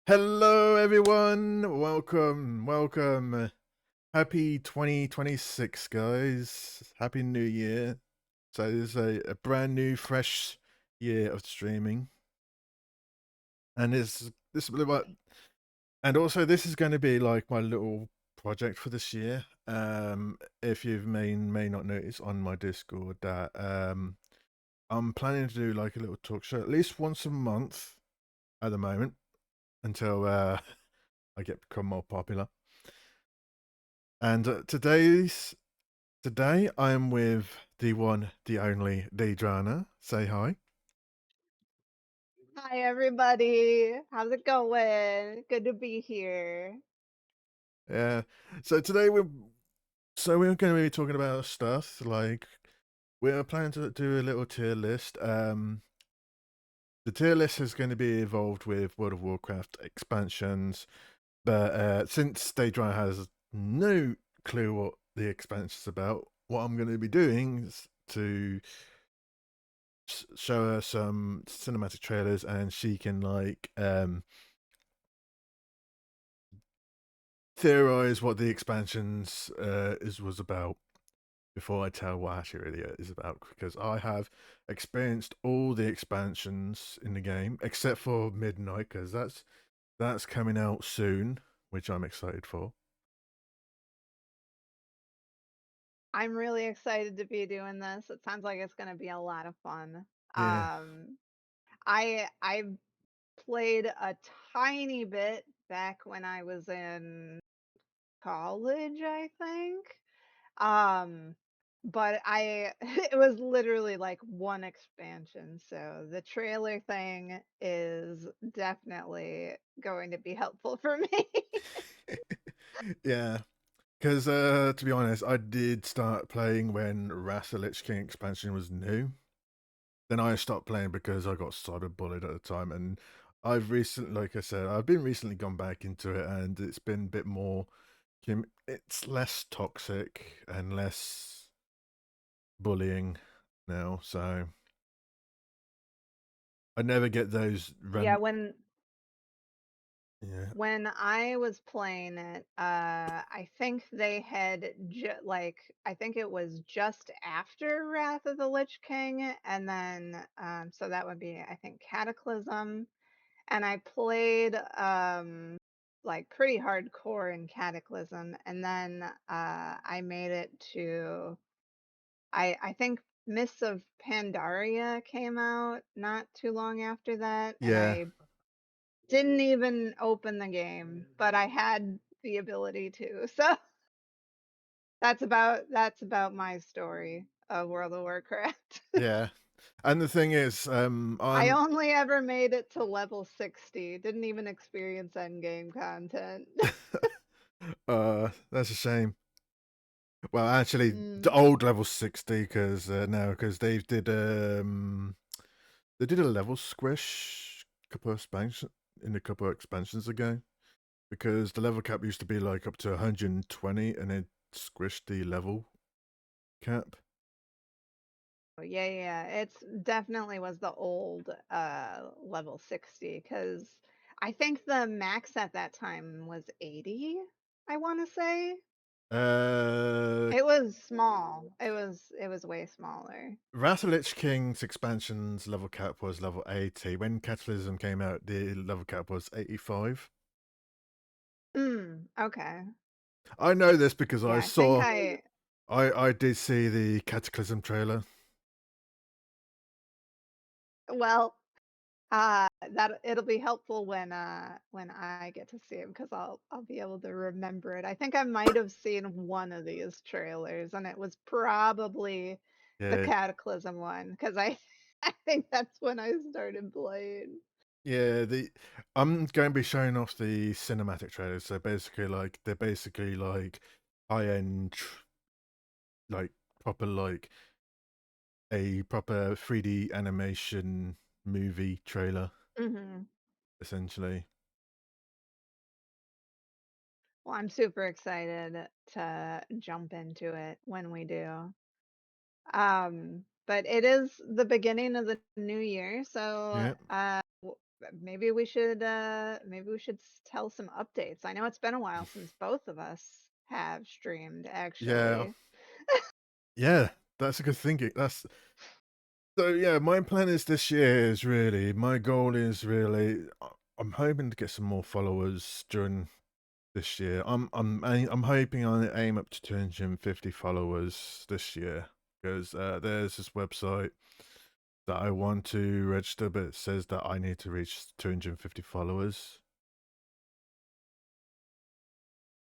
Hello, everyone. Welcome. Happy 2026, guys. Happy New Year. So, this is a brand new, fresh year of streaming, and this what, and also this is going to be like my little project for this year. If you may not notice on my Discord that I'm planning to do like a little talk show at least once a month at the moment until I get become more popular. And today I am with the one, the only Deidrana. Say hi. Hi everybody. How's it going? Good to be here. Yeah. So today we're going to be talking about stuff like we're planning to do a little tier list. The tier list is going to be evolved with World of Warcraft expansions, but since Deidrana has no clue what the expansion is about, what I'm going to be doing is to show her some cinematic trailers and she can like theorize what the expansions was about before I tell what actually really is about, because I have experienced all the expansions in the game except for Midnight, because that's coming out soon, which I'm excited for. I'm really excited to be doing this. It sounds like it's going to be a lot of fun. Yeah, Um I played a tiny bit back when I was in college, I think. Um but I it was literally like one expansion. So the trailer thing is definitely going to be helpful for me. yeah. Because to be honest, I did start playing when Wrath of the Lich King expansion was new. Then I stopped playing because I got cyber bullied at the time, and I've recently, like I said, I've been recently gone back into it, and it's been a bit more. It's less toxic and less bullying now, so I never get those Yeah, run. Yeah, when I was playing it, I think they had like I think it was just after Wrath of the Lich King, and then so that would be I think Cataclysm, and I played like pretty hardcore in Cataclysm, and then I made it to I think Mists of Pandaria came out not too long after that, and yeah, I didn't even open the game, but I had the ability to. So that's about my story of World of Warcraft. yeah. And the thing is, I I'm only ever made it to level 60. Didn't even experience end game content. that's a shame. Well, actually, the Mm. old level 60, because now because they did a level squish couple of expansion in a couple of expansions ago, because the level cap used to be like up to 120 and it squished the level cap. Yeah, yeah. It's definitely was the old level 60 cuz I think the max at that time was 80, I want to say. Uh, It was small. It was way smaller. Wrath of Lich King's expansion's level cap was level 80. When Cataclysm came out, the level cap was 85. Okay. I know this because Yeah, I I think saw, I did see the Cataclysm trailer. well, that it'll be helpful when I get to see it because I'll be able to remember it. I think I might have seen one of these trailers and it was probably the Yeah, Cataclysm one because I I think that's when I started playing. yeah. I'm going to be showing off the cinematic trailers. So they're basically like high end, like proper like a proper 3D animation movie trailer, Mhm. essentially. Well, I'm super excited to jump into it when we do. But it is the beginning of the new year, so Yeah. maybe maybe we should tell some updates. I know it's been a while since both of us have streamed, Yeah, actually. yeah, that's a good thinking. That's so. Yeah, my plan is this year is really my goal is really. I'm hoping to get some more followers during this year. I'm hoping I aim up to 250 followers this year because there's this website that I want to register, but it says that I need to reach 250 followers.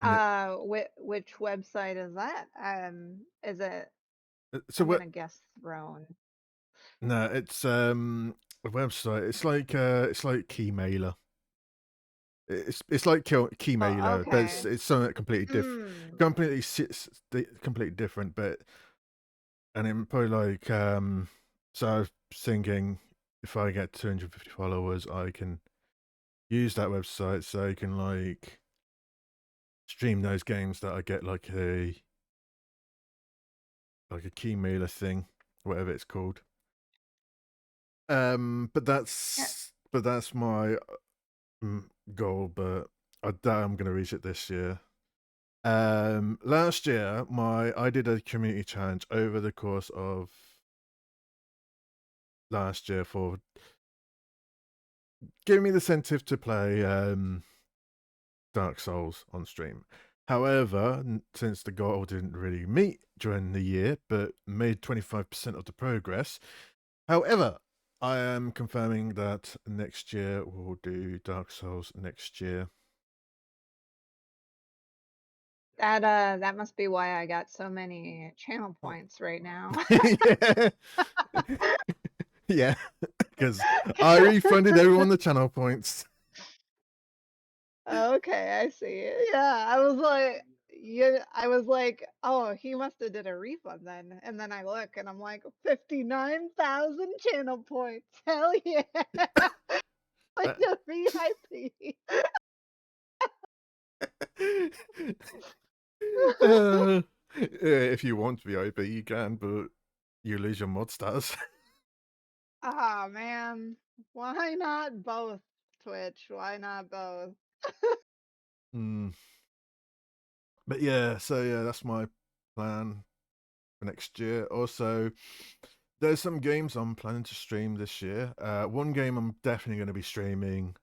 And Which website is that? Is it? so I'm what? gonna guess Throne. No, it's a website. It's like Keymailer. It's like Oh, Keymailer, but okay. it's something completely different, Hmm. completely different. But and it probably like so I was thinking if I get 250 followers, I can use that website so I can like stream those games that I get like a Keymailer thing, whatever it's called. Yeah. But that's my goal, but I doubt I'm gonna reach it this year. Last year, I did a community challenge over the course of last year for giving me the incentive to play Dark Souls on stream. However, since the goal didn't really meet during the year, but made 25% of the progress. However, I am confirming that next year we'll do Dark Souls next year. That must be why I got so many channel points right now. Yeah. Yeah, because I refunded everyone the channel points. Okay, I see. Yeah, I was like, oh, he must have did a refund then. And then I look and I'm like, 59,000 channel points. Hell yeah. Uh, Like a VIP. if you want VIP, you can, but you lose your mod status. Ah, man. Why not both, Twitch? Why not both? Mm. But yeah, so yeah, that's my plan for next year. Also, there's some games I'm planning to stream this year. One game I'm definitely going to be streaming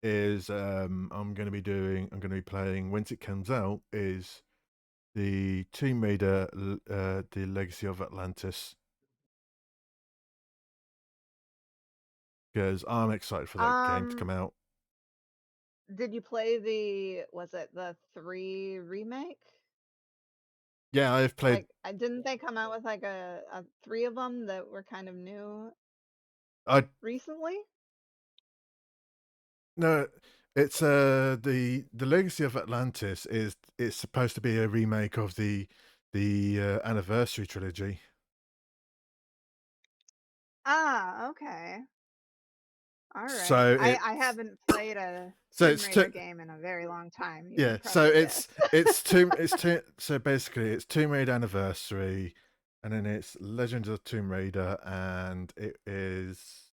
is I'm going to be playing once it comes out is the Tomb Raider, the Legacy of Atlantis, because I'm excited for that game to come Um, out. did you play was it the 3 remake? Yeah, I've played. Like, didn't they come out with like a 3 of them that were kind of new I recently? no, it's the Legacy of Atlantis is it's supposed to be a remake of the Anniversary trilogy. Ah, okay. All right. So I haven't played a so Tomb it's Raider game in a very long time. You yeah, could so probably guess. so basically it's Tomb Raider Anniversary, and then it's Legends of Tomb Raider, and it is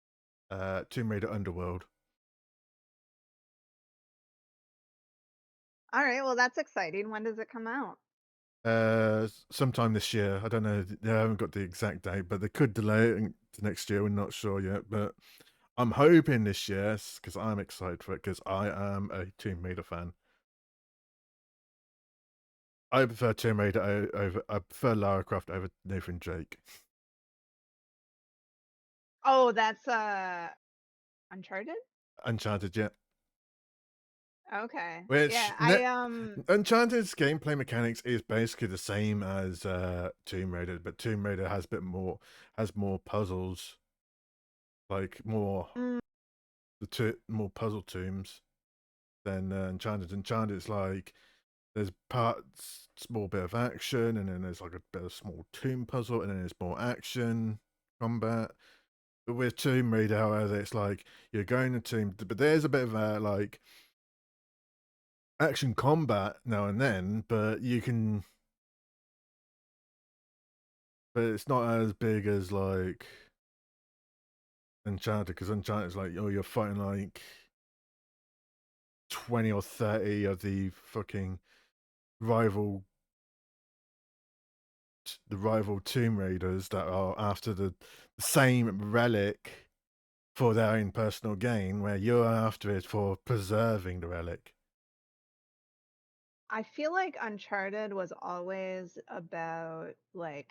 Tomb Raider Underworld. All right, well that's exciting. When does it come out? Sometime this year. I don't know. They haven't got the exact date, but they could delay it to next year. We're not sure yet, but I'm hoping this year because I'm excited for it because I am a Tomb Raider fan. I prefer Tomb Raider over. I prefer Lara Croft over Nathan Drake. Oh, that's Uncharted? Uncharted, yeah. Okay. Which Yeah, I. Uncharted's gameplay mechanics is basically the same as Tomb Raider, but Tomb Raider has more puzzles, like Mm, more puzzle tombs than Uncharted. Uncharted's like there's parts small bit of action, and then there's like a bit of small tomb puzzle, and then there's more action combat. But with Tomb Raider, however, it's like you're going to tomb, but there's a bit of like action combat now and then, but but it's not as big as like Uncharted, because Uncharted is like, oh, you're fighting like 20 or 30 of the fucking rival Tomb Raiders that are after the same relic for their own personal gain, where you're after it for preserving the relic. I feel like Uncharted was always about like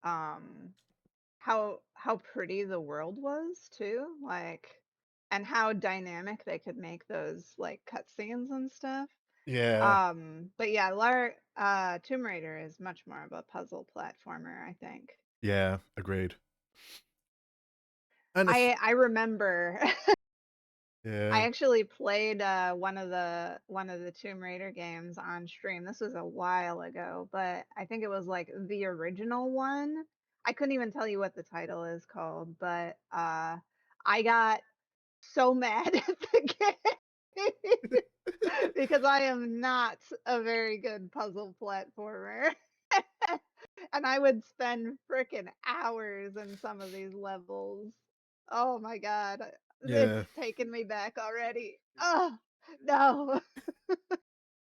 um how pretty the world was too, like, and how dynamic they could make those like cutscenes and stuff. Yeah, But yeah, Tomb Raider is much more of a puzzle platformer, I think. yeah, agreed. And I remember I yeah, actually played one of the Tomb Raider games on stream. This was a while ago, but I think it was like the original one. I couldn't even tell you what the title is called, but I got so mad at the game because I am not a very good puzzle platformer. And I would spend frickin' hours in some of these levels. Oh my god, it's yeah, taken me back already. Oh, no.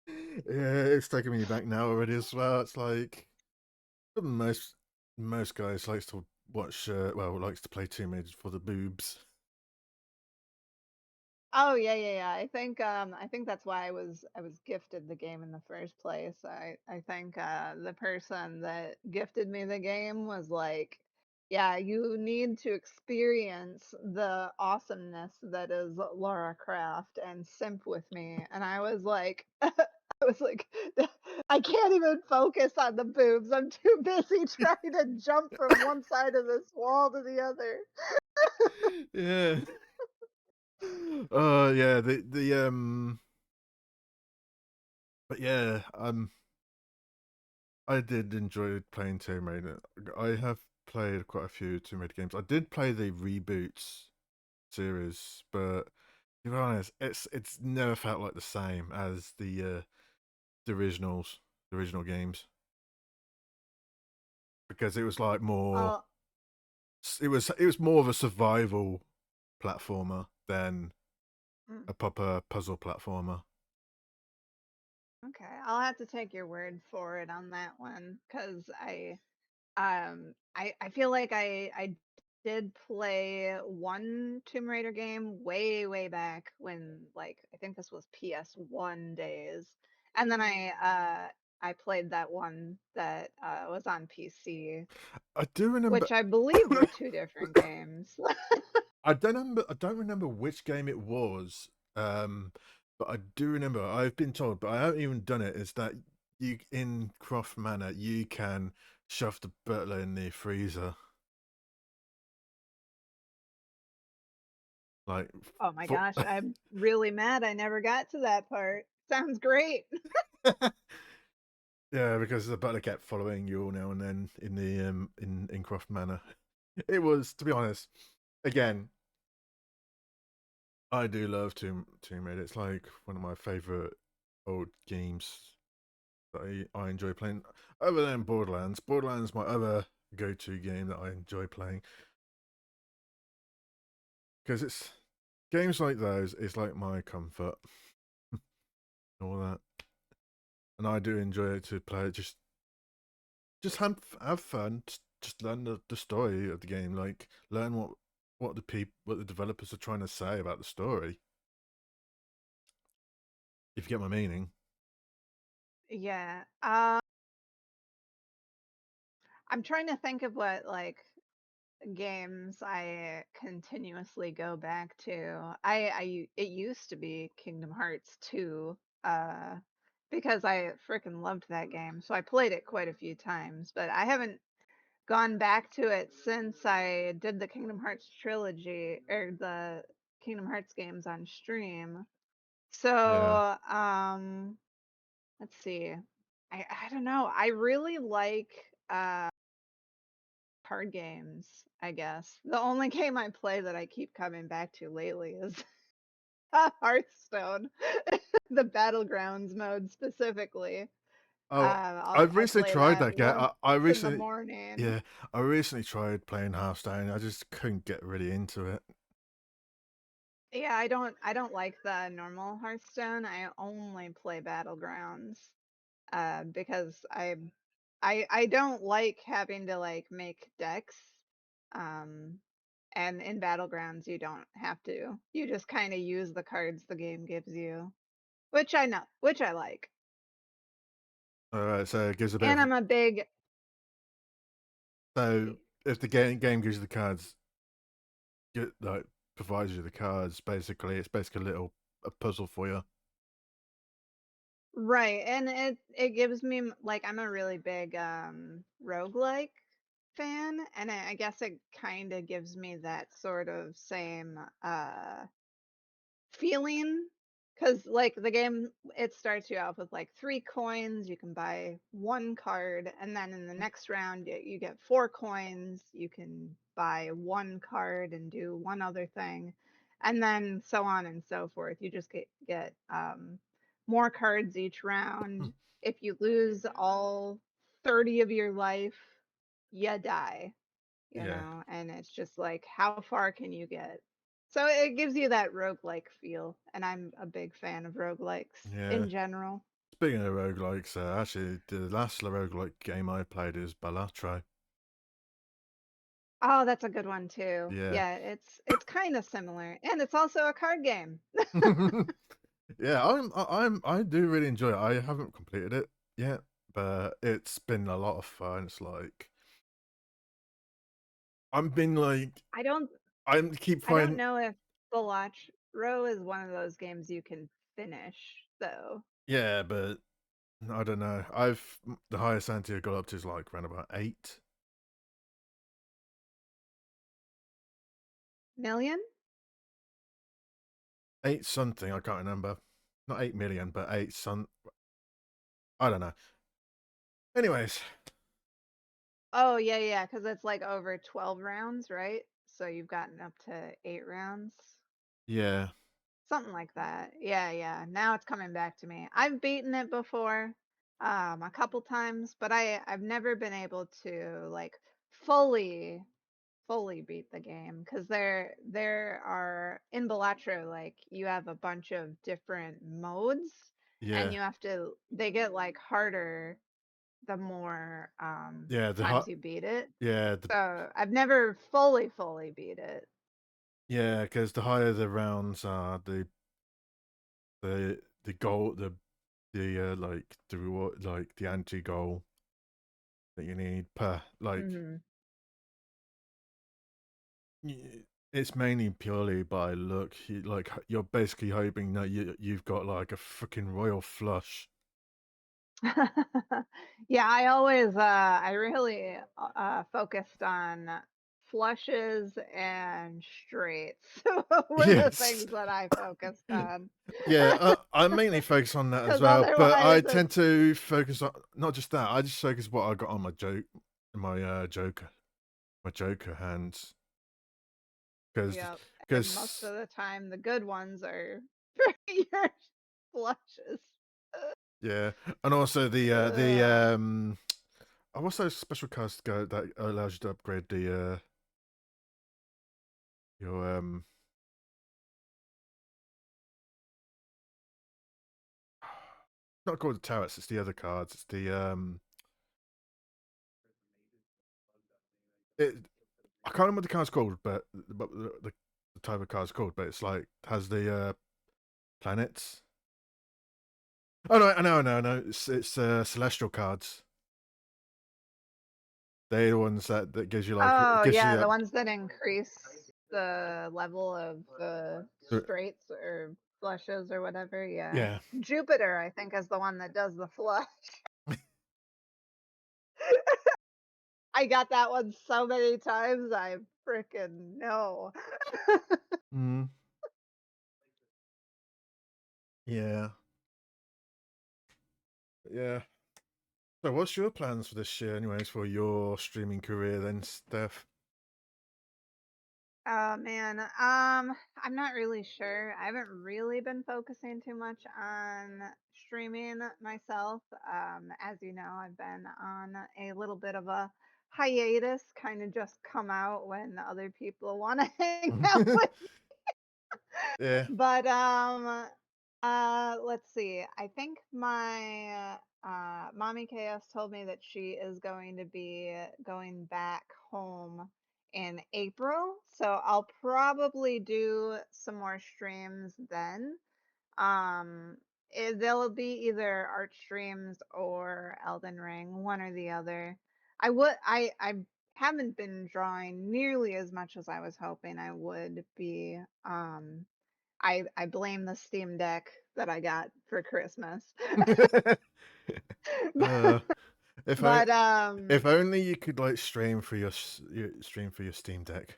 yeah. It's taking me back now already as well. It's like most guys likes to watch, likes to play Tomb Raider for the boobs. Oh, yeah, yeah, yeah. I think that's why I was gifted the game in the first place. I think the person that gifted me the game was like, "Yeah, you need to experience the awesomeness that is Lara Croft and simp with me." And I was like I was like, I can't even focus on the boobs. I'm too busy trying to jump from one side of this wall to the other. Yeah. Oh yeah, but yeah, I did enjoy playing Tomb Raider. I have played quite a few Tomb Raider games. I did play the reboots series, but to be honest, it's never felt like the same as the originals, the original games, because it was like more. Oh, It was more of a survival platformer than mm. a proper puzzle platformer. Okay, I'll have to take your word for it on that one because I feel like I did play one Tomb Raider game way back when, like, I think this was PS1 days, and then I played that one that was on PC, I do remember. which I believe were two different games. I don't remember which game it was. But I do remember. I've been told, but I haven't even done it. Is that you in Croft Manor? You can shove the butler in the freezer, like Oh my for. gosh, I'm really mad I never got to that part. Sounds great. Yeah, because the butler kept following you all now and then in the in Croft Manor. It was, to be honest, again, I do love Tomb Raider. It's like one of my favorite old games that I enjoy playing. Other than Borderlands, Borderlands is my other go-to game that I enjoy playing because it's games like those is like my comfort, all that, and I do enjoy it to play it. Just have fun. Just learn the story of the game. Like learn what the developers are trying to say about the story. If you get my meaning. Yeah. I'm trying to think of what like games I continuously go back to. It used to be Kingdom Hearts 2, uh, because I freaking loved that game. So I played it quite a few times, but I haven't gone back to it since I did the Kingdom Hearts trilogy or the Kingdom Hearts games on stream. Yeah. So, let's see. I don't know. I really like card games, I guess. The only game I play that I keep coming back to lately is Hearthstone, the Battlegrounds mode specifically. Oh, I'll I've I recently play tried that that game. once I in the recently, morning. yeah, I recently tried playing Hearthstone. I just couldn't get really into it. Yeah, I don't like the normal Hearthstone. I only play Battlegrounds because I don't like having to like make decks. Um and in Battlegrounds you don't have to. You just kind of use the cards the game gives you, which I like. All right, so it gives a bit And of. I'm a big So if the game gives you the cards, like provides you the cards, basically, it's basically a puzzle for you. right, and it gives me like I'm a really big roguelike fan, and I guess it kind of gives me that sort of same feeling, because like the game, it starts you off with like 3 coins. You can buy 1 card, and then in the next round you get 4 coins. You can buy 1 card and do one other thing, and then so on and so forth. You just get more cards each round. Hmm. If you lose all 30 of your life, you die, Yeah, and it's just like, how far can you get? So it gives you that roguelike feel, and I'm a big fan of roguelikes yeah. in general. Speaking of roguelikes, actually, the last roguelike game I played is Balatro. Oh, that's a good one too. Yeah. Yeah, it's kind of similar, and it's also a card game. Yeah, I do really enjoy it. I haven't completed it yet, but it's been a lot of fun. It's like I'm been like I don't I'm keep I don't finding. know if Balatro is one of those games you can finish though. Yeah, but I don't know. I've the highest ante I got up to is like around about 8, Million? 8 something. I can't remember. Not 8 million, but 8 some. I don't know. Anyways, Oh, yeah, yeah, because it's like over 12 rounds, right? So you've gotten up to 8 rounds. yeah, Something like that. Yeah, yeah. Now it's coming back to me. I've beaten it before, a couple times, but I've never been able to like fully fully beat the game, because there are in Balatro, like you have a bunch of different modes, and yeah, you have to they get like harder the more yeah. times you beat it. Yeah, So I've never fully beat it. yeah, because the higher the rounds are, the goal, the like the reward, like the anti goal that you need per like Hmm. it's mainly purely by luck. Like you're basically hoping that you've got like a freaking royal flush. Yeah, I really focused on flushes and straights were the Yes. things that I focused on. Yeah, I mainly focus on that as Because well, but I otherwise tend it's, to focus on not just that. I just focus what I got on my my Joker hands, because yep. And most because of the time the good ones are your flushes. yeah, and also the Ugh. what's those special cards go that allows you to upgrade the your not called the turrets, it's the other cards. It's the it I can't remember what the card's called, but the type of card's called, but it's like has the planets. Oh no, it's celestial cards. They're the ones that gives you like Oh gives yeah, you the ones that increase the level of the straights or flushes or whatever. Yeah. yeah. Jupiter, I think, is the one that does the flush. I got that one so many times, I freaking know. Mm, yeah. Yeah. So what's your plans for this year anyways for your streaming career then, Steph? Oh man, I'm not really sure. I haven't really been focusing too much on streaming myself. As you know, I've been on a little bit of a hiatus, kind of just come out when other people want to hang out with. Yeah. But let's see. I think my mommy chaos told me that she is going to be going back home in April, so I'll probably do some more streams then. They'll be either art streams or Elden Ring, one or the other. I haven't been drawing nearly as much as I was hoping I would be. I blame the Steam Deck that I got for Christmas. uh, if I But if only you could like stream for your stream for your Steam Deck.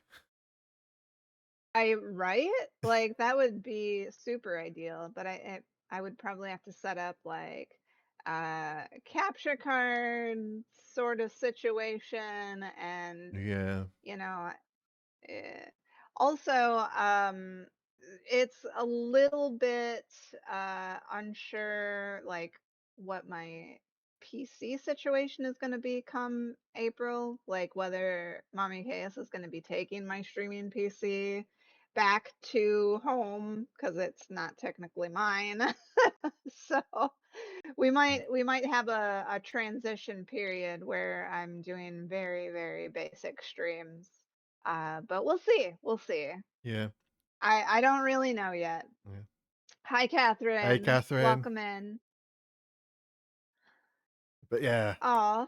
I right? Like that would be super ideal, but I would probably have to set up like capture card sort of situation and Yeah. you know Eh, also, it's a little bit unsure, like what my PC situation is going to be come April, like whether Mommy Chaos is going to be taking my streaming PC back to home because it's not technically mine. So we might have a transition period where I'm doing very, very basic streams. But we'll see. We'll see. Yeah. I don't really know yet. Yeah. Hi, Hey, Catherine. Catherine. Welcome in. But yeah. Aw,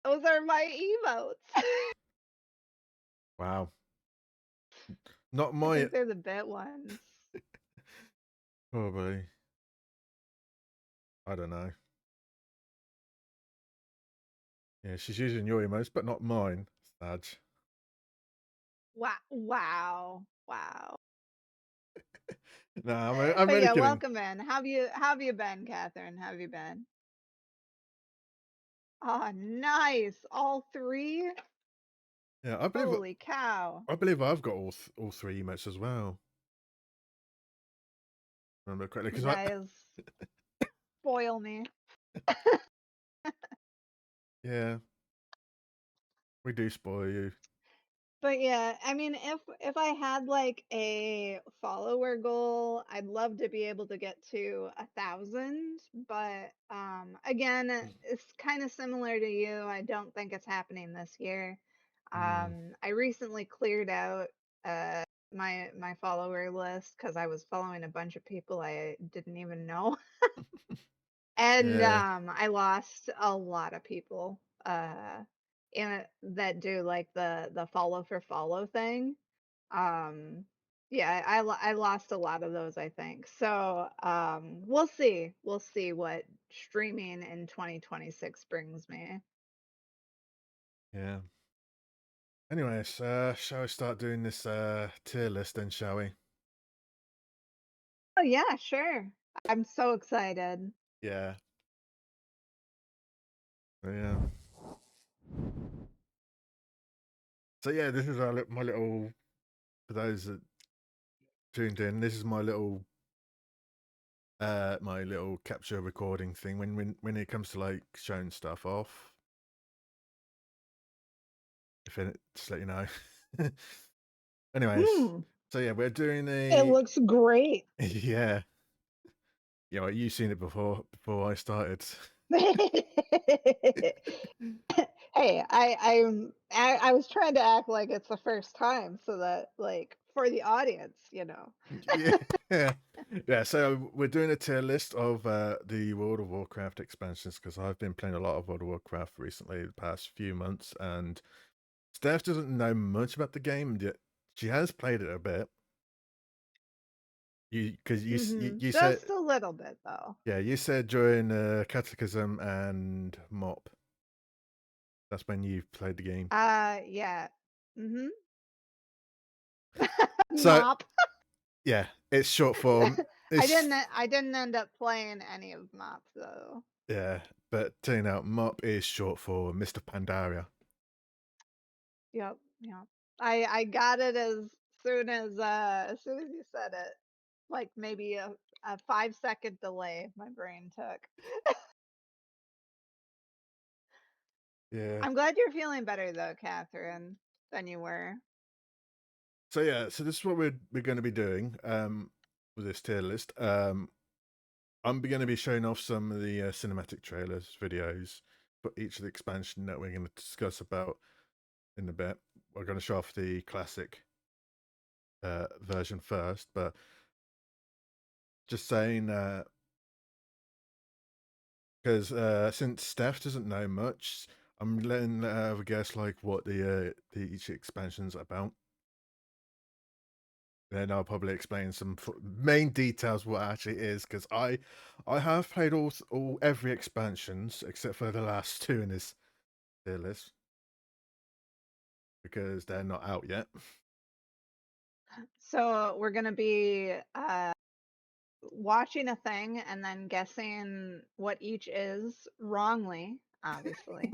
those are my emotes. Wow. Not I my think they're the bit ones. probably. I don't know. Yeah, she's using your emotes, but not mine. Sad. Wow. Wow. Wow. No, I'm But only yeah, kidding. welcome in. How have you been, Catherine? How have you been? Oh, nice. All three? Yeah, Holy cow. I believe I've got all three emotes as well. Remember correctly, You because I guys spoil me. yeah, we do spoil you. But yeah, I mean, if I had like a follower goal, I'd love to be able to get to 1,000. But again, it's kind of similar to you. I don't think it's happening this year. Mm, I recently cleared out uh my follower list because I was following a bunch of people I didn't even know. And yeah, I lost a lot of people that do like the follow for follow thing. Um yeah, I lost a lot of those, I think. So, we'll see. We'll see what streaming in 2026 brings me. yeah. Anyways, shall we start doing this tier list then, shall we? Oh yeah, sure. I'm so excited. Yeah. Yeah. So yeah, this is my little for those that tuned in. This is my little capture recording thing when it comes to like showing stuff off. If it just let you know. Anyways, Hmm. so yeah, we're doing It a looks great. yeah. Yeah, well, you've seen it before I started. Hey, I was trying to act like it's the first time so that like for the audience, you know. Yeah. Yeah, so we're doing a tier list of the World of Warcraft expansions because I've been playing a lot of World of Warcraft recently, the past few months, and Steph doesn't know much about the game yet. She has played it a bit. You said Just a little bit though. yeah, you said during Catechism and Mop. That's when you played the game. Yeah. Mhm. So Mop. yeah, it's short form. I It's didn't I didn't end up playing any of Mop though. yeah, but turning out Mop is short for Mr. Pandaria. Yep, yep. I got it as soon as you said it. Like maybe a 5-second delay my brain took. Yeah. I'm glad you're feeling better though, Catherine, than you were. So yeah, so this is what we're going to be doing with this tier list. I'm going to be showing off some of the cinematic trailers, videos for each of the expansion that we're going to discuss about in a bit. We're going to show off the classic version first, but just saying, because since Steph doesn't know much, I'm letting her guess like what the each expansion's about. Then I'll probably explain some main details what it actually is, because I have played all every expansions except for the last two in this tier list because they're not out yet. So we're gonna be watching a thing and then guessing what each is wrongly, obviously.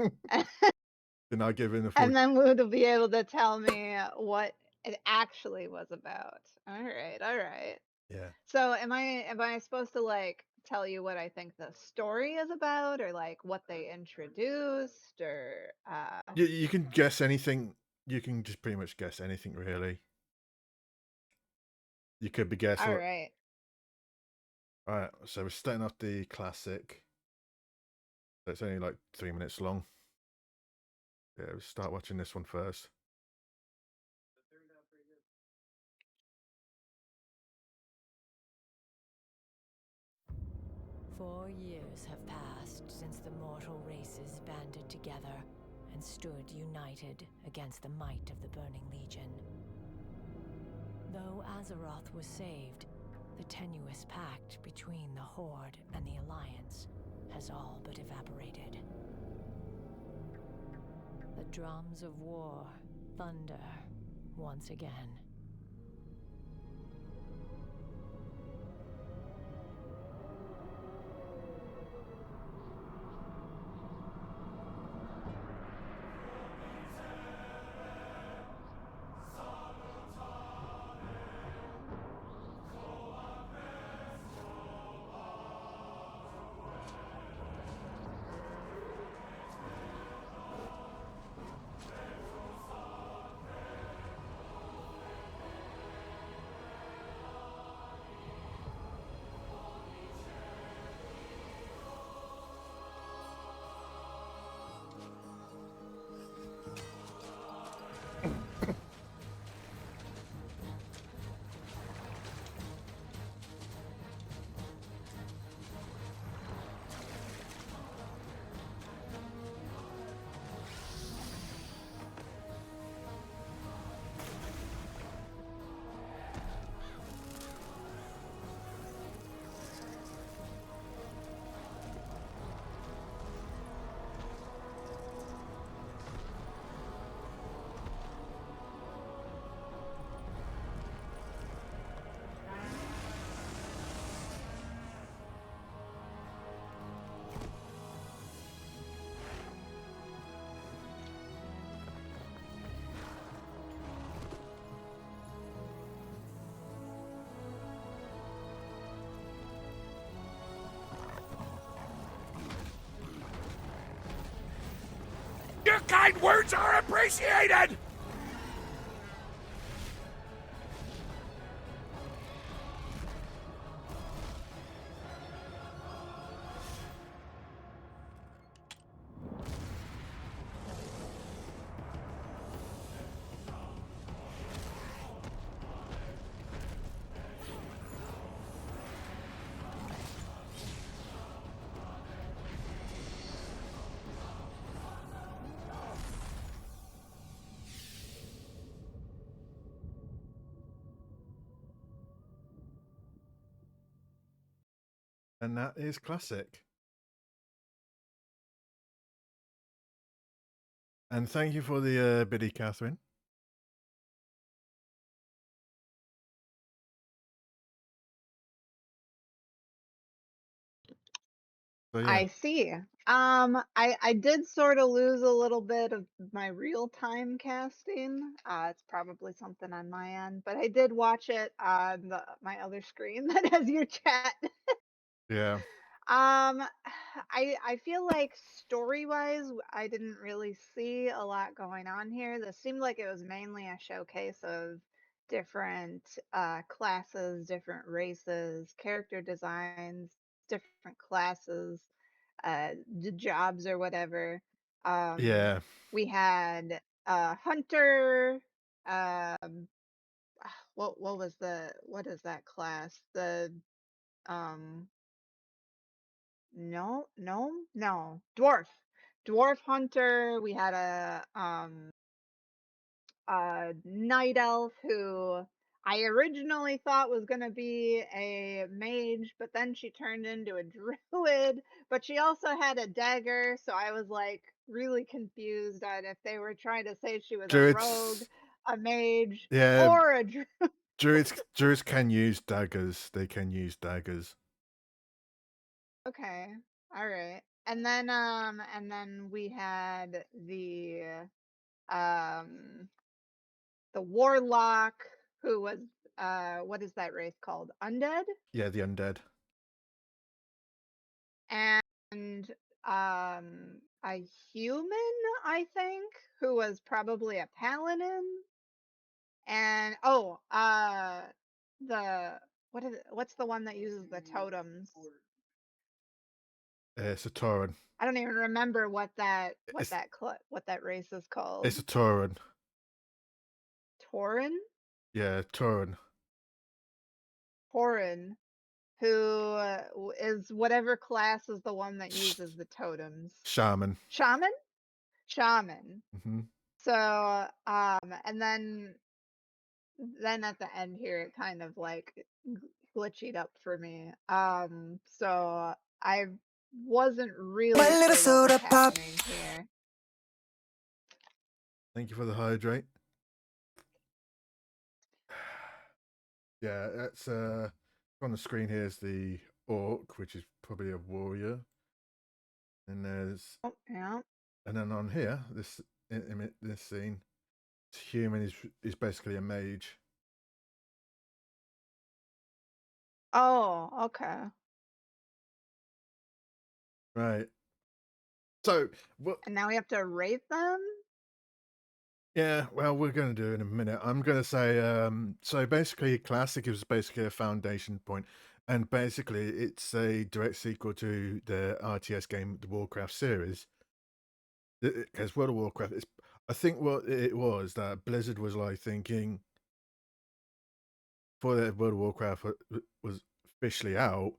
Then I give in the full. And then Lou will be able to tell me what it actually was about. All right, all right. Yeah, So am I supposed to like tell you what I think the story is about or like what they introduced or you can guess anything. You can just pretty much guess anything really. You could be guessing. all right. All right, so we're starting off the classic. So it's only like 3 minutes long. Yeah, we'll start watching this one first. "4 years have passed since the mortal races banded together and stood united against the might of the Burning Legion. Though Azeroth was saved, the tenuous pact between the Horde and the Alliance has all but evaporated. The drums of war thunder once again. Your kind words are appreciated! And that is classic. And thank you for the biddy, Catherine. So yeah, I see. I did sort of lose a little bit of my real time casting. It's probably something on my end, but I did watch it on my other screen that has your chat. yeah, Um, I feel like story-wise, I didn't really see a lot going on here. This seemed like it was mainly a showcase of different classes, different races, character designs, different classes, jobs or whatever. Um, yeah. we had hunter. Um, what was what is that class? The um no. Dwarf hunter. We had a night elf who I originally thought was going to be a mage, but then she turned into a druid, but she also had a dagger, so I was like really confused on if they were trying to say she was a rogue, Druids, a mage, yeah, or a druid. druids can use daggers. They can use daggers. Okay. All right. And then we had um the warlock who was what is that race called? Undead? Yeah, the undead. And a human, I think, who was probably a paladin. And the what's the one that uses the totems? It's a Tauren. I don't even remember It's what that race is called. it's a Tauren. Tauren? Yeah, Tauren. Tauren, who is whatever class is the one that Sh- uses the totems. Shaman. Shaman? Shaman. Hmm. So, and then at the end here, it kind of like glitched up for me. So I wasn't really One little sure what was soda pop. happening here. Thank you for the hydrate. Yeah, that's on the screen. Here's the orc, which is probably a warrior, and Oh, yeah. and then on here, this scene, human is basically a mage. Oh, okay. Right. So what? And now we have to rate them? Yeah. Well, we're going to do it in a minute. I'm going to say. So basically, classic is basically a foundation point, and basically it's a direct sequel to the RTS game, the Warcraft series. Because World of Warcraft is, I think what it was that Blizzard was like thinking before that World of Warcraft was officially out.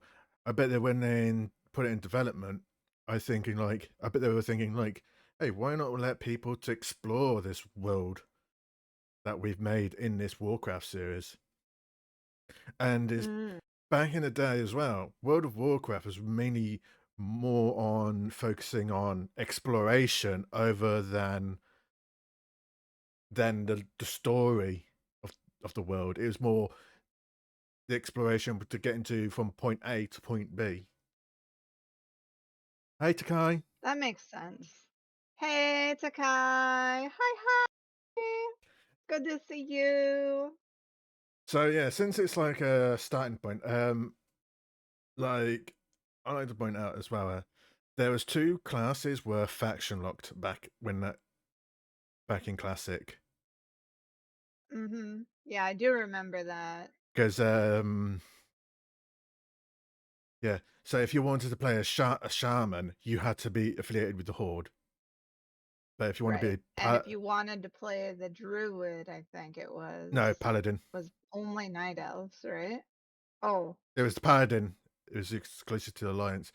I bet that when they put it in development, I bet they were thinking like, hey, why not let people to explore this world that we've made in this Warcraft series? And it's Mm. back in the day as well. World of Warcraft was mainly more on focusing on exploration over than the story of the world. It was more the exploration to get into from point A to point B. Hey Takai. That makes sense. Hey, Takai. Hi, hi. Good to see you. So yeah, since it's like a starting point, like I like to point out as well, there was two classes were faction locked back in Classic. Yeah, I do remember that. Because yeah, so if you wanted to play a shaman, you had to be affiliated with the Horde. But if you want to Right. be And if you wanted to play the druid, I think it no paladin, was only night elves, right? Oh, it was the paladin. It was exclusive to the Alliance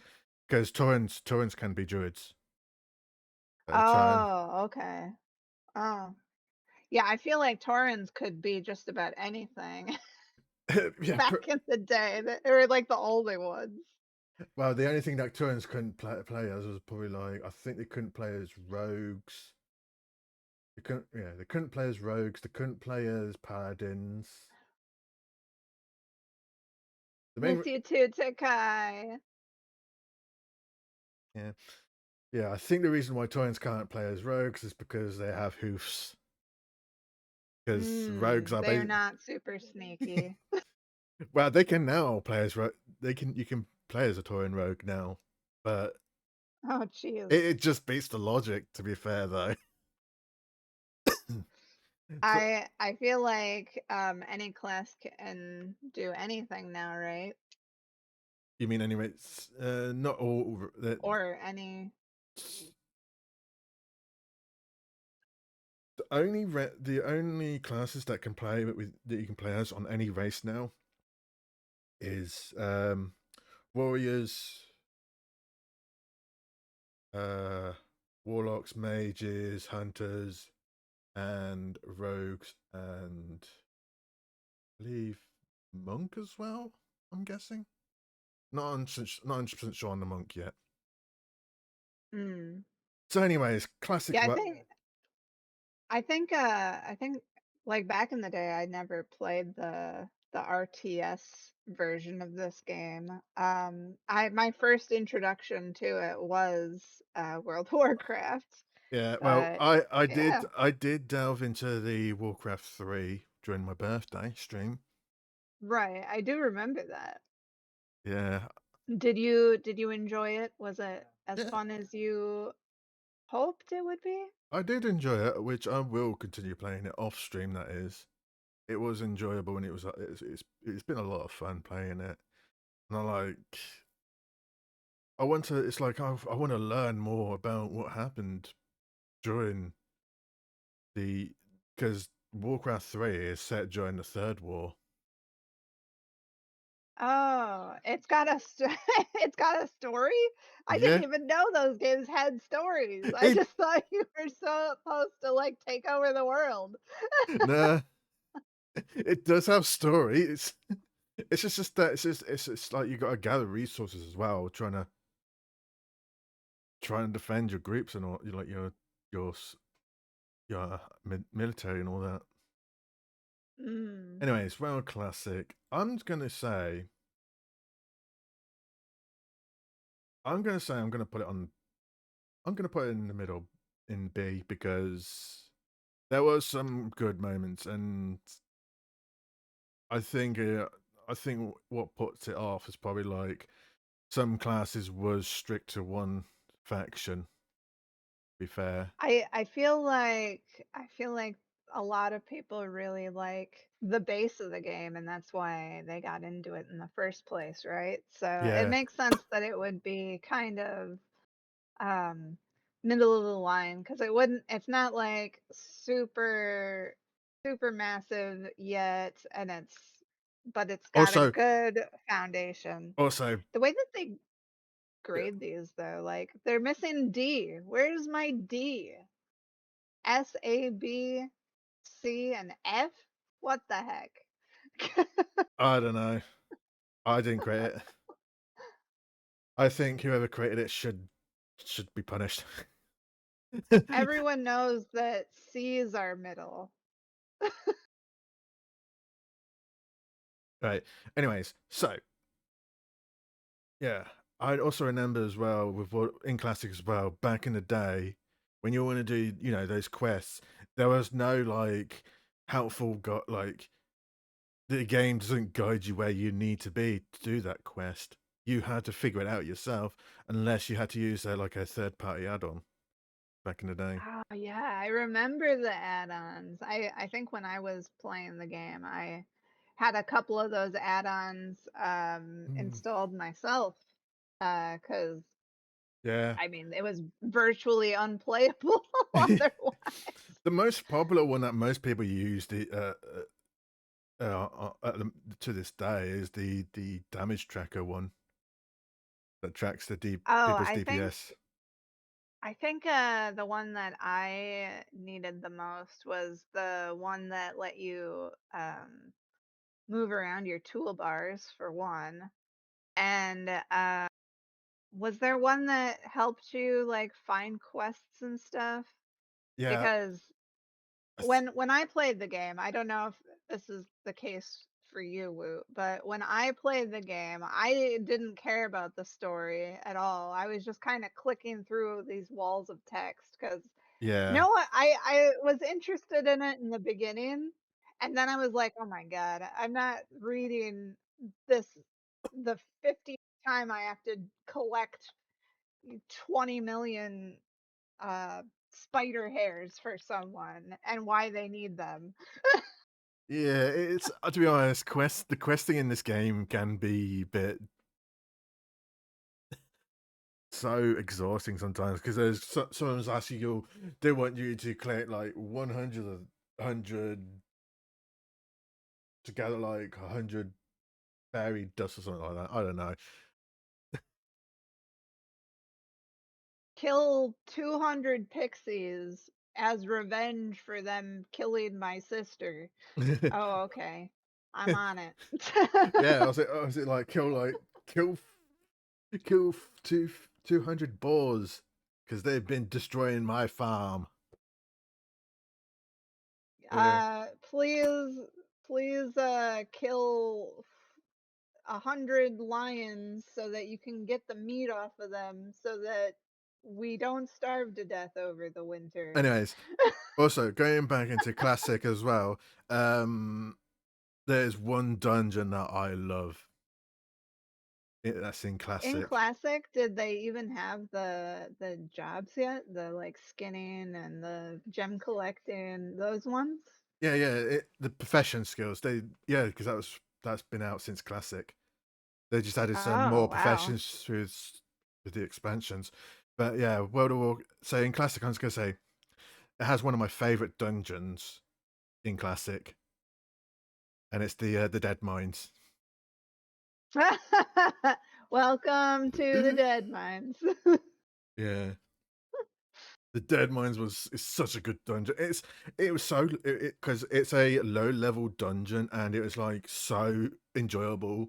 because Taurens can be druids at the time. oh, okay. Oh, yeah. I feel like Taurens could be just about anything Yeah, back in the day. They were like the only ones. well, the only thing that Taurens couldn't play as was probably like I think they couldn't play as rogues. They couldn't play as rogues. They couldn't play as paladins. The main Miss you too, Takai. Yeah, I think the reason why Taurians can't play as rogues is because they have hoofs. Because rogues are They're not super sneaky. well, they can now play as rogue. You can play as a Taurian rogue now, but Oh, jeez. it just beats the logic. To be fair, though. So, I feel like any class can do anything now, right? you mean anyway? Not all. Or any. The only classes that can play that you can play as on any race now is warriors, warlocks, mages, hunters, and rogues, and I believe monk as well. I'm guessing. Not 100% sure on the monk yet. Mm. So, anyways, classic. Yeah, I think like back in the day, I never played the RTS version of this game. My first introduction to it was World of Warcraft. Yeah, well, But I yeah, did delve into the Warcraft 3 during my birthday stream. right. I do remember that. Yeah, Did you enjoy it? Was it as yeah, fun as you hoped it would be? I did enjoy it, which I will continue playing it off stream. That is, it was enjoyable, and it's been a lot of fun playing it. And I want to. It's like I want to learn more about what happened during the because Warcraft 3 is set during the Third War. Oh, it's got a it's got a story? I didn't Yeah, even know those games had stories. I it just thought you were supposed to like take over the world. nah, it does have story. It's just that it's like you got to gather resources as well, try and defend your groups and all, like your military and all that. Mm. Anyways, well, classic. I'm gonna say I'm gonna put it on. I'm gonna put it in the middle in B because there was some good moments, and I think I think what puts it off is probably like some classes was strict to one faction. To be fair, I feel like a lot of people really like the base of the game, and that's why they got into it in the first place, right? So it yeah. makes sense that it would be kind of um middle of the line because it's not like super massive yet, and but it's got a Also, good foundation. also, The way that they grade these though, like they're missing D. Where's my D? S, A, B, C, and F? What the heck? I don't know. I didn't create it. I think whoever created it should be punished. Everyone knows that C's are middle. Right. Anyways, so yeah, I also remember as well with what in classic as well back in the day when you want to do those quests, there was no like helpful got like the game doesn't guide you where you need to be to do that quest. You had to figure it out yourself, unless you had to use like a third party add on back in the day. Oh yeah, I remember the add-ons. I think when I was playing the game, I had a couple of those add-ons Mm. installed myself because Yeah. I mean it was virtually unplayable otherwise. The most popular one that most people use to this day is the damage tracker one that tracks Oh, people's I think DPS. I think the one that I needed the most was the one that let you move around your toolbars for one. And was there one that helped you like find quests and stuff? Yeah, Because I th- when I played the game, I don't know if this is the case for you, Woot, but when I played the game, I didn't care about the story at all. I was just kind of clicking through these walls of text because you Yeah. know what? I was interested in it in the beginning, and then I was like, "Oh my god, I'm not reading this the 50th time I have to collect 20 million uh spider hairs for someone and why they need them." Yeah, it's to be honest, the questing in this game can be a bit so exhausting sometimes because there's someone's asking you, they want you to collect like 100 to gather like 100 fairy dust or something like that. I don't know. Kill 200 pixies as revenge for them killing my sister. Oh, okay. I'm on it. Yeah, I was it like kill kill 200 boars because they've been destroying my farm. Yeah. Please, please, kill 100 lions so that you can get the meat off of them so that we don't starve to death over the winter. Anyways, also going back into classic as well. There's one dungeon that I love. That's in In classic. classic, did they even have the jobs yet? The like skinning and the gem collecting, those ones? Yeah. The profession skills. Because that's been out since classic. They just added some Oh, more wow. professions with the expansions. But yeah, World of War. So in classic, I was gonna say it has one of my favorite dungeons in classic, and it's the Dead Mines. Welcome to the Dead Mines. Yeah. The Dead Mines is such a good dungeon. It was so because it's a low level dungeon and it was like so enjoyable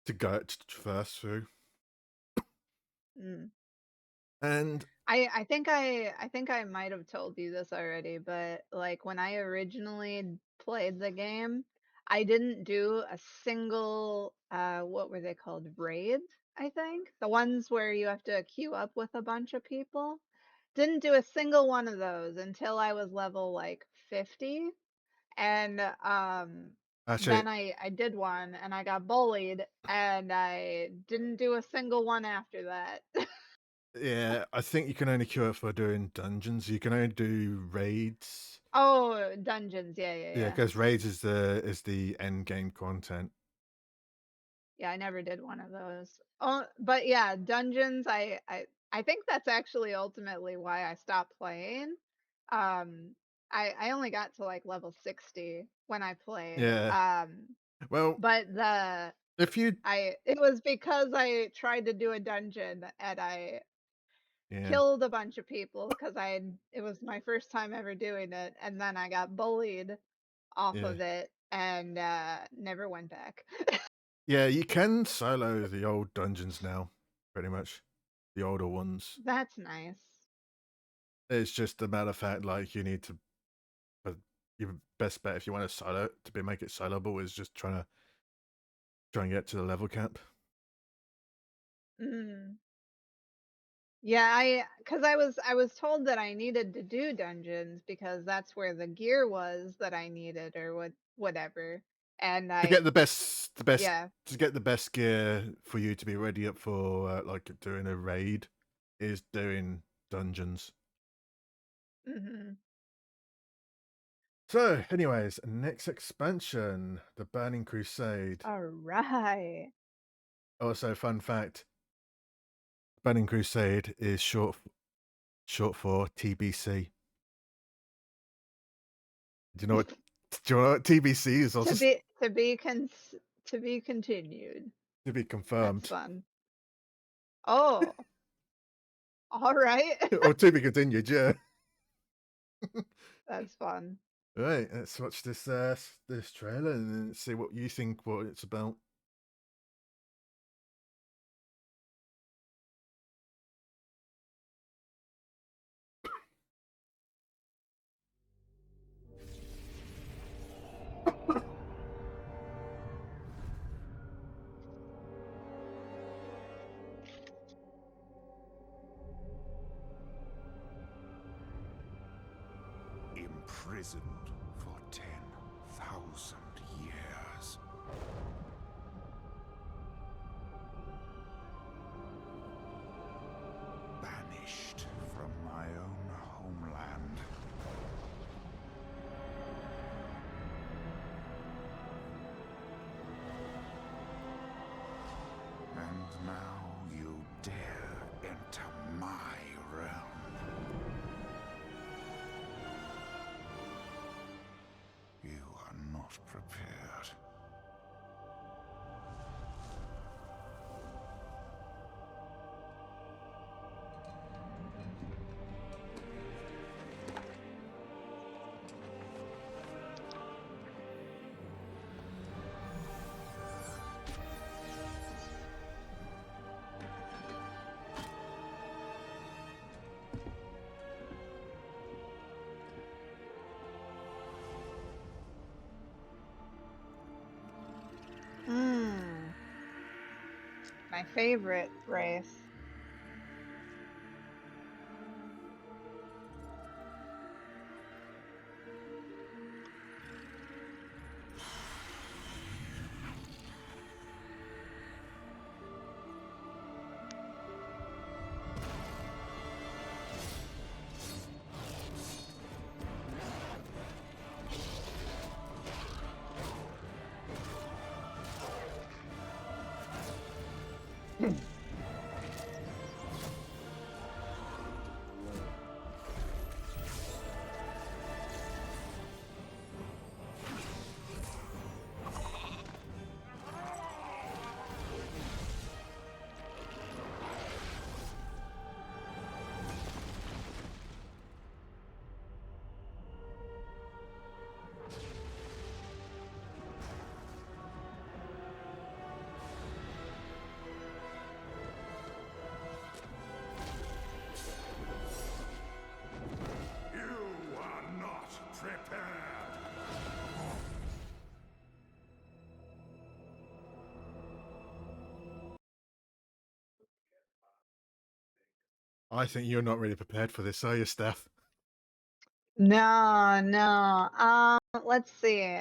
to go to traverse through. Mm. And I think I might have told you this already, but like when I originally played the game, I didn't do a single what were they called? Raids, I think. The ones where you have to queue up with a bunch of people. Didn't do a single one of those until I was level like 50. And actually, then I did one and I got bullied and I didn't do a single one after that. yeah, I think you can only queue up for doing dungeons. You can only do raids. Oh, dungeons. Yeah, yeah, Yeah, yeah. because raids is the end game content. Yeah, I never did one of those. Oh, but yeah, dungeons, I think that's actually ultimately why I stopped playing. Um I only got to like level 60 when I played. Yeah. Well, But if you it was because I tried to do a dungeon and I yeah killed a bunch of people because it was my first time ever doing it, and then I got bullied off yeah of it and never went back. yeah you can solo the old dungeons now, pretty much the older ones. That's nice. It's just a matter of fact, like you need to. But your best bet if you want to solo make it soloable is just try and get to the level cap. Mm. Yeah, because I was told that I needed to do dungeons because that's where the gear was that I needed or whatever. And To get I the best yeah. to get the best gear for you to be ready up for like doing a raid is doing dungeons. Hmm. So, anyways, next expansion, the Burning Crusade. All right. Also, fun fact: Burning Crusade is short for TBC. Do you know what? Do you know what TBC is? To Also be to be con to be continued. to be That's confirmed. fun. Oh, all right. Or to be continued, yeah. That's fun. Right, let's watch this trailer and then see what you think what it's about. imprisoned for 10,000 years. Banished from my own homeland. And now you dare enter my realm. You are not prepared. My favorite race. You are not prepared. I think you're not really prepared for this, are you, Steph? No. Let's see.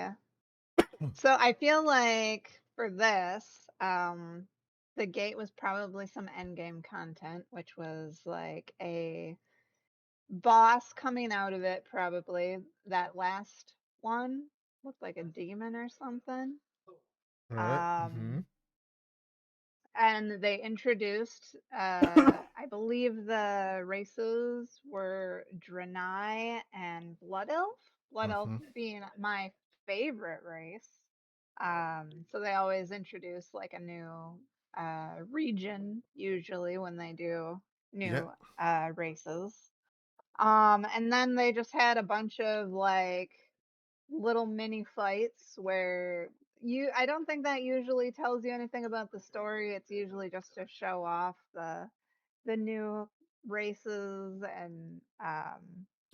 So I feel like for this, the gate was probably some endgame content, which was like a boss coming out of it, probably. That last one looked like a demon or something. Right. Mm-hmm. And they introduced, I believe the races were Draenei and Blood Elf. Blood Elf being my favorite race. So they always introduce like a new region usually when they do new races. And then they just had a bunch of like little mini fights where I don't think that usually tells you anything about the story. It's usually just to show off the new races and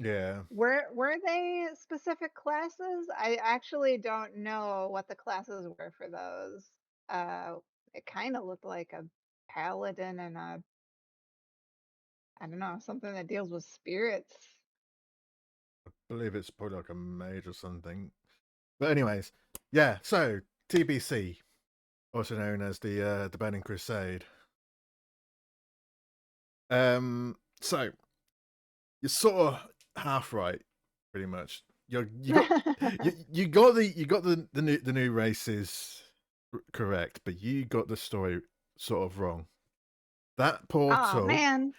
Yeah. were they specific classes? I actually don't know what the classes were for those. It kind of looked like a paladin and a, I don't know, something that deals with spirits. I believe it's probably like a mage or something. But anyways, yeah, so TBC, also known as the Burning Crusade. So you're sort of half right, pretty much. You got the new races correct, but you got the story sort of wrong. That Oh man.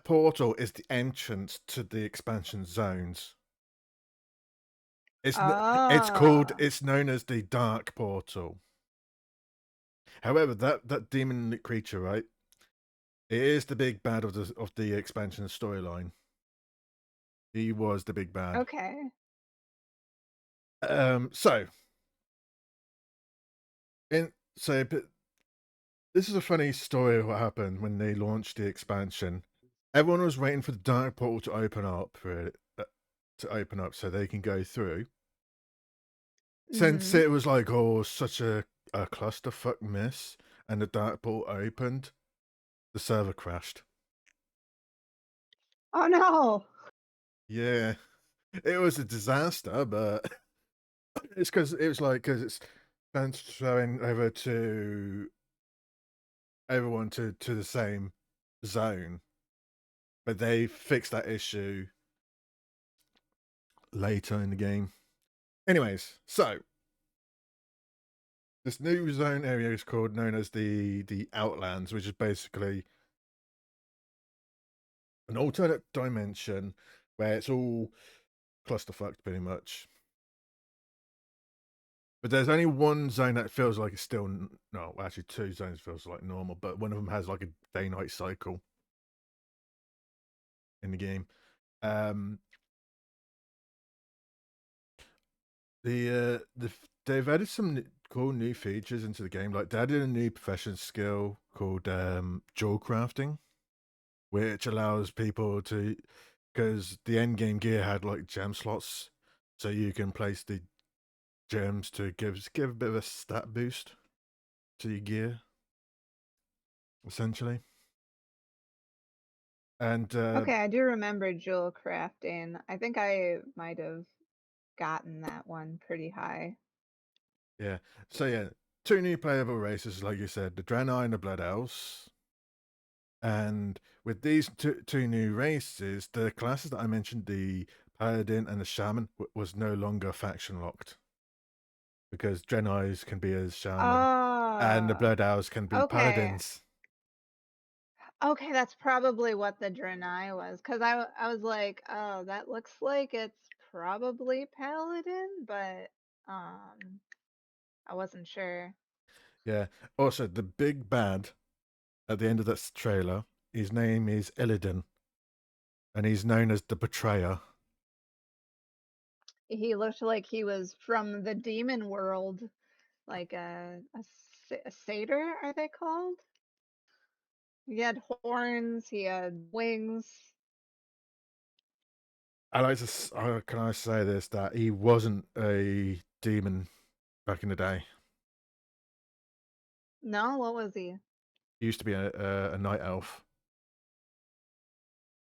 portal is the entrance to the expansion zones. It's known as the Dark Portal. However, that demon creature, right? It is the big bad of the expansion storyline. He was the big bad. Okay. So this is a funny story of what happened when they launched the expansion. Everyone was waiting for the Dark Portal to open up so they can go through. Since it was like, oh, such a clusterfuck miss, and the Dark Portal opened, the server crashed. Oh no. Yeah. It was a disaster, but it's because it's transferring over to everyone to the same zone, but they fixed that issue later in the game. Anyways, so this new zone area is known as the Outlands, which is basically an alternate dimension where it's all clusterfucked pretty much. But there's only one zone that feels like it's still no, actually two zones feels like normal, but one of them has like a day-night cycle in the game. They've added some cool new features into the game. Like they added a new profession skill called jewel crafting, which allows people to, because the end game gear had like gem slots, so you can place the gems to give a bit of a stat boost to your gear, essentially. And Okay, I do remember jewel crafting. I think I might have gotten that one pretty high. yeah, so yeah, two new playable races, like you said, the Draenei and the Blood Elves. And with these two new races, the classes that I mentioned, the Paladin and the Shaman, was no longer faction locked, because Draenei's can be as Shaman and the Oh, Blood Elves can be okay. Paladins. Okay, that's probably what the Draenei was, because I was like, oh, that looks like it's probably Paladin, but I wasn't sure. Yeah. Also, the big bad at the end of that trailer, his name is Illidan, and he's known as the Betrayer. He looked like he was from the demon world, like a satyr, are they called? He had horns, he had wings. I like to. Can I say this? That he wasn't a demon back in the day. No, what was he? He used to be a night elf.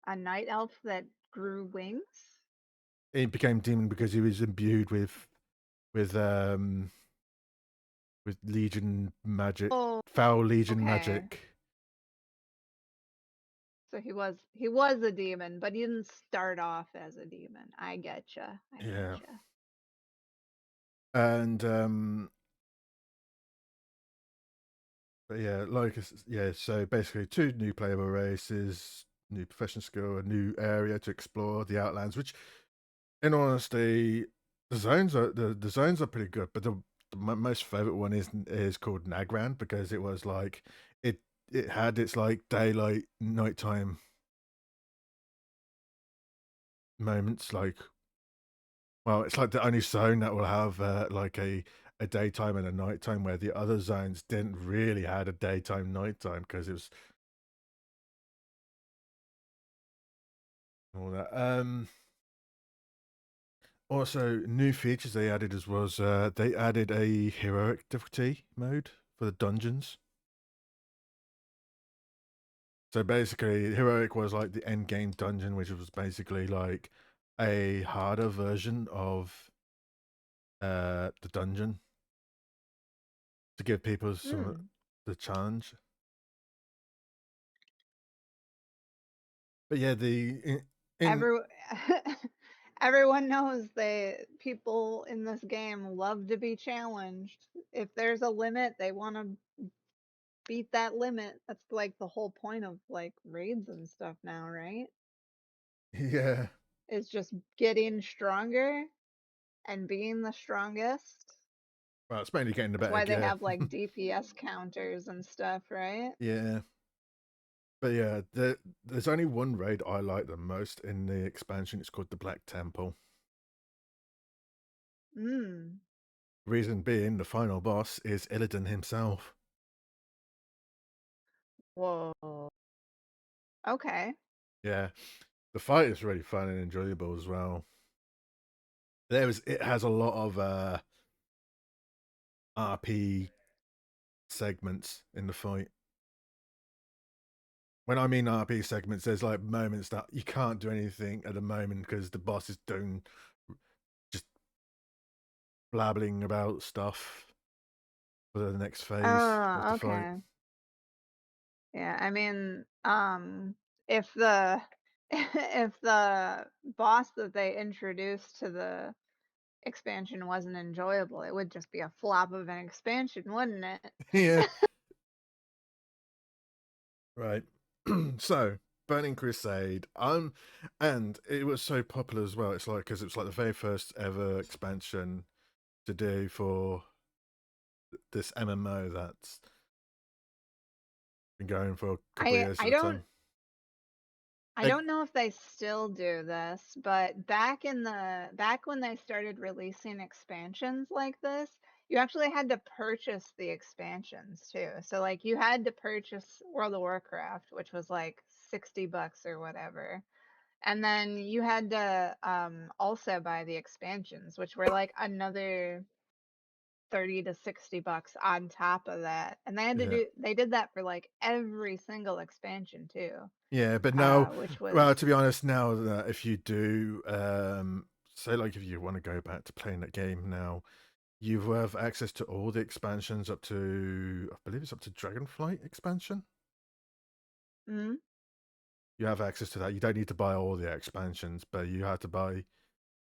A night elf that grew wings? He became demon because he was imbued with Legion magic, Oh, foul Legion okay. magic. So he was a demon, but he didn't start off as a demon. I getcha. I Yeah, getcha. and but yeah, yeah. So basically, two new playable races, new profession skill, a new area to explore, the Outlands. Which, in honesty, the zones are pretty good, but my most favorite one is called Nagran, because it was like it had its like daylight nighttime moments. Like, well, it's like the only zone that will have like a daytime and a nighttime, where the other zones didn't really had a daytime nighttime, because it was all that. Also, new features they added as was they added a heroic difficulty mode for the dungeons. So basically, heroic was like the end game dungeon, which was basically like a harder version of the dungeon, to give people some Hmm. the challenge. But yeah, in Every everyone knows people in this game love to be challenged. If there's a limit, they want to beat that limit. That's like the whole point of like raids and stuff now, right? yeah, Is just getting stronger and being the strongest. well, it's mainly getting the That's better why they gear. have like DPS counters and stuff, right? Yeah. But yeah, there's only one raid I like the most in the expansion. It's called the Black Temple. Mm. Reason being, the final boss is Illidan himself. Whoa. Okay. Yeah, the fight is really fun and enjoyable as well. It has a lot of RP segments in the fight. when I mean RP segments, there's like moments that you can't do anything at the moment because the boss is doing just blabbling about stuff for the next phase of Oh, the fight. okay. Yeah, I mean, if the if the boss that they introduced to the expansion wasn't enjoyable, it would just be a flop of an expansion, wouldn't it? Yeah, right. So, Burning Crusade, and it was so popular as well. It's like because it was like the very first ever expansion to do for this MMO that's been going for a couple of I years at I a don't time. I Like, don't know if they still do this, but back when they started releasing expansions like this, you actually had to purchase the expansions too. So like you had to purchase World of Warcraft, which was like $60 or whatever. And then you had to also buy the expansions, which were like another 30 to $60 on top of that. And yeah, they did that for like every single expansion too. yeah, but now, Which was well, to be honest, now that if you do, say like if you want to go back to playing that game now, you have access to all the expansions up to, I believe it's up to Dragonflight expansion. mm, You have access to that. You don't need to buy all the expansions, but you have to buy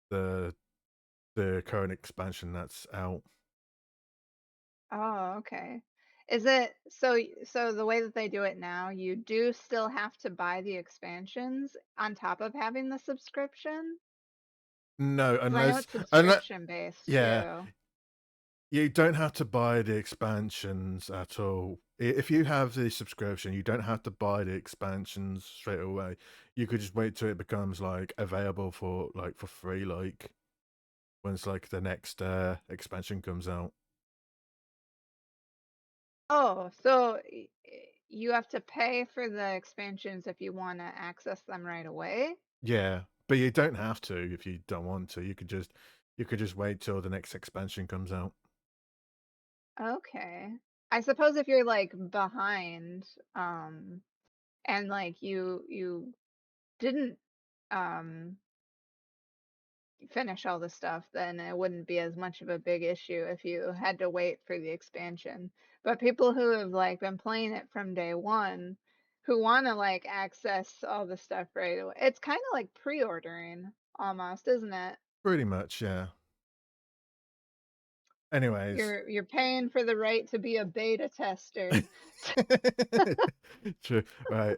the the current expansion that's out. oh, okay. Is it so the way that they do it now, you do still have to buy the expansions on top of having the subscription? No, Because I know unless it's unless subscription based yeah, too. you don't have to buy the expansions at all. If you have the subscription, you don't have to buy the expansions straight away. You could just wait till it becomes like available for like for free, like once like the next expansion comes out. Oh, so you have to pay for the expansions if you want to access them right away? Yeah, but you don't have to if you don't want to. You could just wait till the next expansion comes out. Okay. I suppose if you're like behind, and like you didn't um finish all the stuff, then it wouldn't be as much of a big issue if you had to wait for the expansion. But people who have like been playing it from day one, who want to like access all the stuff right away, it's kind of like pre-ordering almost, isn't it? Pretty much, yeah. Anyways, You're paying for the right to be a beta tester. true. Right.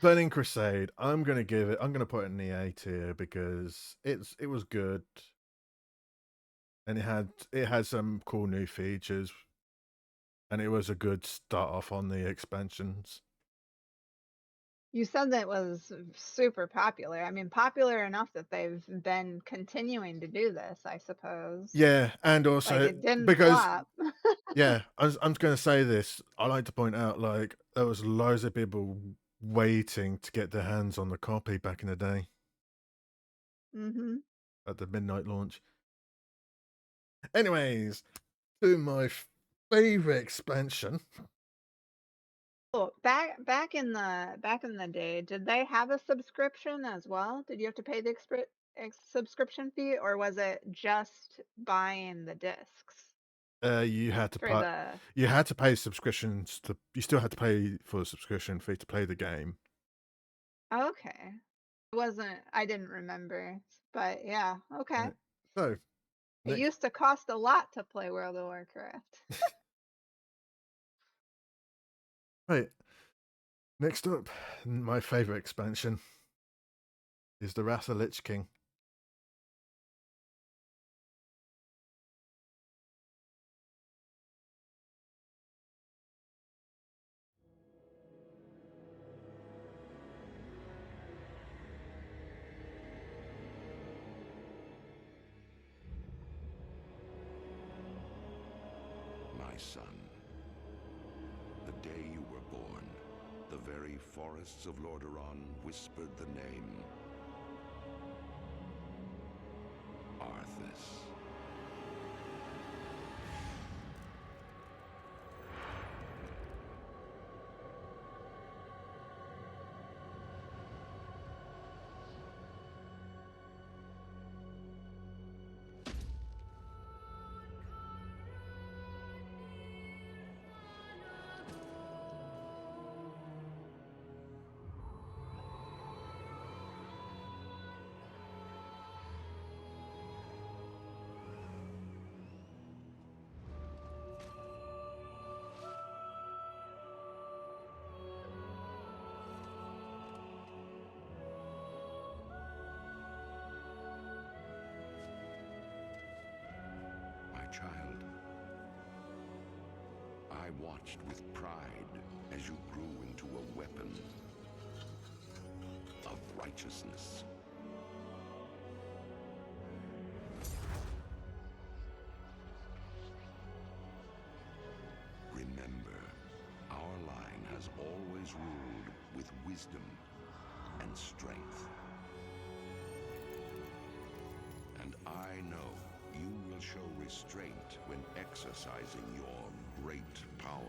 Burning Crusade. I'm gonna put it in the A tier because it was good and it had some cool new features and it was a good start off on the expansions. You said that was super popular. I mean, popular enough that they've been continuing to do this, I suppose. Yeah, and Like also it didn't because flop. yeah, I'm just gonna say this. I like to point out like there was loads of people waiting to get their hands on the copy back in the day hmm at the midnight launch. Anyways, to my favorite expansion. Oh, back in the day, did they have a subscription as well? Did you have to pay the subscription fee, or was it just buying the discs You had to for pay. the? You had to pay subscriptions to. You still had to pay for the subscription fee to play the game. Okay, it wasn't. I didn't remember, but yeah, okay. Right. So It next, used to cost a lot to play World of Warcraft. right. Next up, my favorite expansion is the Wrath of Lich King. My son, the day you were born, the very forests of Lordaeron whispered the name Arthas. I watched with pride as you grew into a weapon of righteousness. Remember, our line has always ruled with wisdom and strength. And I know you will show restraint when exercising your great power.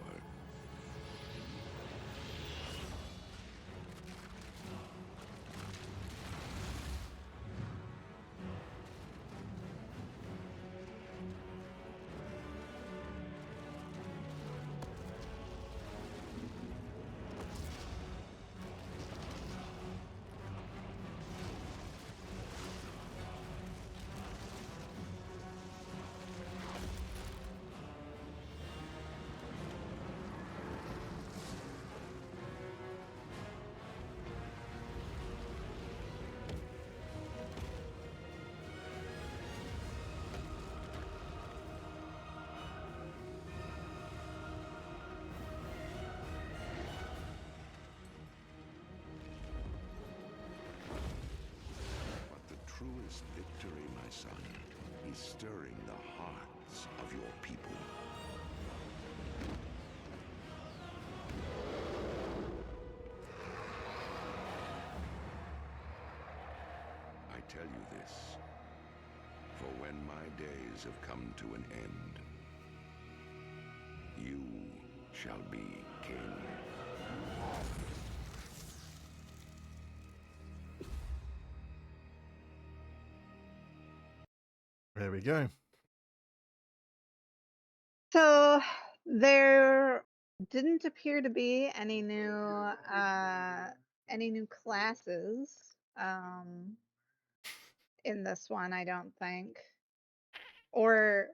Truest victory, my son, is stirring the hearts of your people. I tell you this, for when my days have come to an end, you shall be king. There we go. So there didn't appear to be any new classes in this one, I don't think. Or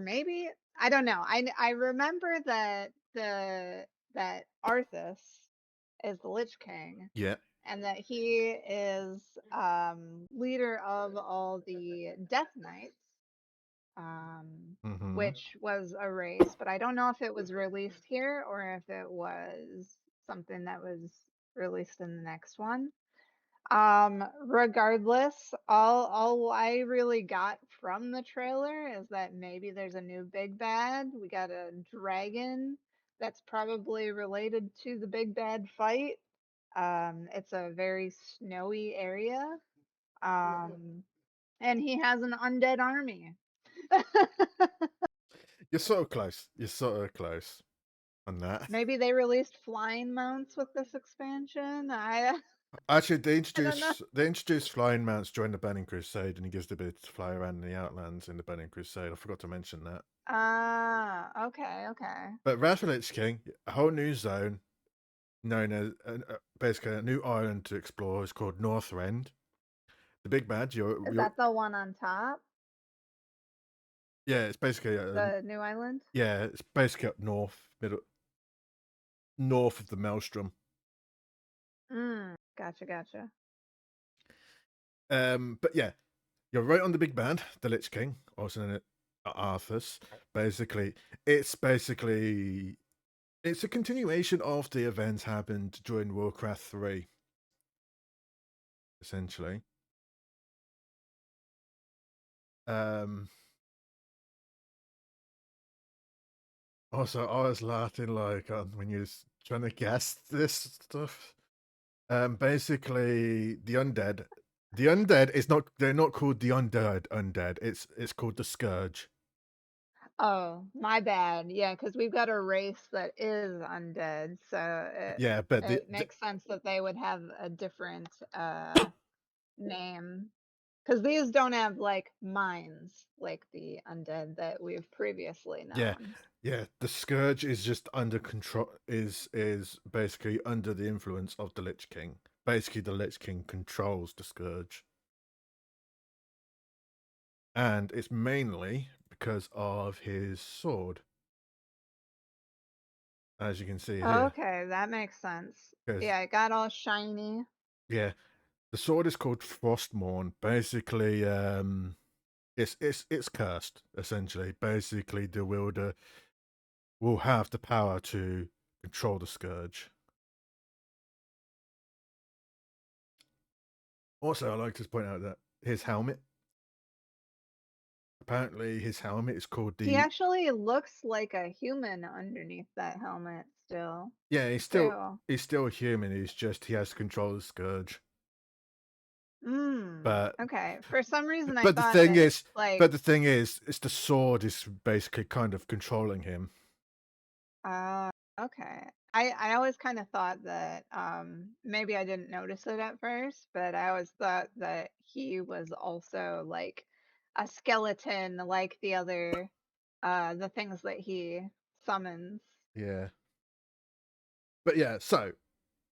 maybe, I don't know. I remember that that Arthas is the Lich King, Yeah. and that he is leader of all the Death Knights, Mm-hmm. which was a race, but I don't know if it was released here or if it was something that was released in the next one. Regardless, all I really got from the trailer is that maybe there's a new big bad. We got a dragon that's probably related to the big bad fight. It's a very snowy area. And he has an undead army. You're sort of close. You're sort of close on that. Maybe they released flying mounts with this expansion. Actually, don't know. they introduced flying mounts during the Burning Crusade, and he gives the ability to fly around in the Outlands in the Burning Crusade. I forgot to mention that. Okay. But Wrath of the Lich King, a whole new zone known as basically a new island to explore is called Northrend. The big bad. Is that the one on top? Yeah, it's basically The new island? yeah, it's basically up north of the Maelstrom. Gotcha. But yeah, you're right on the big bad, the Lich King, also known as Arthas. Basically, it's a continuation of the events happened during Warcraft 3. Essentially. Also, I was laughing like when you was trying to guess this stuff. Basically, the undead. The undead is not. They're not called the undead. It's called the Scourge. Oh, my bad. Yeah, because we've got a race that is undead, so Yeah, but it makes sense that they would have a different name. Because these don't have like minds like the undead that we've previously known. Yeah, the Scourge is just under control. Is basically under the influence of the Lich King. Basically, the Lich King controls the Scourge, and it's mainly because of his sword, as you can see here. Okay, that makes sense. Yeah, it got all shiny. Yeah, the sword is called Frostmourne. Basically, it's cursed. Essentially, basically, the wielder will have the power to control the Scourge. Also, I'd like to point out that his helmet, apparently his helmet is called He the... actually looks like a human underneath that helmet still, Yeah, too. he's still a human, he has to control the Scourge. But Okay. For some reason, I but the thought thing that, is, like, it's the sword is basically kind of controlling him. okay. I always kind of thought that maybe I didn't notice it at first, but I always thought that he was also like a skeleton, like the other the things that he summons. Yeah. But yeah, so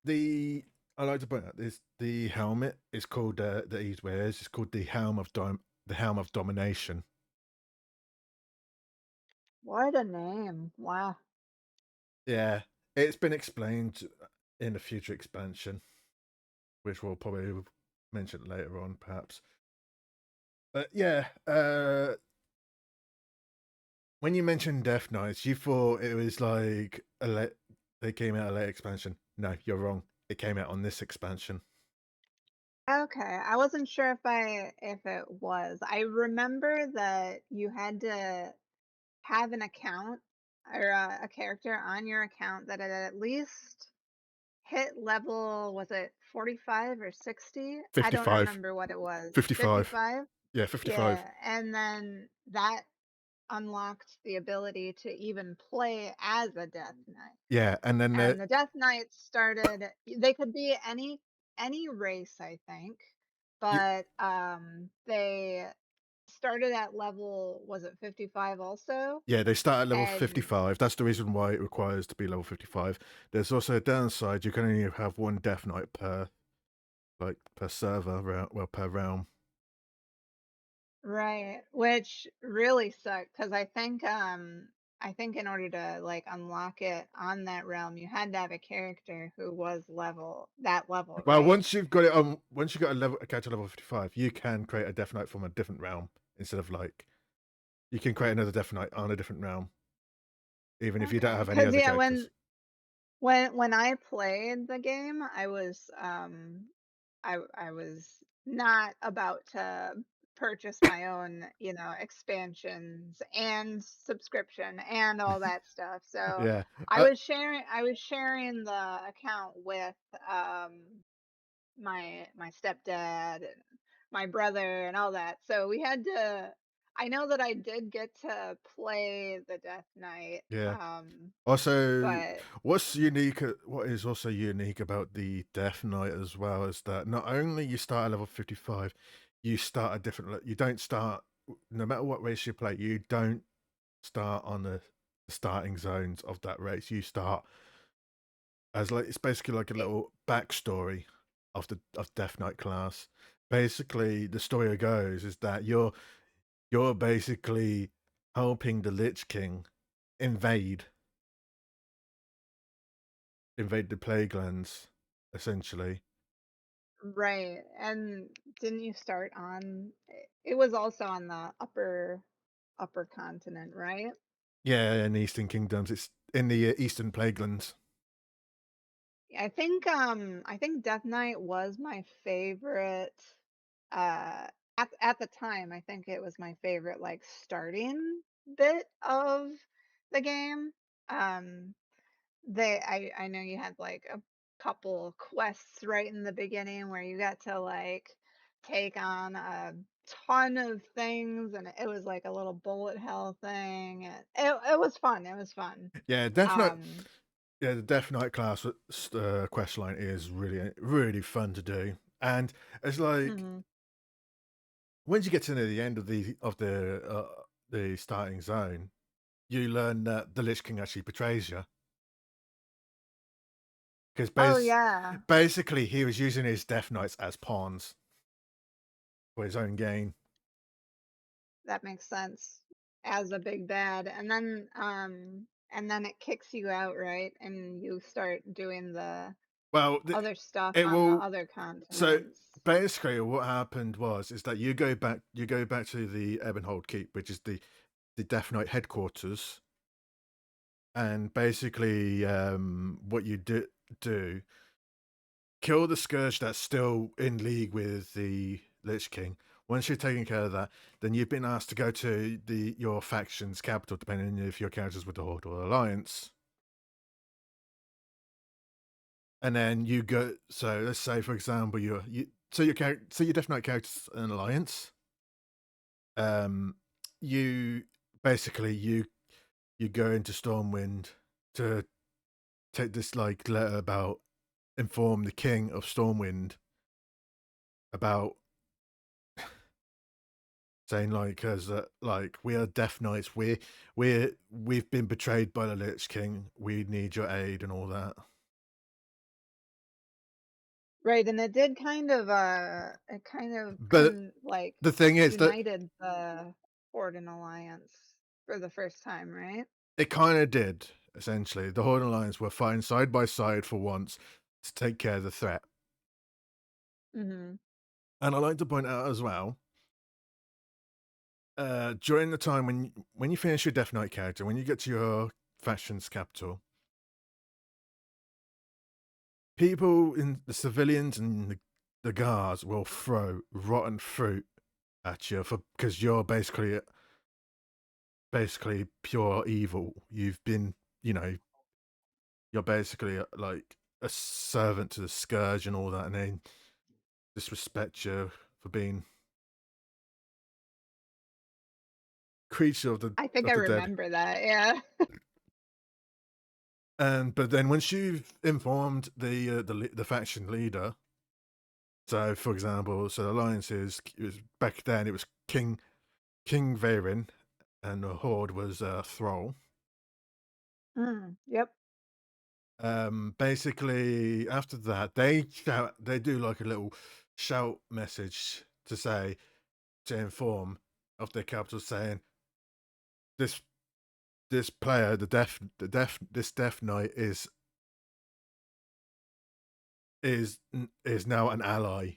I like to point out this: the helmet is called that he wears is called the Helm of Domination. What a name! Wow. Yeah, it's been explained in a future expansion, which we'll probably mention later on, perhaps. But yeah, when you mentioned Death Knights, you thought it was like they came out a late expansion. No, you're wrong. It came out on this expansion. Okay, I wasn't sure if it was. I remember that you had to have an account or a character on your account that had at least hit level, was it 45 or 60? I don't 55. remember what it was. 55. 55? Yeah, 55. Yeah, and then that unlocked the ability to even play as a Death Knight. Yeah, and then And the Death Knights started, they could be any race, I think, but they started at level, was it 55 also? yeah, they start at level And 55. That's the reason why it requires to be level 55. There's also a downside. You can only have one Death Knight per server, per realm. right, which really sucked because I think in order to like unlock it on that realm, you had to have a character who was that level, Well, right? once you've got it on, once you got a character level 55, you can create a Death Knight from a different realm instead of you can create another Death Knight on a different realm, even if you don't Okay, have any because other yeah, characters. when I played the game, I was not about to purchase my own, expansions and subscription and all that stuff. So Yeah, I was sharing the account with um my stepdad and my brother and all that. So we had to, I know that I did get to play the Death Knight, yeah. Also, but what is also unique about the Death Knight as well is that not only you start at level 55, you start a different. You don't start, no matter what race you play, you don't start on the starting zones of that race. You start as it's basically like a it, little backstory of Death Knight class. Basically, the story goes is that you're basically helping the Lich King invade the Plaguelands, essentially. right. And didn't you start on, it was also on the upper continent, right? Yeah, in the Eastern Kingdoms, it's in the Eastern Plaguelands. I think Death Knight was my favorite uh at the time. I think it was my favorite like starting bit of the game. Um I know you had like a couple quests right in the beginning where you got to like take on a ton of things, and it was like a little bullet hell thing, and it was fun. It was fun. Yeah, Death Knight. Um Yeah, the Death Knight class quest line is really fun to do, and it's like mhm. once you get to the end of the starting zone, you learn that the Lich King actually betrays you Oh because yeah. basically he was using his Death Knights as pawns for his own gain. That makes sense. As a big bad. And then it kicks you out, right? And you start doing the Well, other stuff it on the will. other So continents. basically, what happened is that you go back to the Ebonhold Keep, which is the Death Knight headquarters, and basically, what you do kill the Scourge that's still in league with the Lich King. Once you've taken care of that, then you've been asked to go to your faction's capital, depending if your character's with the Horde or Alliance. And then you go. So let's say, for example, your Death Knight character's an Alliance. You basically you go into Stormwind to take this like letter about inform the King of Stormwind about saying like as like we are Death Knights, we've been betrayed by the Lich King, we need your aid and all that. Right, and it did kind of But like the thing is that united the Horde and Alliance for the first time, right? it kind of did, essentially. The Horde and Alliance were fighting side by side for once to take care of the threat. Mm-hmm. And I like to point out as well, during the time when you finish your Death Knight character, when you get to your faction's capital, people in the civilians and the guards will throw rotten fruit at you because you're basically pure evil. You've been, you're basically like a servant to the Scourge and all that, and they disrespect you for being creature of the I think I dead. remember that, yeah. But then once you've informed the faction leader, so for example, so the Alliance it was back then it was King Varen, and the Horde was Thrall. Yep. Basically after that they do like a little shout message to inform of their capital, saying this player, this Death Knight is now an ally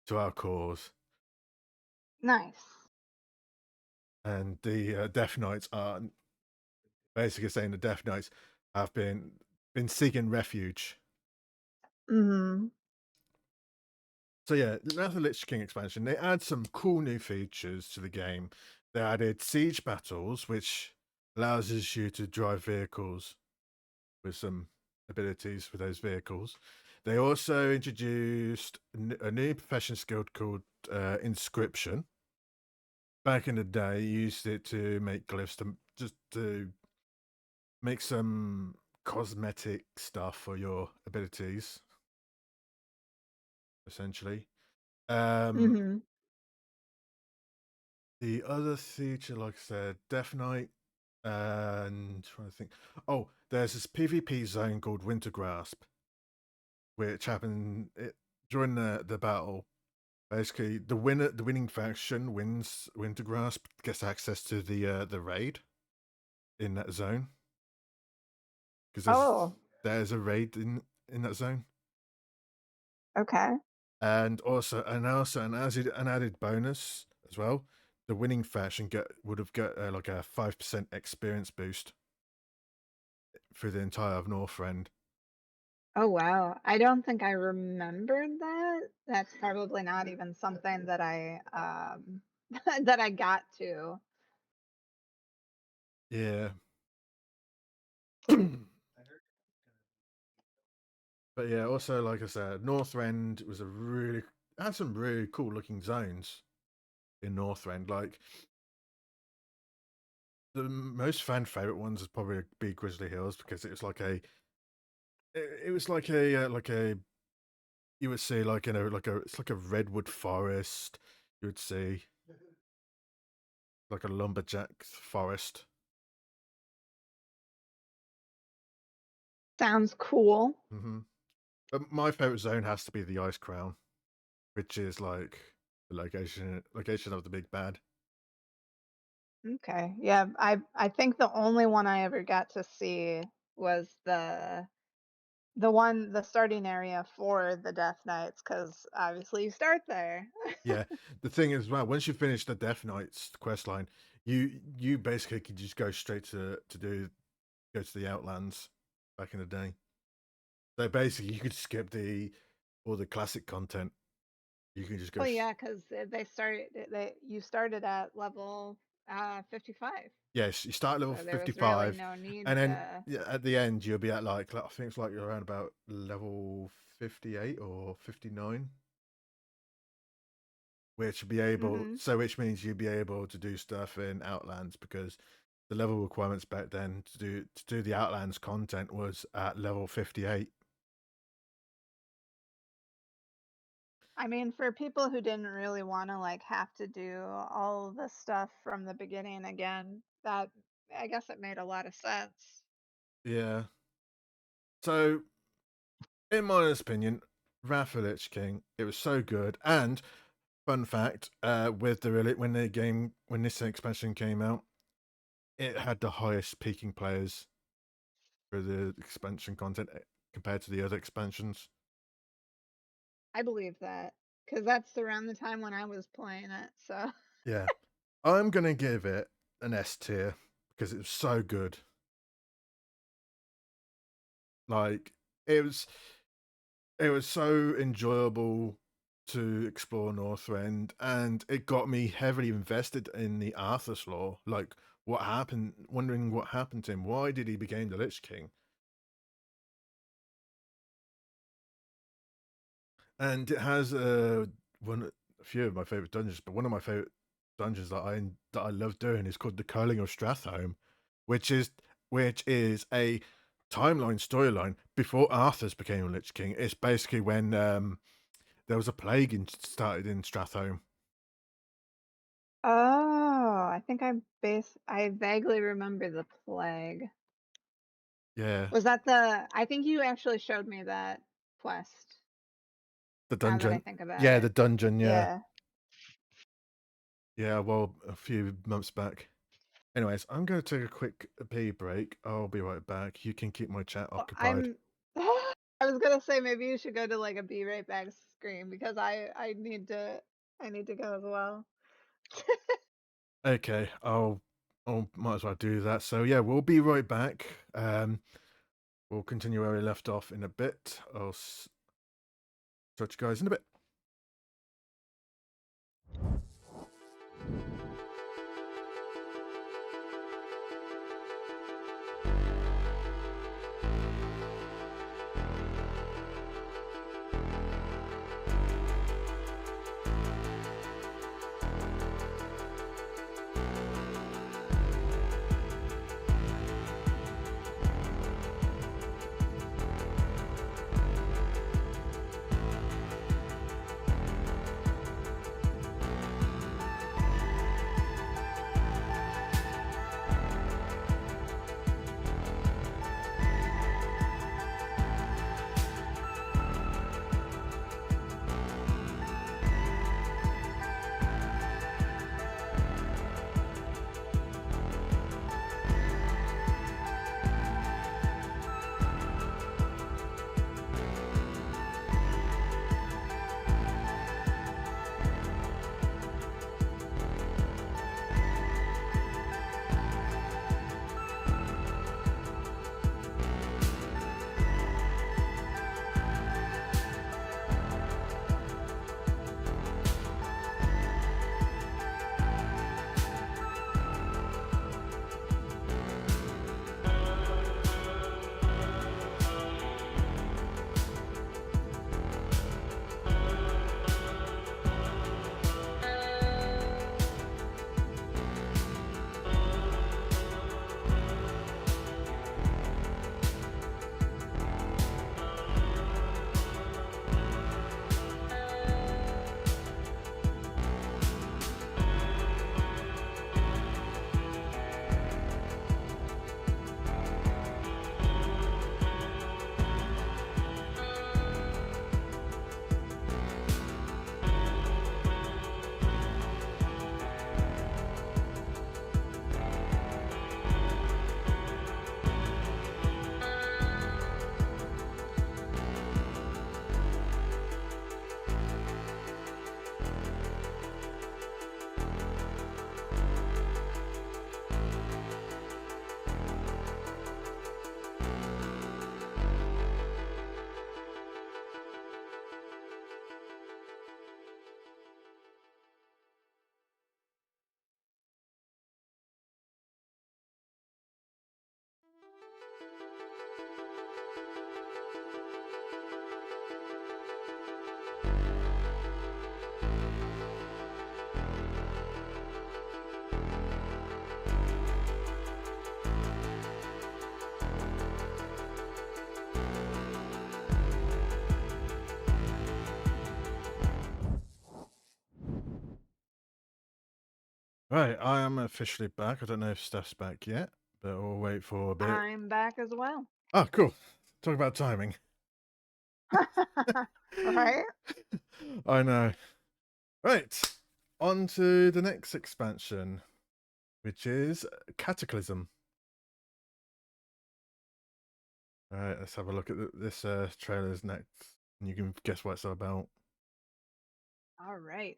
to our cause. Nice. And the Death Knights are basically saying the Death Knights have been seeking refuge. Mm-hmm. So yeah, Wrath of the Lich King expansion, they add some cool new features to the game. They added siege battles, which allows you to drive vehicles with some abilities for those vehicles. They also introduced a new profession skill called Inscription. Back in the day, you used it to make glyphs, to make some cosmetic stuff for your abilities, essentially. Mm-hmm. The other feature, like I said, Death Knight, and trying to think. Oh, there's this PvP zone called Winter Grasp, which happened during the battle. Basically, the winning faction wins Winter Grasp, gets access to the raid in that zone. Because there's a raid in that zone. Okay. And also an added bonus as well. The winning faction would have got like a 5% experience boost through the entire of Northrend. Oh wow. I don't think I remembered that. That's probably not even something that I that I got to. Yeah. But yeah, also like I said, Northrend was had some really cool looking zones in Northrend. Like the most fan favorite ones is probably be Grizzly Hills, because it was like a you would see like it's like a redwood forest. You would see like a lumberjack forest. Sounds cool. Mm-hmm. But my favorite zone has to be the Ice Crown, which is like the location of the big bad. Okay. Yeah, I think the only one I ever got to see was the starting area for the Death Knights, because obviously you start there. Yeah, the thing is, well, once you finish the Death Knights quest line, you basically can just go straight to do go to the Outlands back in the day. So basically, you could skip all the classic content. You can just go. Well, yeah, because you started at level 55, Yes, you start at level so there was really 55, no need and then to. at the end you'll be at like I think it's like you're around about level 58 or 59, which will be able. Mhm. So which means you'll be able to do stuff in Outlands because the level requirements back then to do the Outlands content was at level 58. I mean, for people who didn't really want to like have to do all the stuff from the beginning again, that I guess it made a lot of sense. Yeah. So, in my opinion, Wrath of the Lich King, it was so good. And fun fact, with when this expansion came out, it had the highest peaking players for the expansion content compared to the other expansions. I believe that because that's around the time when I was playing it. So Yeah. I'm gonna give it an S tier because it was so good. Like it was so enjoyable to explore Northrend, and it got me heavily invested in the Arthas lore. Like what happened, wondering what happened to him. Why did he become the Lich King? And it has a few of my favorite dungeons, but one of my favorite dungeons that I love doing is called the Curling of Stratholme, which is a timeline storyline before Arthas became a Lich King. It's basically when there was a plague started in Stratholme. oh, I think I vaguely remember the plague. Yeah, Was that I think you actually showed me that quest. the Now that I dungeon. think about Yeah, it. the dungeon. Yeah, Yeah. yeah. Well, a few months back. Anyways, I'm going to take a quick pee break. I'll be right back. You can keep my chat Well, occupied. I was gonna say maybe you should go to like a be right back screen because I need to go as well. Okay, I'll might as well do that. So yeah, we'll be right back. We'll continue where we left off in a bit. I'll touch you guys in a bit. Right, I am officially back. I don't know if Steph's back yet, but we'll wait for a bit. I'm back as well. Oh, cool. Talk about timing. Right? I know. Right, on to the next expansion, which is Cataclysm. All right, let's have a look at this trailer's next, and you can guess what it's all about. All right.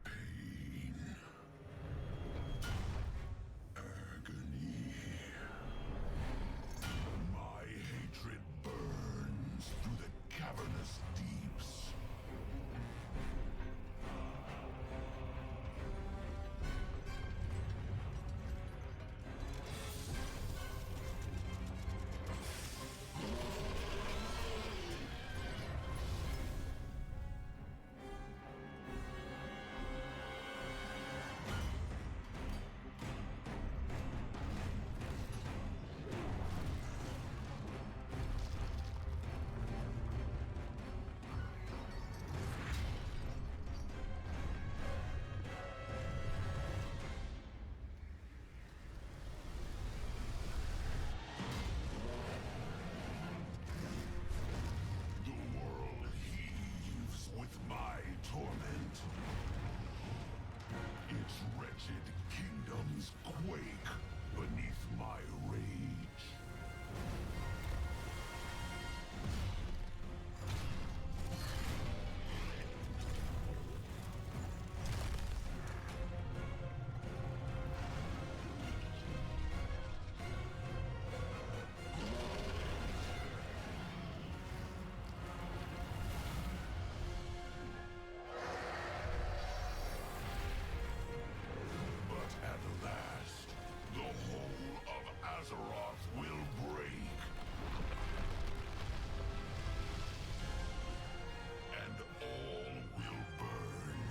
Pain. Agony. My hatred burns through the cavernous deeps. The world heaves with my torment. Its wretched kingdoms quake beneath my rage. But at last, the whole of Azeroth will break. And all will burn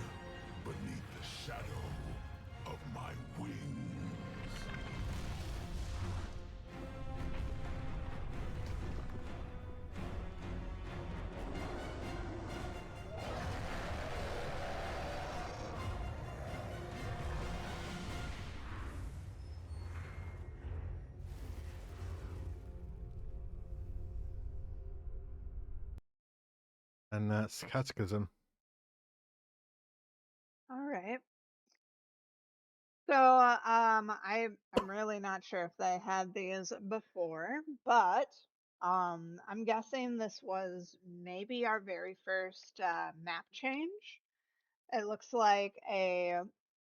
beneath the shadow of my wings. And that's Cataclysm. All right. So, I'm really not sure if they had these before, but I'm guessing this was maybe our very first map change. It looks like a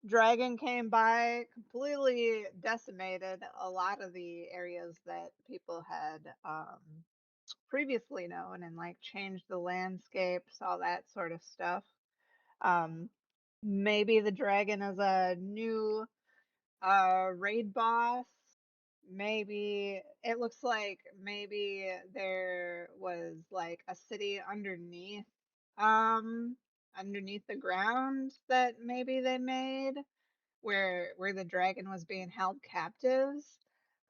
dragon came by, completely decimated a lot of the areas that people had previously known, and like changed the landscapes, all that sort of stuff. Um, Maybe the dragon is a new raid boss. Maybe it looks like maybe there was like a city um underneath the ground that maybe they made where the dragon was being held captives.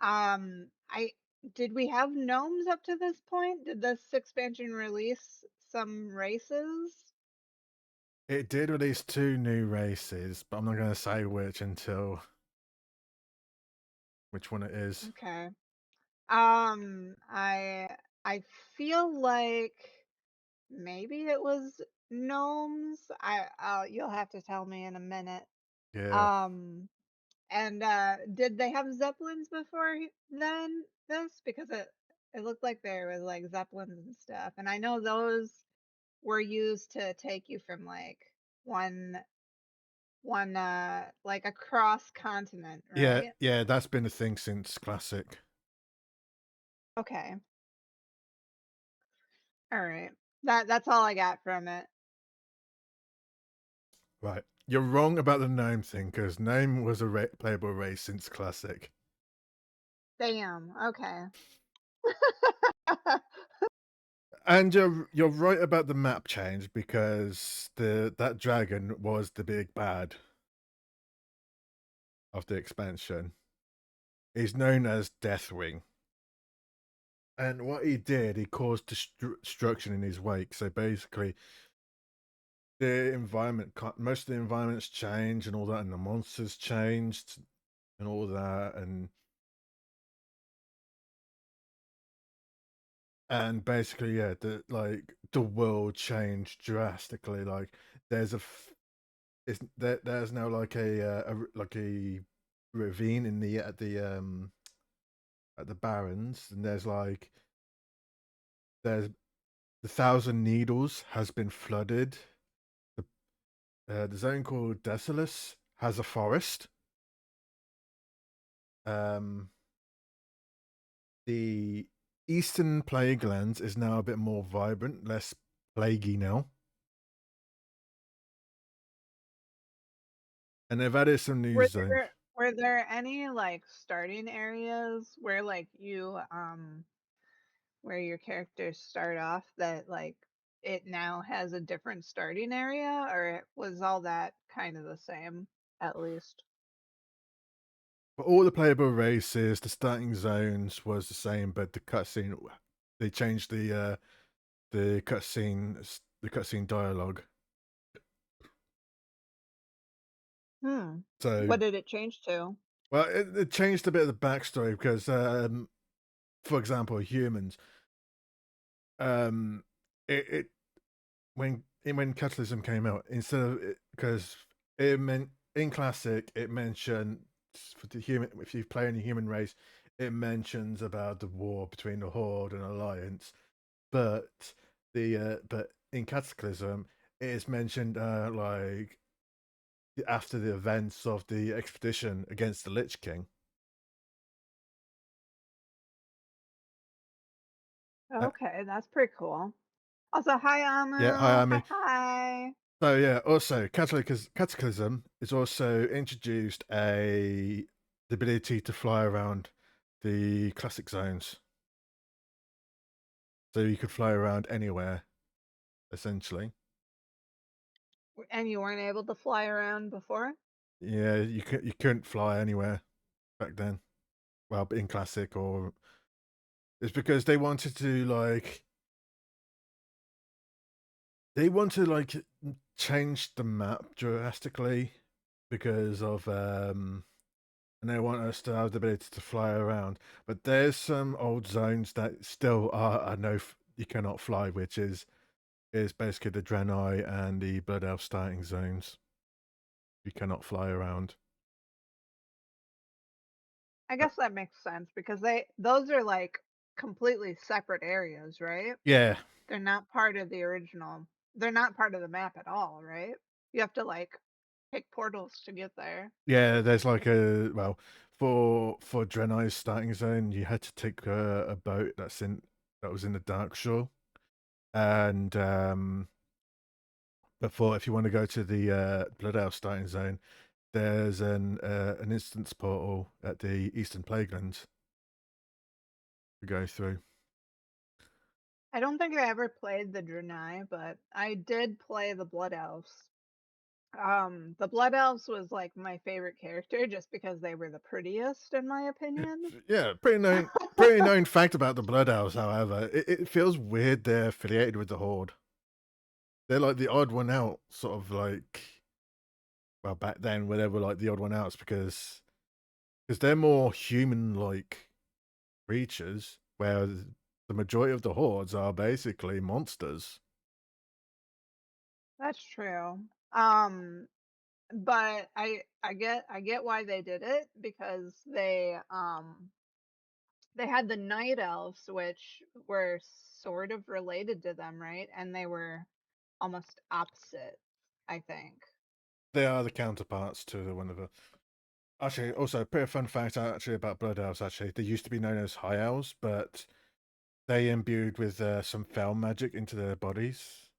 I Did we have gnomes up to this point? Did this expansion release some races? It did release 2 new races, but I'm not going to say which which one it is. Okay. I I feel like maybe it was gnomes. You'll have to tell me in a minute. Yeah, Um, and did they have zeppelins before then? This because it looked like there was like zeppelins and stuff, and I know those were used to take you from like one like across continent, yeah, right? yeah. That's been a thing since Classic. Okay, all right. That's all I got from it. Right, you're wrong about the gnome thing because gnome was a playable race since Classic. Damn. Okay. And you're right about the map change because that dragon was the big bad of the expansion. He's known as Deathwing. And what he did, he caused destruction in his wake. So basically, the environment, most of the environments changed and all that, and the monsters changed and all that, and basically, yeah, the world changed drastically. Like, there's now like a ravine in the at the Barrens, and there's the Thousand Needles has been flooded. The zone called Desolus has a forest. The Eastern Plaguelands is now a bit more vibrant, less plaguey now. And they've added some new zones. Were there any like starting areas where like you where your characters start off that like it now has a different starting area, or was all that kind of the same at least? For all the playable races, the starting zones was the same, but the cutscene, they changed the cutscene dialogue. So What did it change to? well, it changed a bit of the backstory because, for example, humans, it when Catalysm came out, instead of because it meant in classic, it mentioned for the human, if you play in the human race, it mentions about the war between the Horde and Alliance, but but in Cataclysm, it is mentioned like after the events of the expedition against the Lich King. Okay, that's pretty cool. Also, hi Amu. Yeah, hi, Ami. Hi. So yeah, also Cataclysm is also introduced the ability to fly around the classic zones. So you could fly around anywhere, essentially. And you weren't able to fly around before? Yeah, you couldn't fly anywhere back then. Well, in classic, or it's because they wanted to change the map drastically because of and they want us to have the ability to fly around. But there's some old zones that still are no you cannot fly, which is basically the Draenei and the Blood Elf starting zones. You cannot fly around. I guess that makes sense because those are like completely separate areas, right? Yeah, They're not part of the original. They're not part of the map at all, right? You have to like take portals to get there. yeah. There's like for Draenei's starting zone, you had to take a boat that was in the Darkshore, and but if you want to go to the Blood Elf starting zone, there's an instance portal at the Eastern Plaguelands to go through. I don't think I ever played the Draenei, but I did play the Blood Elves. The Blood Elves was like my favorite character just because they were the prettiest, in my opinion. Yeah, pretty known fact about the Blood Elves. However, it feels weird they're affiliated with the Horde. They're like the odd one out, sort of like. Well, back then, where they were like the odd one outs because they're more human-like creatures, whereas the majority of the hordes are basically monsters. That's true. But I get why they did it because they had the night elves, which were sort of related to them, right? And they were almost opposite, I think. They are the counterparts to the one of the. Actually, also a bit of fun fact actually about Blood Elves. Actually, they used to be known as High Elves, but they imbued with some foul magic into their bodies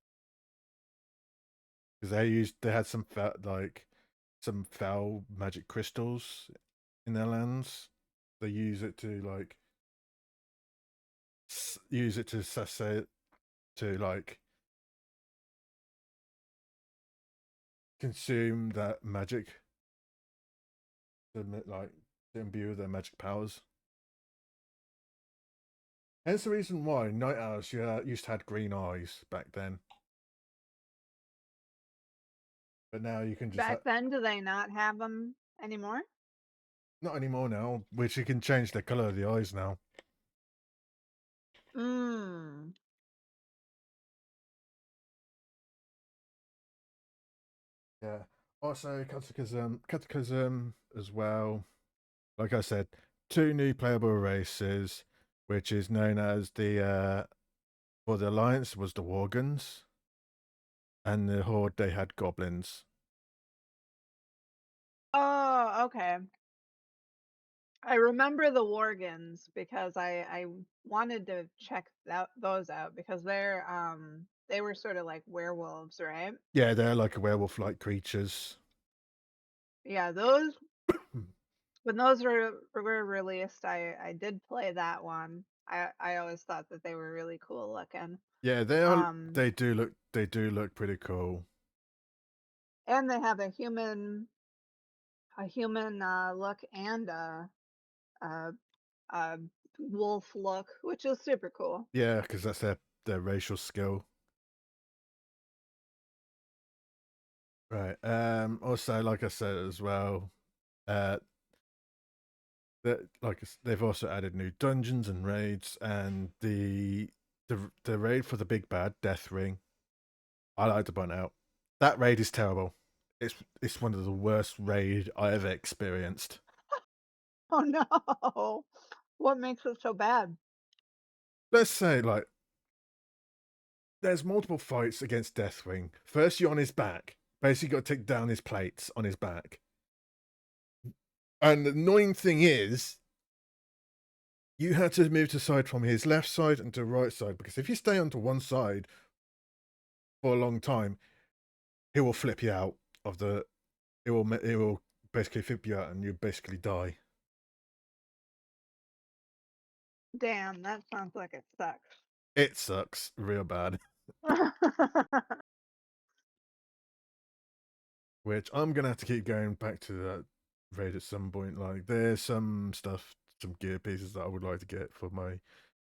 because they had some some foul magic crystals in their lands. They use it to use it to say to like consume that magic, like to imbue their magic powers. Hence the reason why night owls used to have green eyes back then, but now you can just Back then, do they not have them anymore? not anymore now, which you can change the color of the eyes now. Mm. Yeah. Also, Catechism as well. Like I said, 2 new playable races, which is known as the for the Alliance was the Worgans, and the Horde they had goblins. Oh, okay. I remember the Worgans because I wanted to check those out because they were sort of like werewolves, right? Yeah, they're like werewolf-like creatures. Yeah, those when those were released, I did play that one. I always thought that they were really cool looking. Yeah, Um, they do look pretty cool. and they have a human look and a a wolf look, which is super cool. Yeah, because that's their racial skill. Right. Also, like I said as well, uh, that they've also added new dungeons and raids, and the raid for the big bad Death Ring. I like to point out that raid is terrible. It's one of the worst raid I ever experienced. Oh no. What makes it so bad? Let's say like there's multiple fights against Deathwing. First, you're on his back. Basically, got to take down his plates on his back. And the annoying thing is, you had to move to side from his left side and to right side, because if you stay onto one side for a long time, he will flip you out of the. It will basically flip you out, and you basically die. Damn, that sounds like it sucks. It sucks real bad. Which I'm gonna have to keep going back to that raid at some point. Like, there's some stuff, some gear pieces that I would like to get for my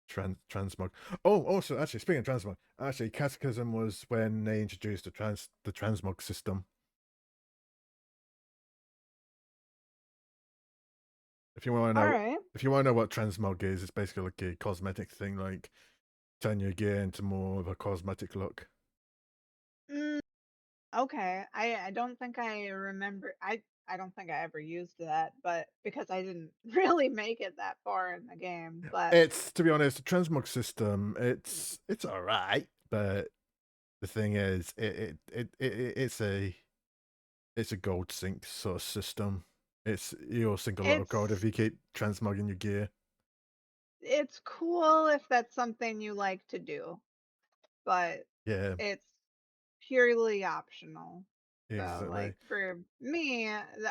transmog. Oh, also, actually, speaking of transmog, actually, Catechism was when they introduced the transmog system. If you want to All know, right. if you want to know what transmog is, it's basically like a cosmetic thing, like turn your gear into more of a cosmetic look. Mm, okay. I don't think I remember. I don't think I ever used that, but because I didn't really make it that far in the game. But It's, to be honest, the transmog system. It's all right, but the thing is, it's a gold sink sort of system. You'll sink a lot of gold if it's you keep transmogging your gear. it's cool if that's something you like to do, but Yeah, it's purely optional. So, exactly. like for me,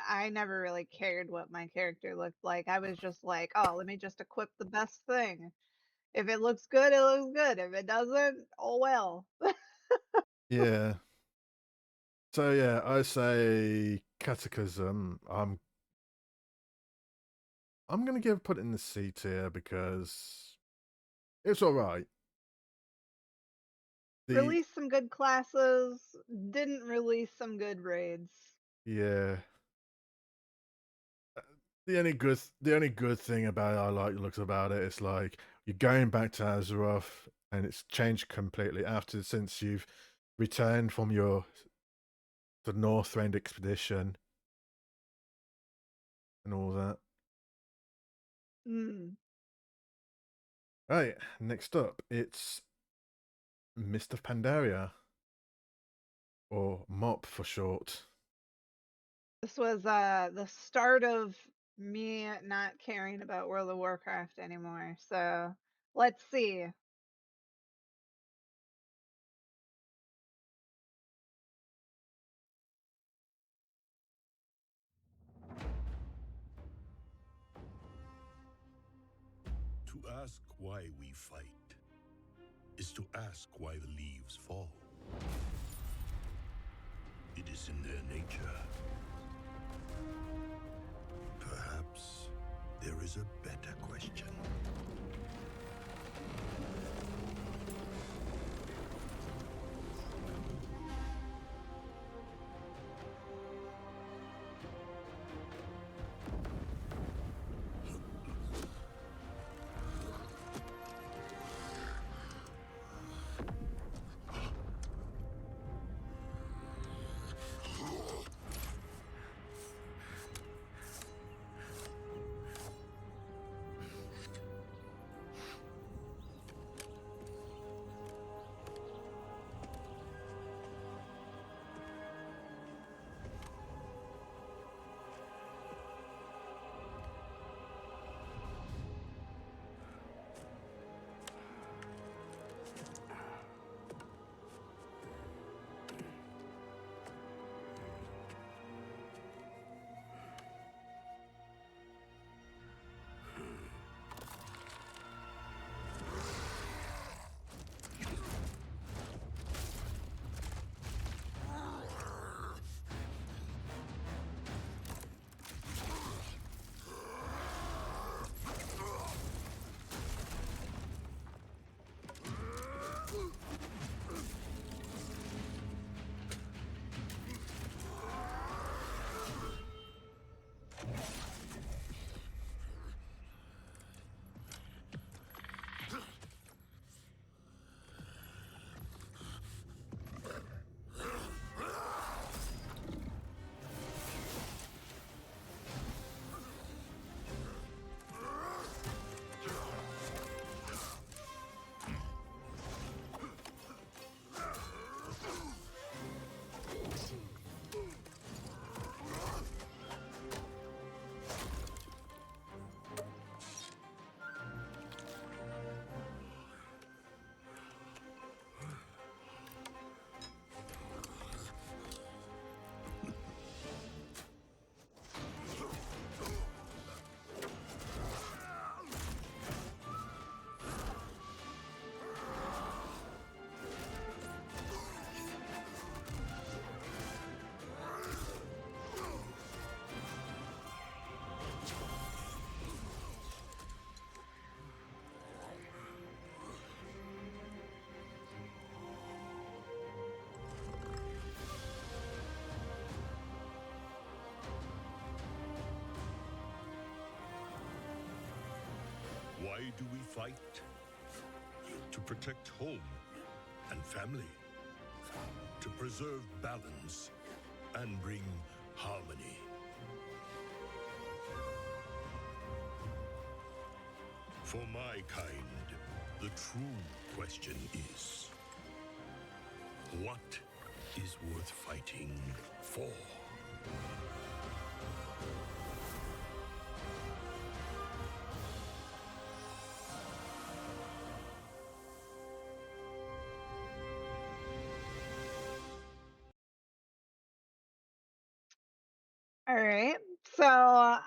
I never really cared what my character looked like. I was just like, oh, let me just equip the best thing. If it looks good, it looks good. If it doesn't, oh well. Yeah. So yeah, I say Catechism. I'm gonna put it in the C tier because it's all right. The Release some good classes, didn't release some good raids. Yeah, the only good thing about it I like looks about it is like you're going back to Azeroth and it's changed completely since you've returned from the Northrend expedition and all that. Mm. Right, next up it's Mist of Pandaria, or MOP for short. This was the start of me not caring about World of Warcraft anymore. So let's see. To ask why we fight, is to ask why the leaves fall. It is in their nature. Perhaps there is a better question. Why do we fight? To protect home and family. To preserve balance and bring harmony. For my kind, the true question is, what is worth fighting for? All right. So,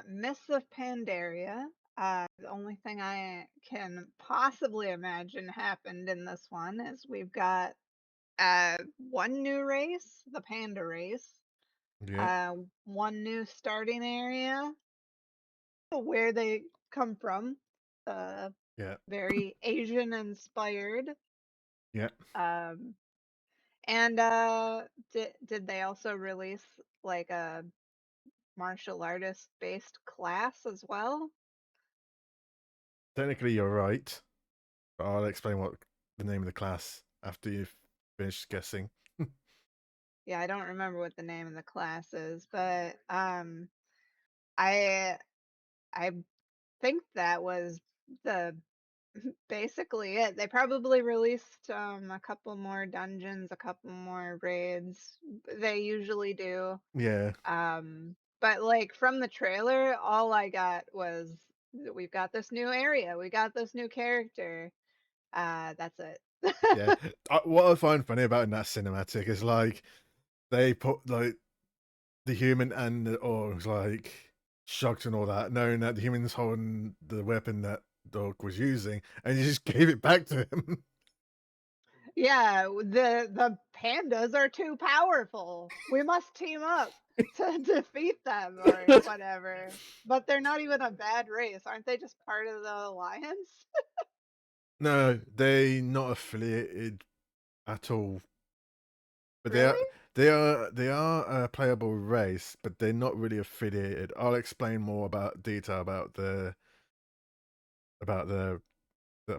Mists of Pandaria. The only thing I can possibly imagine happened in this one is we've got one new race, the panda race, Yeah. one new starting area, where they come from, Yeah. very Asian inspired. Yeah. And did they also release like a martial artist based class as well? Technically, you're right, but I'll explain what the name of the class after you've finished guessing. Yeah, I don't remember what the name of the class is, but I I think that was the basically it. They probably released a couple more dungeons, a couple more raids. They usually do. Yeah. But like from the trailer, all I got was we've got this new area, we got this new character. That's it. Yeah. What I find funny about in that cinematic is like they put like the human and the orcs like shocked and all that, knowing that the human's holding the weapon that dog was using, and you just gave it back to him. Yeah, the pandas are too powerful. We must team up to defeat them or whatever. But they're not even a bad race. Aren't they just part of the alliance? No, they're not affiliated at all. But Really? they are a playable race, but they're not really affiliated. I'll explain more about detail about the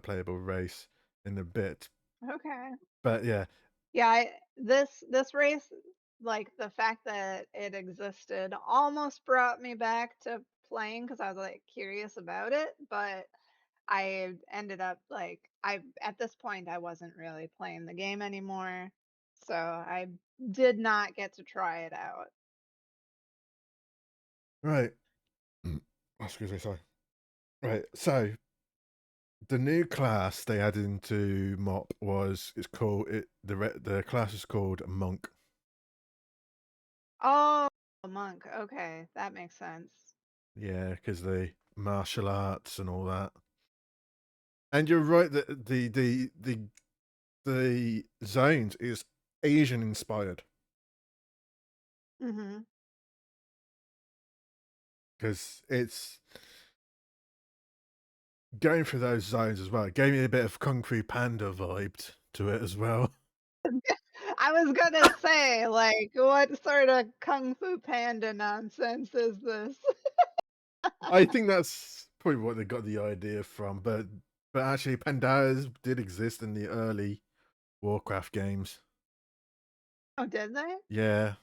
playable race in a bit. Okay. But yeah, Yeah, this race, like the fact that it existed almost brought me back to playing because I was like curious about it, but I ended up like I at this point I wasn't really playing the game anymore. So I did not get to try it out. right. Excuse me, sorry. Right, so the new class they added into MOP the class is called Monk. Oh, a monk. Okay, that makes sense. Yeah, because the martial arts and all that. And you're right that the zones is Asian inspired Mm-hmm. because it's going through those zones as well. It gave me a bit of Kung Fu Panda vibe to it as well. I was gonna say, like, what sort of Kung Fu Panda nonsense is this? I think that's probably what they got the idea from, but actually pandas did exist in the early Warcraft games. Oh, did they? Yeah,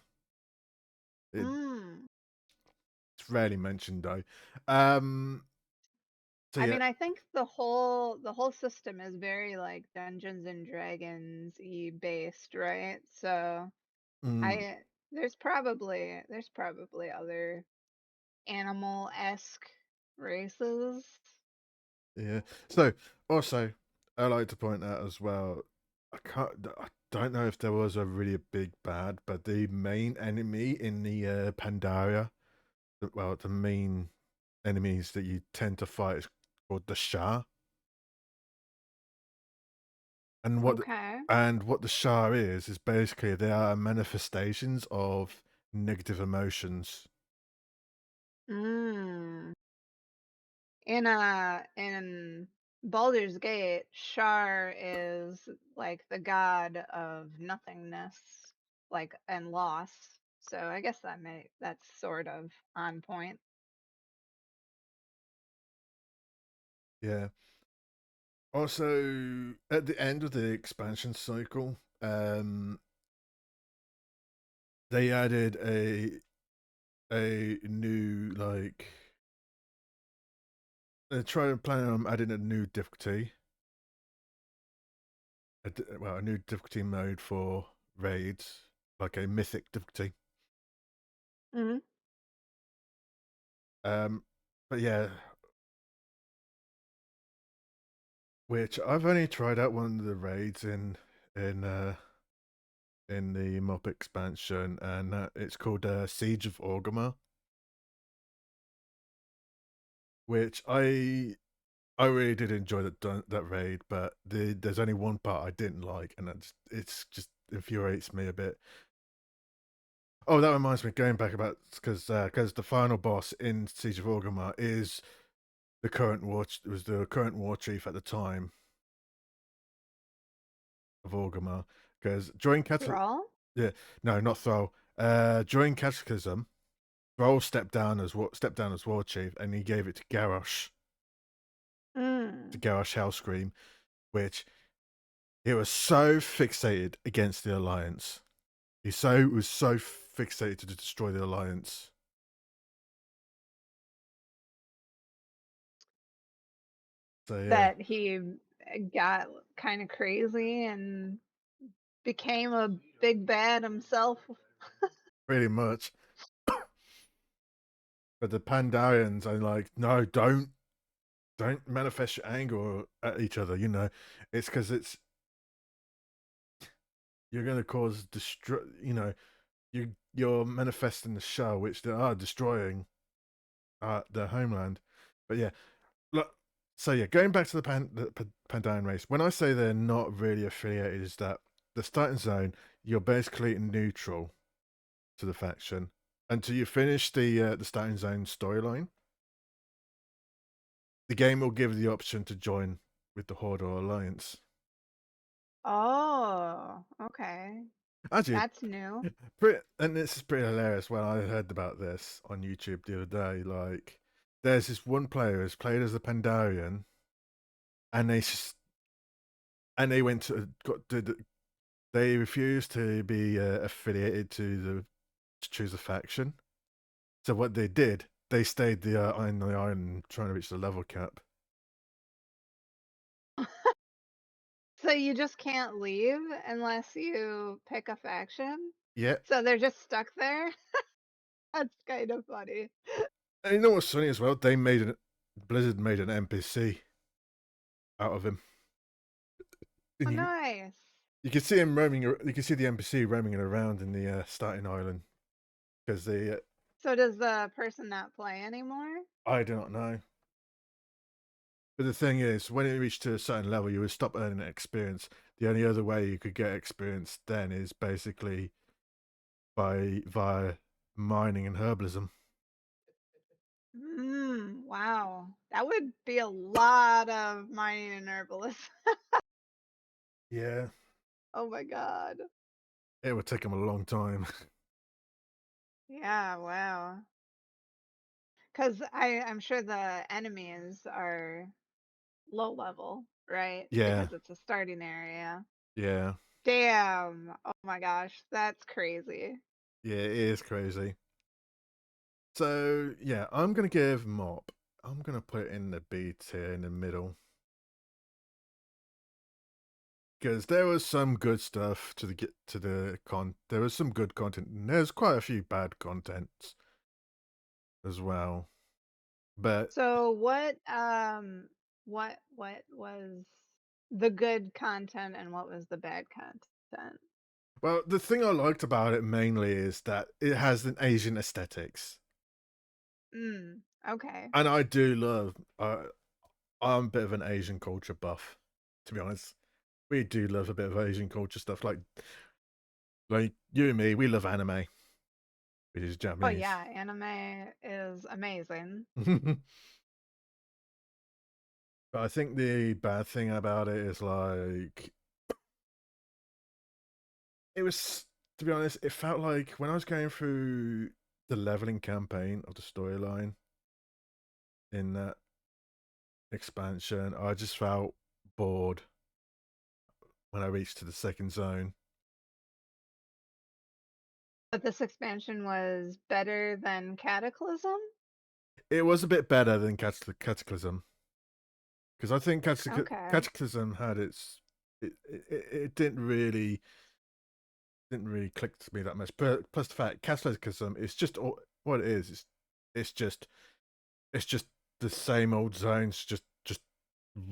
it's Mm. rarely mentioned though. Um, so I yeah, mean, I think the whole system is very like Dungeons and Dragons y based, right? So mm, I there's probably other animal-esque races. yeah. So also, I like to point out as well. I don't know if there was a really big bad, but the main enemy in the Pandaria, the main enemies that you tend to fight is called the Shah. And Okay. what the Shah is basically they are manifestations of negative emotions. Mm. In Baldur's Gate, Shar is like the god of nothingness, like and loss. So I guess that's sort of on point. Yeah. Also, at the end of the expansion cycle, they added a new like they're planning on adding a new difficulty, a new difficulty mode for raids, like a mythic difficulty. Hmm. But yeah, which I've only tried out one of the raids in uh in the MOP expansion, and it's called Siege of Orgrimmar, which I really did enjoy that raid, but there's only one part I didn't like, and it's just infuriates me a bit. Oh, that reminds me, going back about because the final boss in Siege of Orgrimmar is the current war chief at the time of Orgrimmar, because during Thrall? yeah, no, not Thrall. During Cataclysm, Thrall stepped down as war chief, and he gave it to Garrosh Mm. Hellscream, which he was so fixated against the Alliance. He was so fixated to destroy the Alliance. So yeah, That he got kind of crazy and became a big bad himself. pretty much. But the Pandarians are like, no, don't manifest your anger at each other. You know, it's because you're going to cause You know, you're manifesting the shell, which they are destroying their homeland. But yeah, look, So yeah, going back to the Pandaren race, when I say they're not really affiliated, is that the starting zone, you're basically neutral to the faction until you finish the starting zone storyline. The game will give the option to join with the Horde or Alliance. Oh, okay. Actually, That's new. and this is pretty hilarious. When I heard about this on YouTube the other day, like there's this one player who's played as a Pandaren, and they went they refused to be affiliated to choose a faction. So what they did, they stayed on the island trying to reach the level cap. So you just can't leave unless you pick a faction? Yeah, So they're just stuck there? That's kind of funny. and you know what's funny as well? Blizzard made an NPC out of him. Oh, And nice. you can see him roaming. You can see the NPC roaming around in the starting island because they. So does the person not play anymore? I do not know. But the thing is, when it reached to a certain level, you would stop earning experience. The only other way you could get experience then is basically via mining and herbalism. Wow. That would be a lot of mining and herbalism. Yeah, Oh my god. it would take them a long time. Yeah, wow. Because I'm sure the enemies are low level, right? Yeah, Because it's a starting area. yeah, Damn. Oh my gosh. That's crazy. yeah. It is crazy. So yeah, I'm gonna give Mop. I'm gonna put it in the B tier in the middle because there was some good stuff There was some good content, and there's quite a few bad contents as well. But So what was the good content and what was the bad content? well, the thing I liked about it mainly is that it has an Asian aesthetics, Okay. and I do love. I'm a bit of an Asian culture buff, to be honest. We do love a bit of Asian culture stuff, like you and me. We love anime, which is Oh Japanese. yeah, anime is amazing. But I think the bad thing about it is like it was, to be honest, it felt like when I was going through the leveling campaign of the storyline in that expansion, I just felt bored when I reached to the second zone. But this expansion was better than Cataclysm? It was a bit better than Cataclysm because I think Okay. Cataclysm had it didn't really click to me that much. Plus the fact Cataclysm is just what it is. It's just the same old zones, just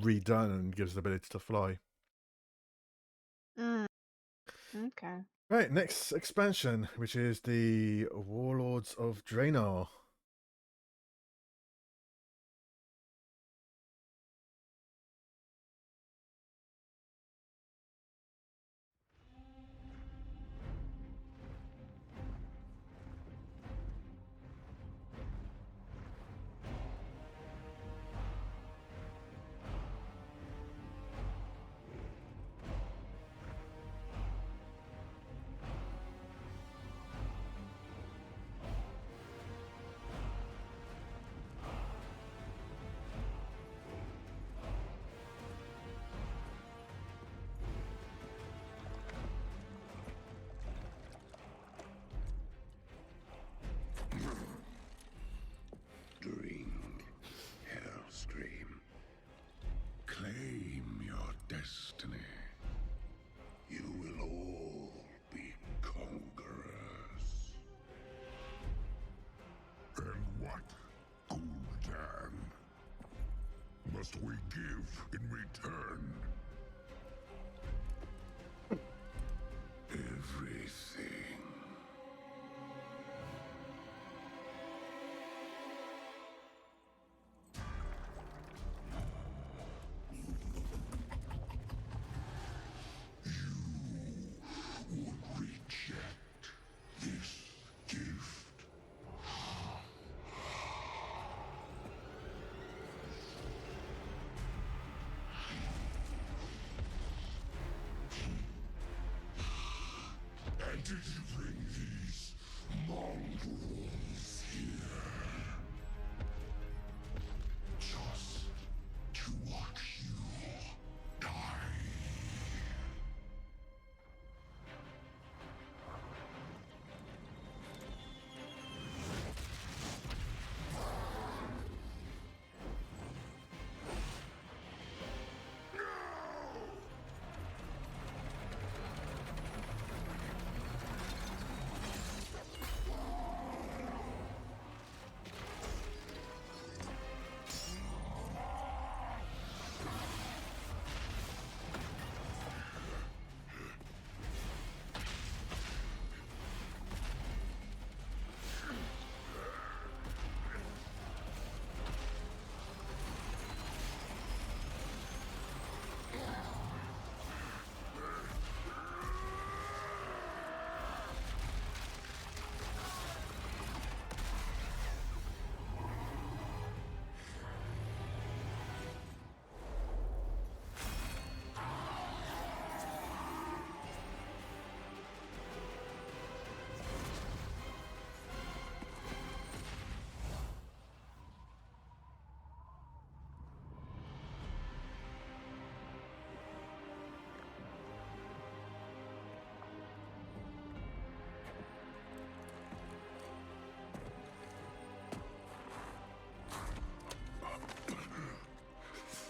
redone and gives the ability to fly. Mm, okay. Right, next expansion, which is the Warlords of Draenor. Drink, Hellscream. Claim your destiny. You will all be conquerors. And what, Gul'dan, must we give in return? Everything. did you bring these mongrels here? Just to watch you die.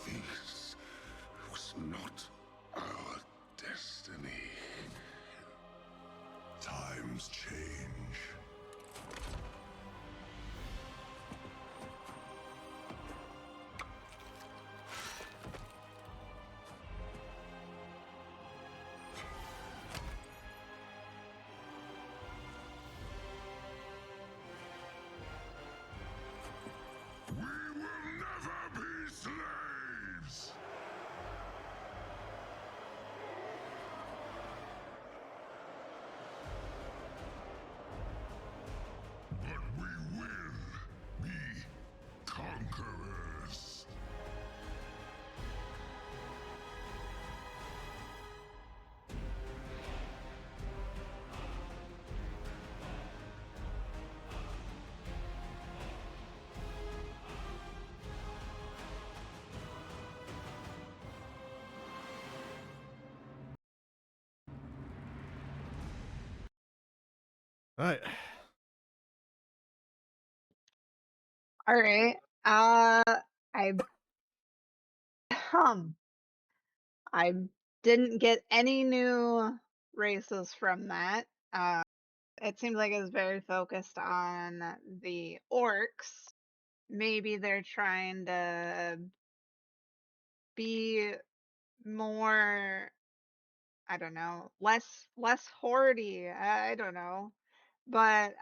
This was not our destiny. Times change. We will never be slaves! But we will be conquerors. Right. All right. I hum. I didn't get any new races from that. It seemed like it was very focused on the orcs. Maybe they're trying to be more, I don't know, less hordy. I don't know. But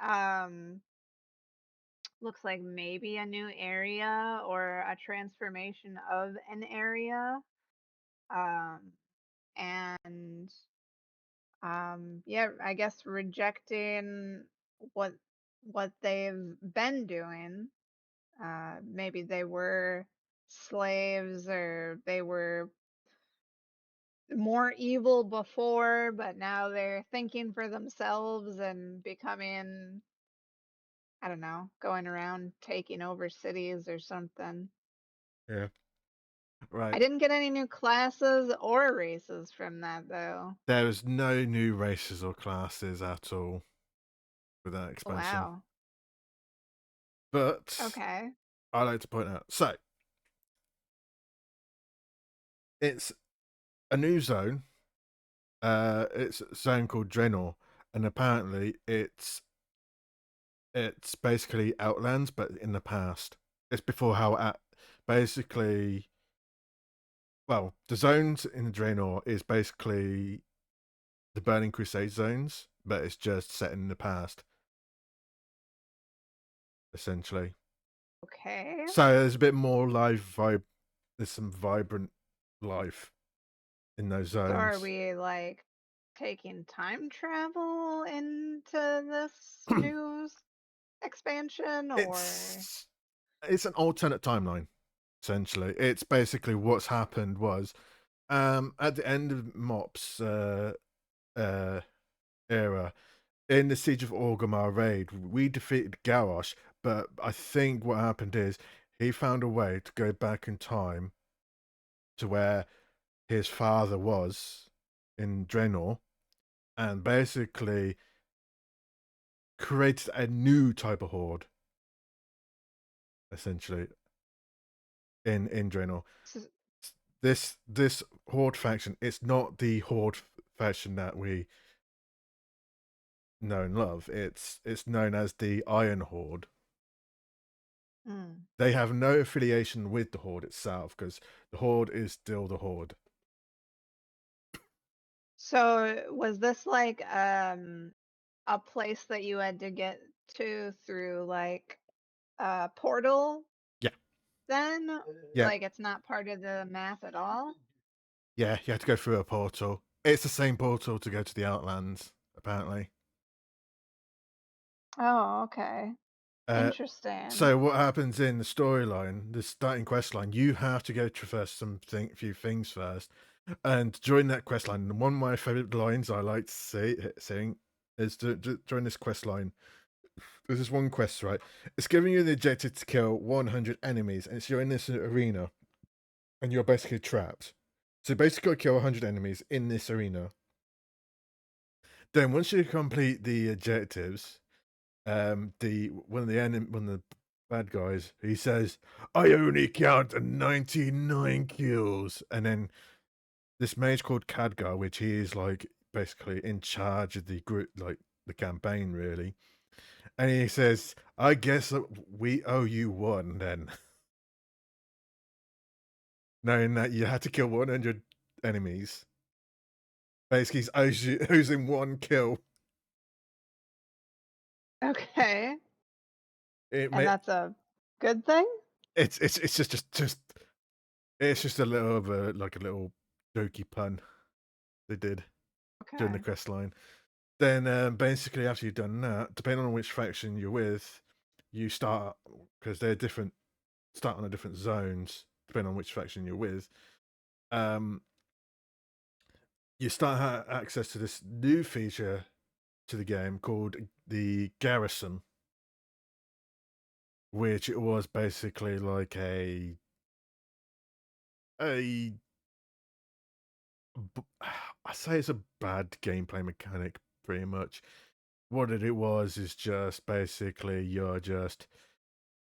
looks like maybe a new area or a transformation of an area. Um and yeah, I guess rejecting what what they've been doing. Maybe they were slaves or they were more evil before, but now they're thinking for themselves and becoming, I don't know, going around taking over cities or something. Yeah. I Right. didn't get any new classes or races from that though. There is no new races or classes at all with that expansion. Wow. But Okay. I like to point out, so it's a new zone. It's a zone called Draenor, and apparently it's basically Outlands, but in the past. It's before how basically. Well, the zones in Draenor is basically the Burning Crusade zones, but it's just set in the past, essentially. Okay. So there's a bit more there's some vibrant life in those zones. So are we like taking time travel into this new expansion or It's an alternate timeline, essentially. It's basically what's happened was at the end of Mop's era. In the Siege of Orgrimmar raid, we defeated Garrosh, but I think what happened is he found a way to go back in time to where his father was in Draenor, and basically created a new type of horde, essentially, in Draenor. S- This horde faction, it's not the horde faction that we know and love. It's known as the Iron Horde. mm. They have no affiliation with the horde itself because the horde is still the horde. So was this like a place that you had to get to through like a portal Yeah. then? Yeah. Like it's not part of the map at all? Yeah, you have to go through a portal. It's the same portal to go to the Outlands, apparently. Oh, okay. Interesting. So what happens in the storyline, the starting quest line, you have to go traverse few things first. And during that quest line, one of my favorite lines I like to sing is during this quest line. There's this one quest, right? It's giving you the objective to kill 100 enemies, and you're in this arena, and you're basically trapped. So basically, kill 100 enemies in this arena. Then once you complete the objectives, one of the bad guys, he says, "I only count 99 kills," and then this mage called Khadgar, which he is like basically in charge of the group, like the campaign, really. And he says, "I guess we owe you one then," knowing that you had to kill 100 enemies. Basically, he's owes him one kill. Okay. It And may, that's a good thing? it's just it's just a little of a like a little jokey pun they did during the Okay. quest line. Then basically after you've done that, depending on which faction you're with, you start because they're different. Start on the different zones depending on which faction you're with. You start access to this new feature to the game called the Garrison, which it was basically like a I say it's a bad gameplay mechanic, pretty much. What it was is just basically you're just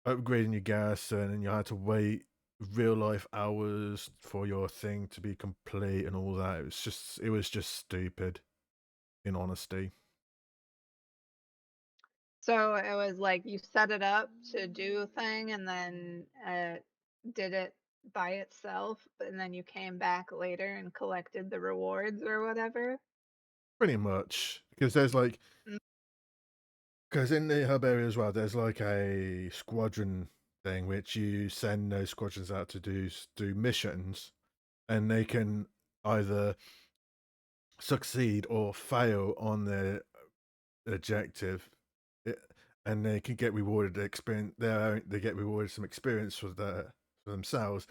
upgrading your garrison, and you had to wait real life hours for your thing to be complete and all that. It was just stupid, in honesty. So it was like you set it up to do a thing and then did it by itself, and then you came back later and collected the rewards or whatever. Pretty much. Because there's like Mm. because in the hub area as well, there's like a squadron thing which you send those squadrons out to do missions, and they can either succeed or fail on their objective, it, and they can get rewarded experience. They get rewarded some experience for themselves,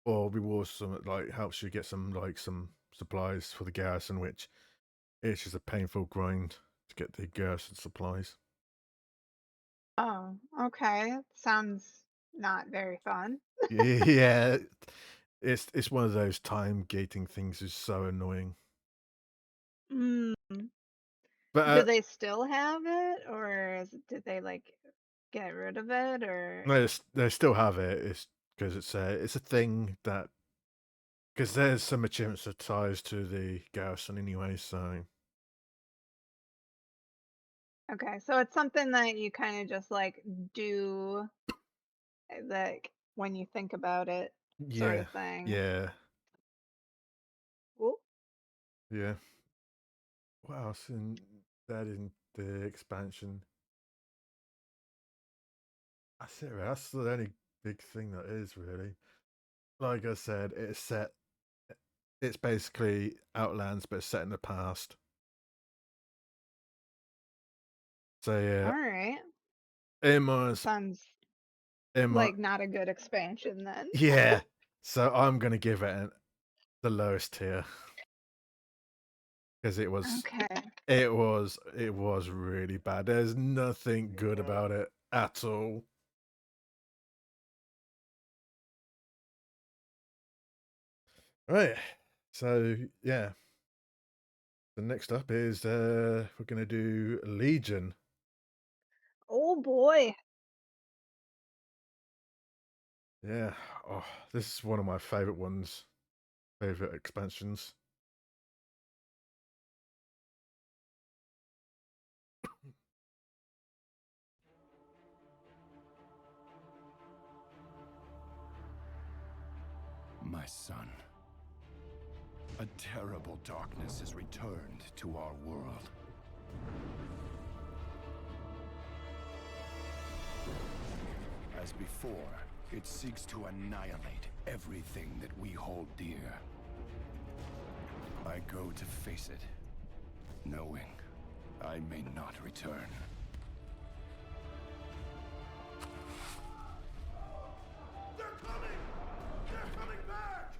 or rewards some like helps you get some supplies for the garrison, which is just a painful grind to get the garrison supplies. Oh, okay. Sounds not very fun. Yeah, it's one of those time gating things is so annoying. Mm. But Do they still have it, or did they like get rid of it, or? no, they still have it. It's because it's a thing that because there's some achievements that ties to the garrison anyway. So Okay, so it's something that you kind of just like do, like when you think about it, sort yeah, of thing. yeah, Ooh. yeah. What else in the expansion? That's it. That's the only big thing that is really. Like I said, it's set. It's basically Outlands, but it's set in the past. So All yeah, right. in my Sounds in my like not a good expansion then. yeah. So I'm gonna give it the lowest tier. because Okay. it was really bad. There's nothing good about it at all. Right. So yeah. The next up is we're gonna do Legion. Oh boy. Yeah. Oh, this is one of my favorite ones. Favorite expansions. My son, a terrible darkness has returned to our world. As before, it seeks to annihilate everything that we hold dear. I go to face it, knowing I may not return. They're coming! They're coming back!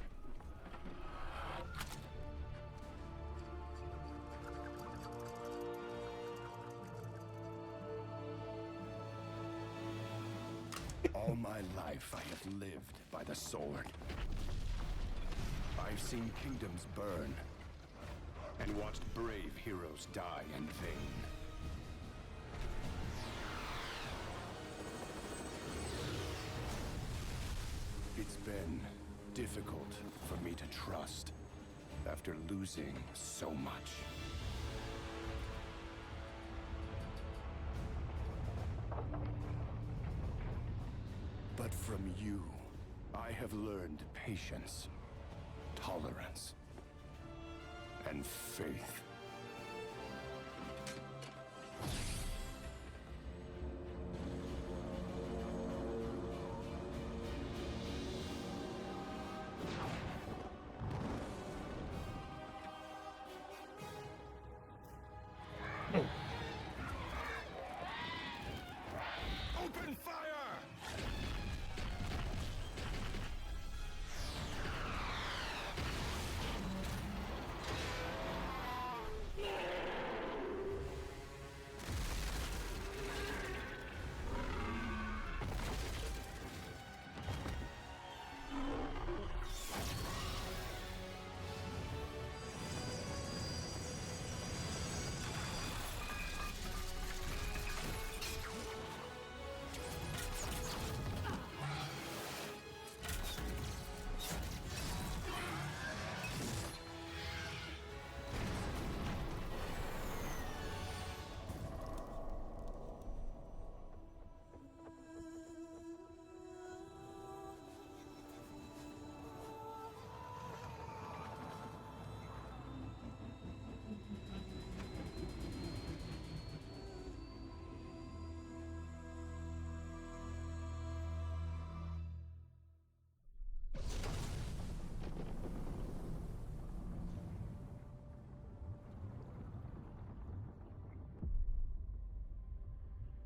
All my life I have lived by the sword. I've seen kingdoms burn and watched brave heroes die in vain. It's been difficult for me to trust after losing so much. But from you, I have learned patience, tolerance, and faith. Open fire!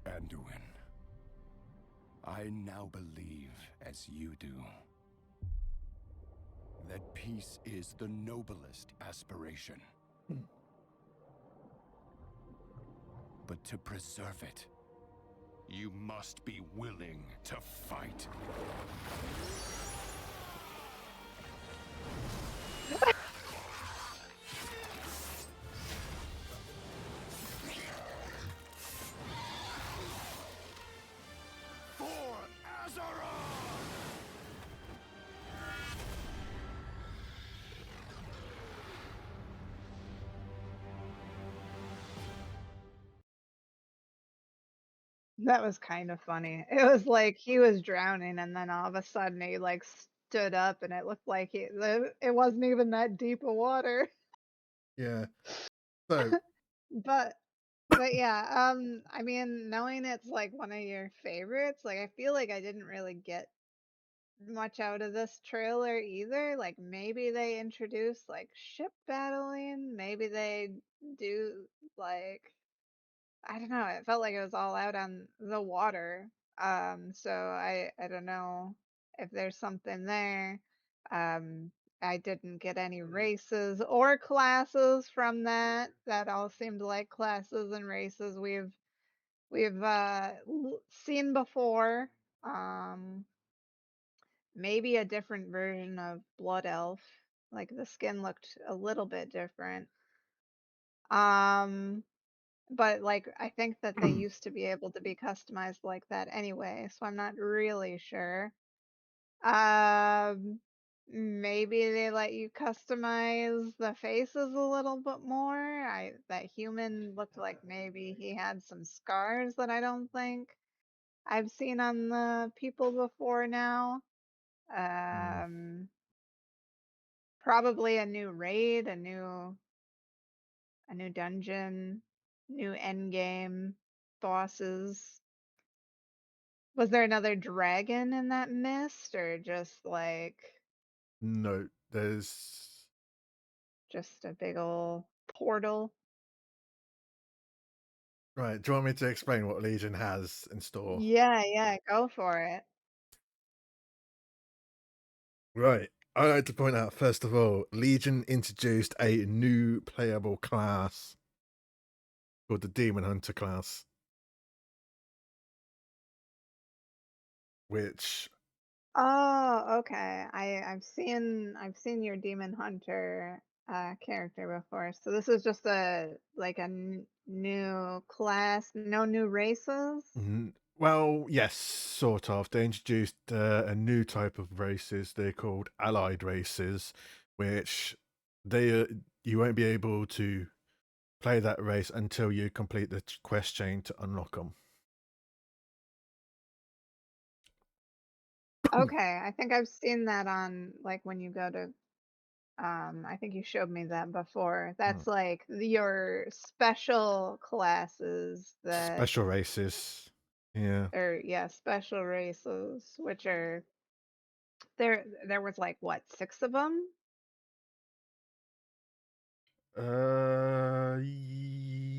Anduin, I now believe, as you do, that peace is the noblest aspiration. But to preserve it, you must be willing to fight. For Azeroth! That was kind of funny. It was like he was drowning and then all of a sudden he like stood up and it looked like it wasn't even that deep of water. Yeah. So But yeah, I mean, knowing it's like one of your favorites, like I feel like I didn't really get much out of this trailer either. Like maybe they introduce like ship battling, maybe they do like I don't know, it felt like it was all out on the water. So I don't know if there's something there. Um I didn't get any races or classes from that. That all seemed like classes and races we've seen before. Um, maybe a different version of Blood Elf. Like the skin looked a little bit different. Um, but like I think that they used to be able to be customized like that anyway, so I'm not really sure. Um, maybe they let you customize the faces a little bit more. That human looked like maybe he had some scars that I don't think I've seen on the people before now. Mm. Um, probably a new raid, a new dungeon, new end game bosses. Was there another dragon in that mist, or No, there's just a big ol' portal? right. Do you want me to explain what Legion has in store? Yeah, yeah, go for it. Right. I like to point out first of all, Legion introduced a new playable class called the Demon Hunter class, which Oh, okay. I've seen your demon hunter character before. So this is just a new class, no new races. well, yes, sort of. They introduced a new type of races. They're called allied races, which you won't be able to play that race until you complete the quest chain to unlock them. Okay, I think I've seen that on like when you go to I think you showed me that before. That's like your special classes that Special races. Yeah. or yeah, special races which are there was like what, 6 of them?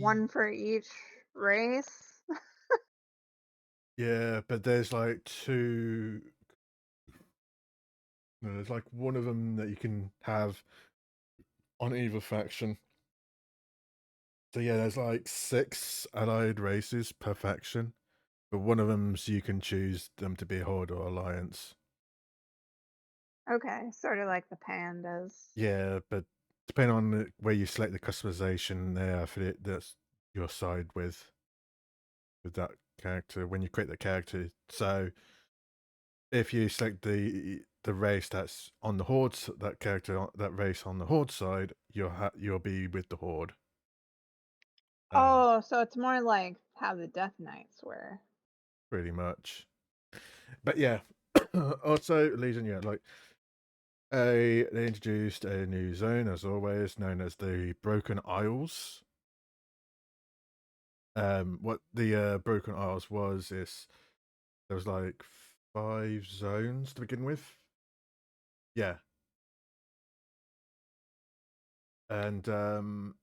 One for each race? Yeah, but there's like two. No, there's like one of them that you can have on either faction. So yeah, there's like 6 allied races per faction, but one of them's you can choose them to be a horde or alliance. Okay, sort of like the pandas. Yeah, but depending on where you select the customization, there for it, that's your side with that character when you create the character. So if you select the race that's on the horde, that character, that race on the horde side, you'll be with the horde. Oh, so it's more like how the Death Knights were. Pretty much. But yeah, also Legion, yeah, like they introduced a new zone as always, known as the Broken Isles. What the Broken Isles was is there was like 5 zones to begin with. Yeah. And to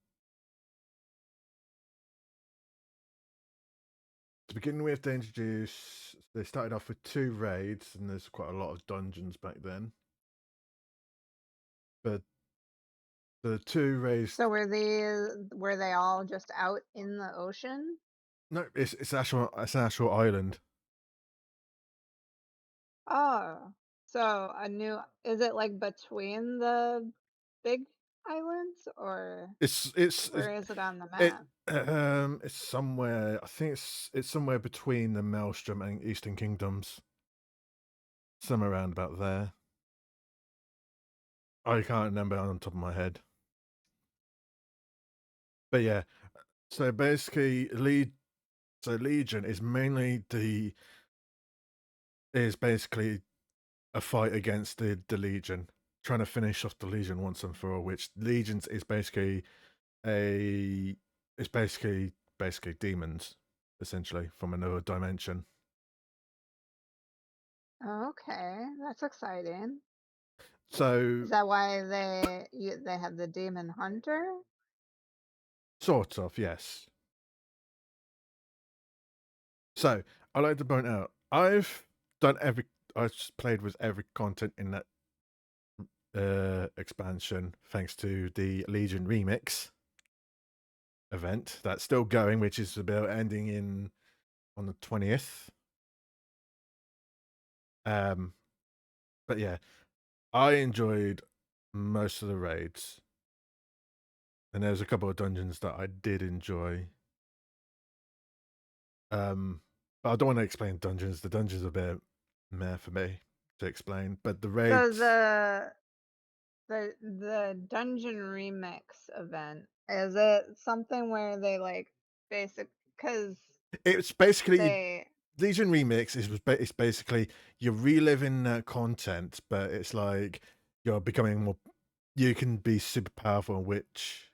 begin with, they started off with 2 raids, and there's quite a lot of dungeons back then. But the 2 raids, So were they all just out in the ocean? no, it's an actual island. Oh, so is it like between the big islands or It's where is it on the it map? it's somewhere. I think it's somewhere between the Maelstrom and Eastern Kingdoms, somewhere around about there. I can't remember on the top of my head. But yeah, so basically, Legion is basically a fight against the Legion, trying to finish off the Legion once and for all. Which Legions is basically basically demons, essentially from another dimension. Okay, that's exciting. So Is that why they have the demon hunter? sort of, yes. So I like to point out I've played with every content in that expansion thanks to the Legion Remix event that's still going, which is about ending on the 20th. But yeah, I enjoyed most of the raids, and there's a couple of dungeons that I did enjoy. But I don't want to explain dungeons. The dungeons are a bit meh for me to explain. But the So raids, the dungeon remix event, is it something where they like because it's basically they Legion Remix it's basically you're reliving that content, but it's like you're becoming more. You can be super powerful, which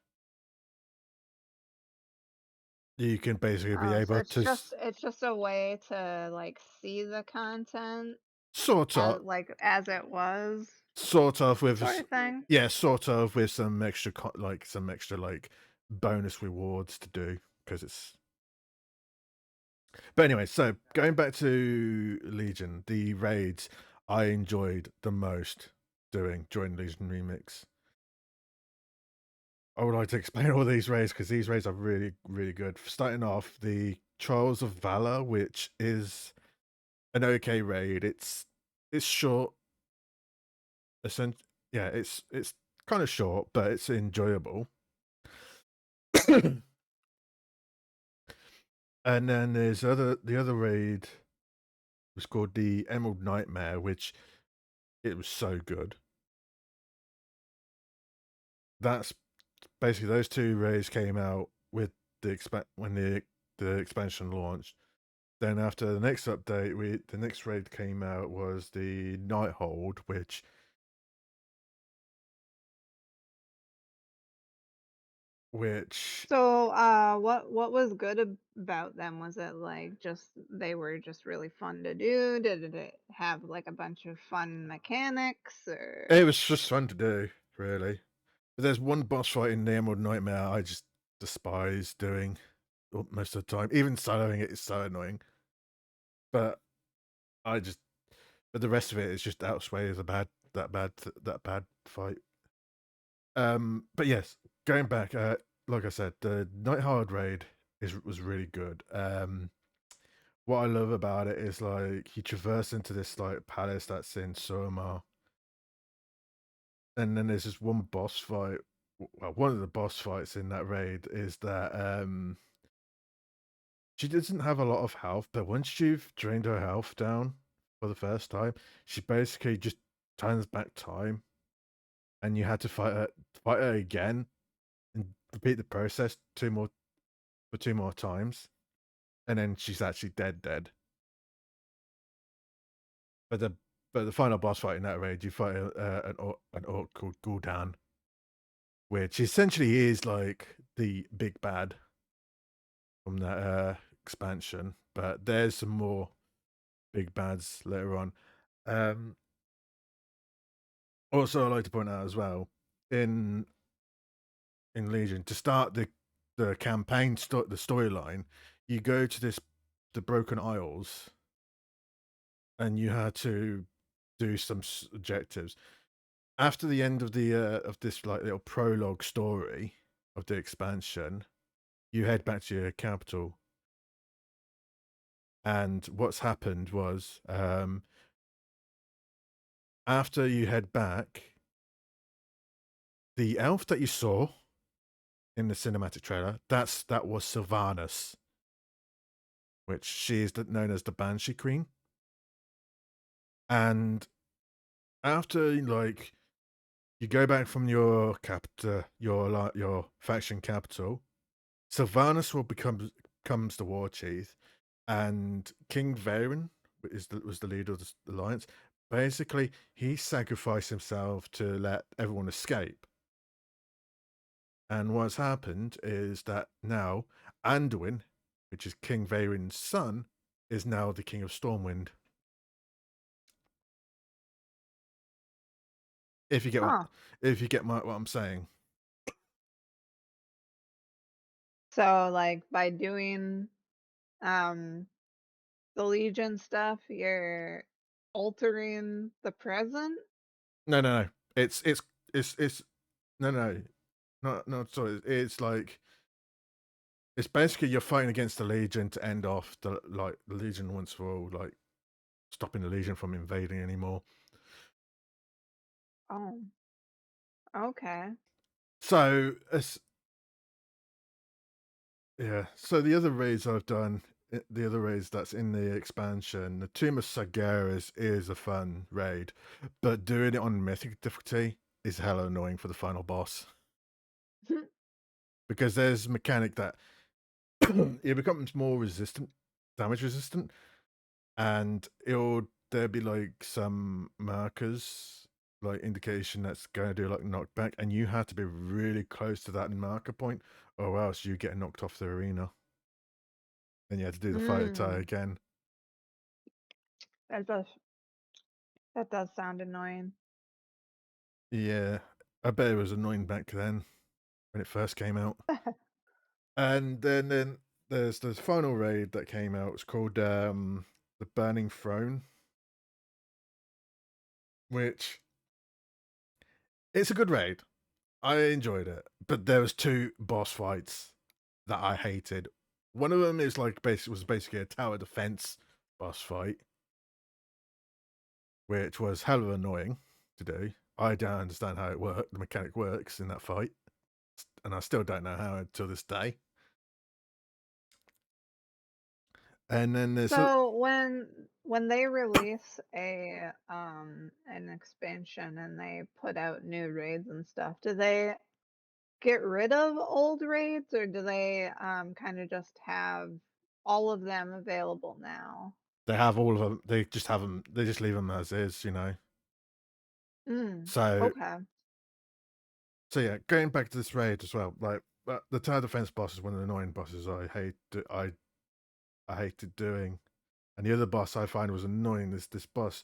you can basically be so able it's to just a way to like see the content sort of as it was sort of with sort of thing. yeah, sort of with some extra some extra like bonus rewards to do because it's. But anyway, so going back to Legion, the raids I enjoyed the most doing during Legion Remix. I would like to explain all these raids because these raids are really, really good. Starting off, the Trials of Valor, which is an okay raid. It's short. Yeah, it's kind of short, but it's enjoyable. And then there's the other raid was called the Emerald Nightmare, which it was so good. That's basically those two raids came out with when the expansion launched. Then after the next update, the next raid came out was the Nighthold, which So what was good about them? Was it like just they were just really fun to do? Did it have like a bunch of fun mechanics or it was just fun to do, really. But there's one boss fight in the Emerald Nightmare I just despise doing most of the time. Even soloing it is so annoying. But but the rest of it is just outweighs that bad fight. But yes, going back, like I said, the Nighthard raid was really good. What I love about it is like you traverse into this like palace that's in Soma, and then there's this one boss fight. Well, one of the boss fights in that raid is that she doesn't have a lot of health, but once you've drained her health down for the first time, she basically just turns back time, and you had to fight her again and repeat the process two more times, and then she's actually dead. But the final boss fight in that raid, you fight an orc called Gul'dan, which essentially is like the big bad from that expansion. But there's some more big bads later on. Also, I'd like to point out as well in Legion to start the campaign, the storyline, you go to the Broken Isles, and you had to do some objectives. After the end of this like little prologue story of the expansion, you head back to your capital. And what's happened was after you head back, the elf that you saw in the cinematic trailer, that was Sylvanas, which she is known as the Banshee Queen. And after like you go back from your your faction capital, Sylvanas becomes the war chief, and King Varen was the leader of the alliance. Basically, he sacrificed himself to let everyone escape. And what's happened is that now Anduin, which is King Varen's son, is now the King of Stormwind. If you get huh? what I'm saying. So like by doing the Legion stuff, you're altering the present? No. It's no, no, sorry. It's like it's basically you're fighting against the Legion to end off the Legion once for all, like stopping the Legion from invading anymore. Oh, okay. So yeah. So the other raids I've done, the other raids that's in the expansion, the Tomb of Sargeras is a fun raid, but doing it on mythic difficulty is hella annoying for the final boss because there's a mechanic that it becomes more resistant, damage resistant, and there'll be like some markers, like indication that's going to do like knockback, and you have to be really close to that marker point, or else you get knocked off the arena. Then you have to do the fight tie again. That does that does sound annoying. Yeah, I bet it was annoying back then when it first came out. And then there's the final raid that came out. It's called the Burning Throne, which it's a good raid. I enjoyed it, but there was 2 boss fights that I hated. One of them is like was basically a tower defense boss fight, which was hell of annoying to do. I don't understand how the mechanic works in that fight, and I still don't know how until this day. And then there's So when they release an expansion and they put out new raids and stuff, do they get rid of old raids or do they kind of just have all of them available now? they have all of them. They just have them. They just leave them as is, you know. So Okay. so yeah, going back to this raid as well. Like the tower defense boss is one of the annoying bosses I hated doing. And the other boss I find was annoying. This boss,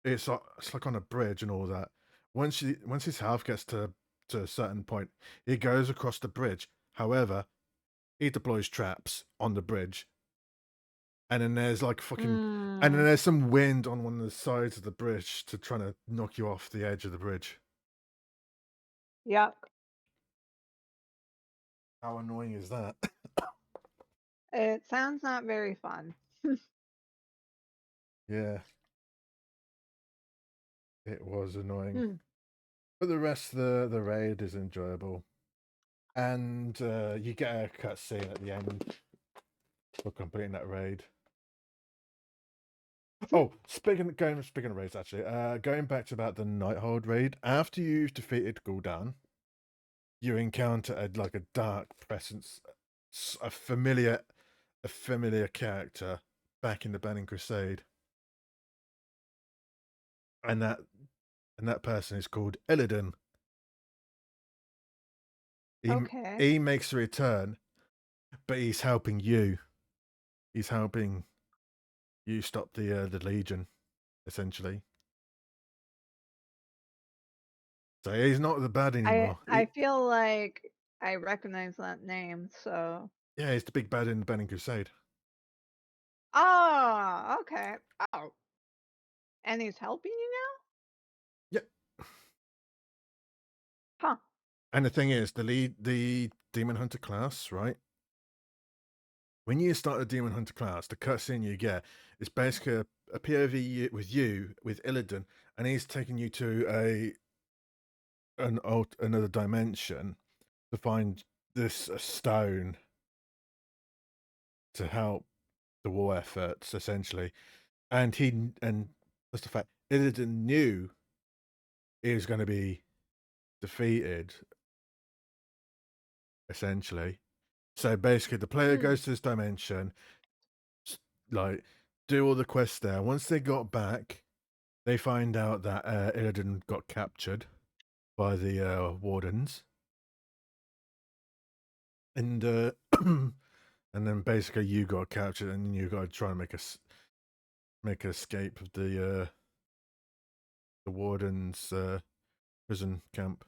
it's like on a bridge and all that. Once his health gets to a certain point, he goes across the bridge. However, he deploys traps on the bridge, and then there's like and then there's some wind on one of the sides of the bridge to try to knock you off the edge of the bridge. Yuck. How annoying is that? It sounds not very fun. Yeah, it was annoying. Hmm. But the rest of the raid is enjoyable. And you get a cutscene at the end for completing that raid. Oh, speaking of raids, actually, going back to about the Nighthold raid, after you've defeated Gul'dan, you encounter like a dark presence, a familiar character back in the Burning Crusade, and that person is called Illidan. Okay. He makes a return, but he's helping you. He's helping you stop the Legion, essentially. So he's not the bad anymore. I feel like I recognize that name, so Yeah, he's the big bad in the Burning Crusade. oh, okay. Oh. And he's helping you Yep. now? Huh. And the thing is, the Demon Hunter class, right? When you start the Demon Hunter class, the cutscene you get is basically a POV with Illidan, and he's taking you to another dimension to find this stone to help the war efforts, essentially. And that's the fact, Illidan knew he was going to be defeated, essentially. So basically, the player goes to this dimension, like do all the quests there. Once they got back, they find out that Illidan got captured by the wardens, and and then basically you got captured, and you got to try and make an escape of the wardens' prison camp.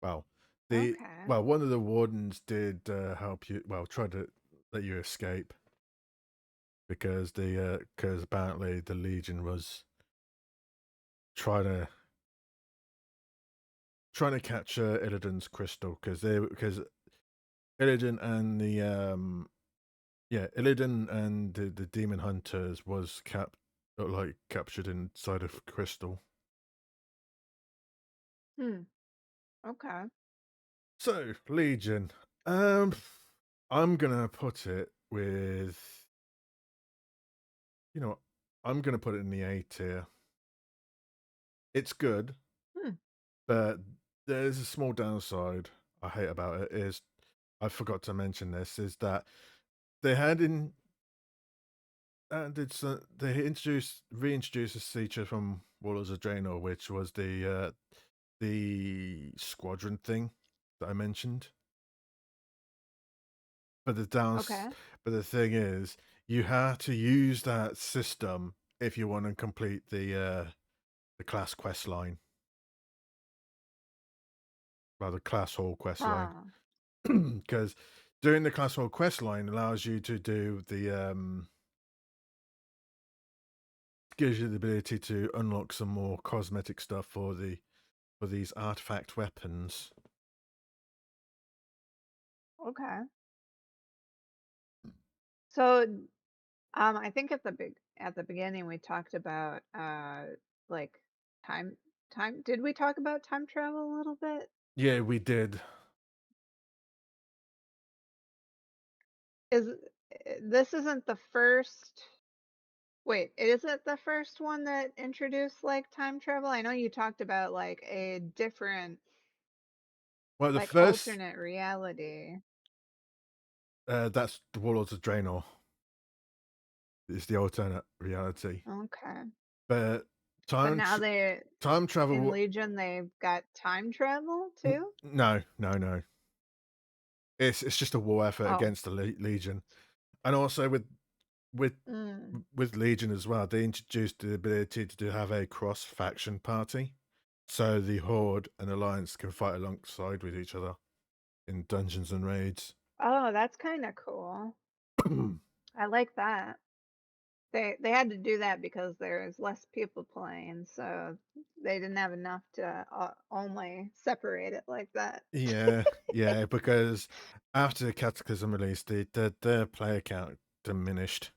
Well, Okay. one of the wardens did help you. Well, tried to let you escape because apparently the Legion was trying to trying to capture Illidan's crystal because Illidan and the Illidan and the demon hunters was captured inside of crystal. Okay. So Legion, I'm gonna put it with, you know, I'm gonna put it in the A tier. It's good, but there's a small downside I hate about it. Is I forgot to mention this, is that they had in they reintroduced this feature from Warlords of Draenor, which was the squadron thing that I mentioned. But Okay. but the thing is, you have to use that system if you want to complete the class quest line, the class hall quest line, because doing the class hall quest line allows you to do gives you the ability to unlock some more cosmetic stuff for these artifact weapons. Okay. So, I think at the beginning we talked about like time time. Did we talk about time travel a little bit? Yeah, we did. Is this isn't the first? Wait, is it the first one that introduced like time travel? I know you talked about like a different, Well, the like first alternate reality. that's the Warlords of Draenor. It's the alternate reality, Okay. but But now time in travel. Legion they've got time travel too? No. It's just a war effort Oh. against the Legion, and also with with Legion as well. They introduced the ability to have a cross faction party, so the Horde and Alliance can fight alongside with each other in dungeons and raids. Oh, that's kind of cool. I like that. They had to do that because there's less people playing, so they didn't have enough to only separate it like that. Yeah, because after the Cataclysm release, the player count diminished.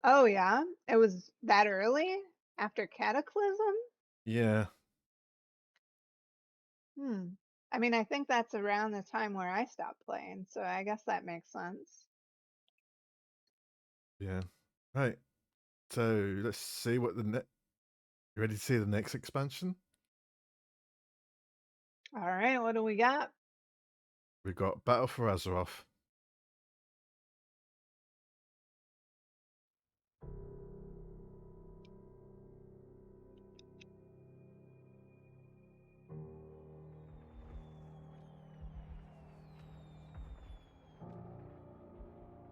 Oh yeah, it was that early after Cataclysm? Yeah. I mean, I think that's around the time where I stopped playing, so I guess that makes sense. Yeah. Right. So let's see what you ready to see the next expansion? All right, what do we got? We've got Battle for Azeroth.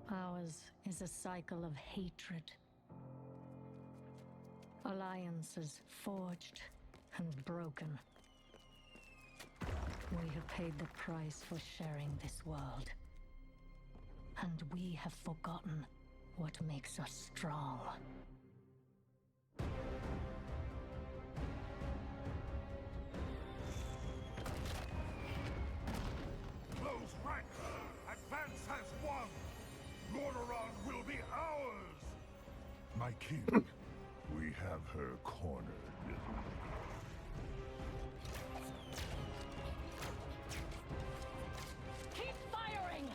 Ours is a cycle of hatred. Alliances forged and broken. We have paid the price for sharing this world. And we have forgotten what makes us strong. Close rank! Advance has won! Lordaeron will be ours! My king, we have her cornered. Keep firing!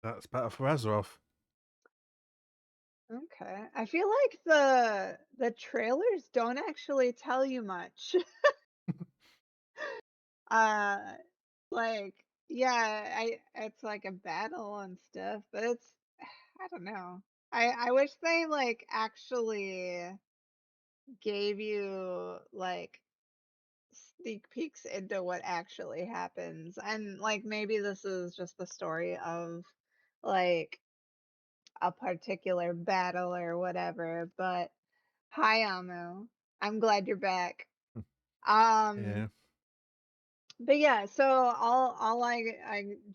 That's Battle for Azeroth. Okay. I feel like the trailers don't actually tell you much. Uh like yeah, it's like a battle and stuff, but it's I don't know. I wish they like actually gave you like sneak peeks into what actually happens. And like maybe this is just the story of like a particular battle or whatever, but hi Amu. I'm glad you're back. Um Yeah. but yeah, so all I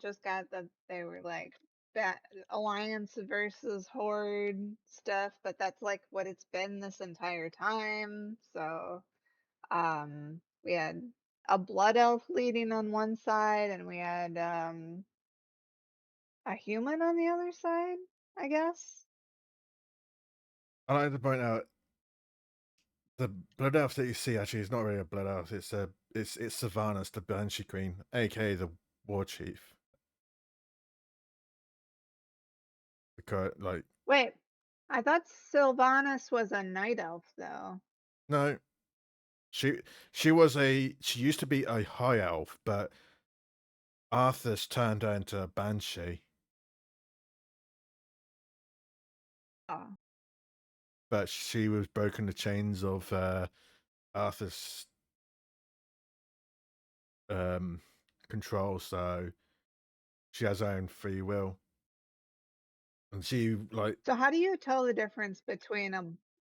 just got that they were like that Alliance versus Horde stuff, but that's like what it's been this entire time. So we had a blood elf leading on one side and we had a human on the other side, I guess. I like to point out the blood elf that you see actually is not really a blood elf. It's Sylvanas, the Banshee Queen, aka the War Chief. Because like Wait, I thought Sylvanas was a night elf though. no, she used to be a high elf, but Arthur's turned her into a banshee. Oh. But she was broken the chains of Arthur's control, so she has her own free will. And she like So how do you tell the difference between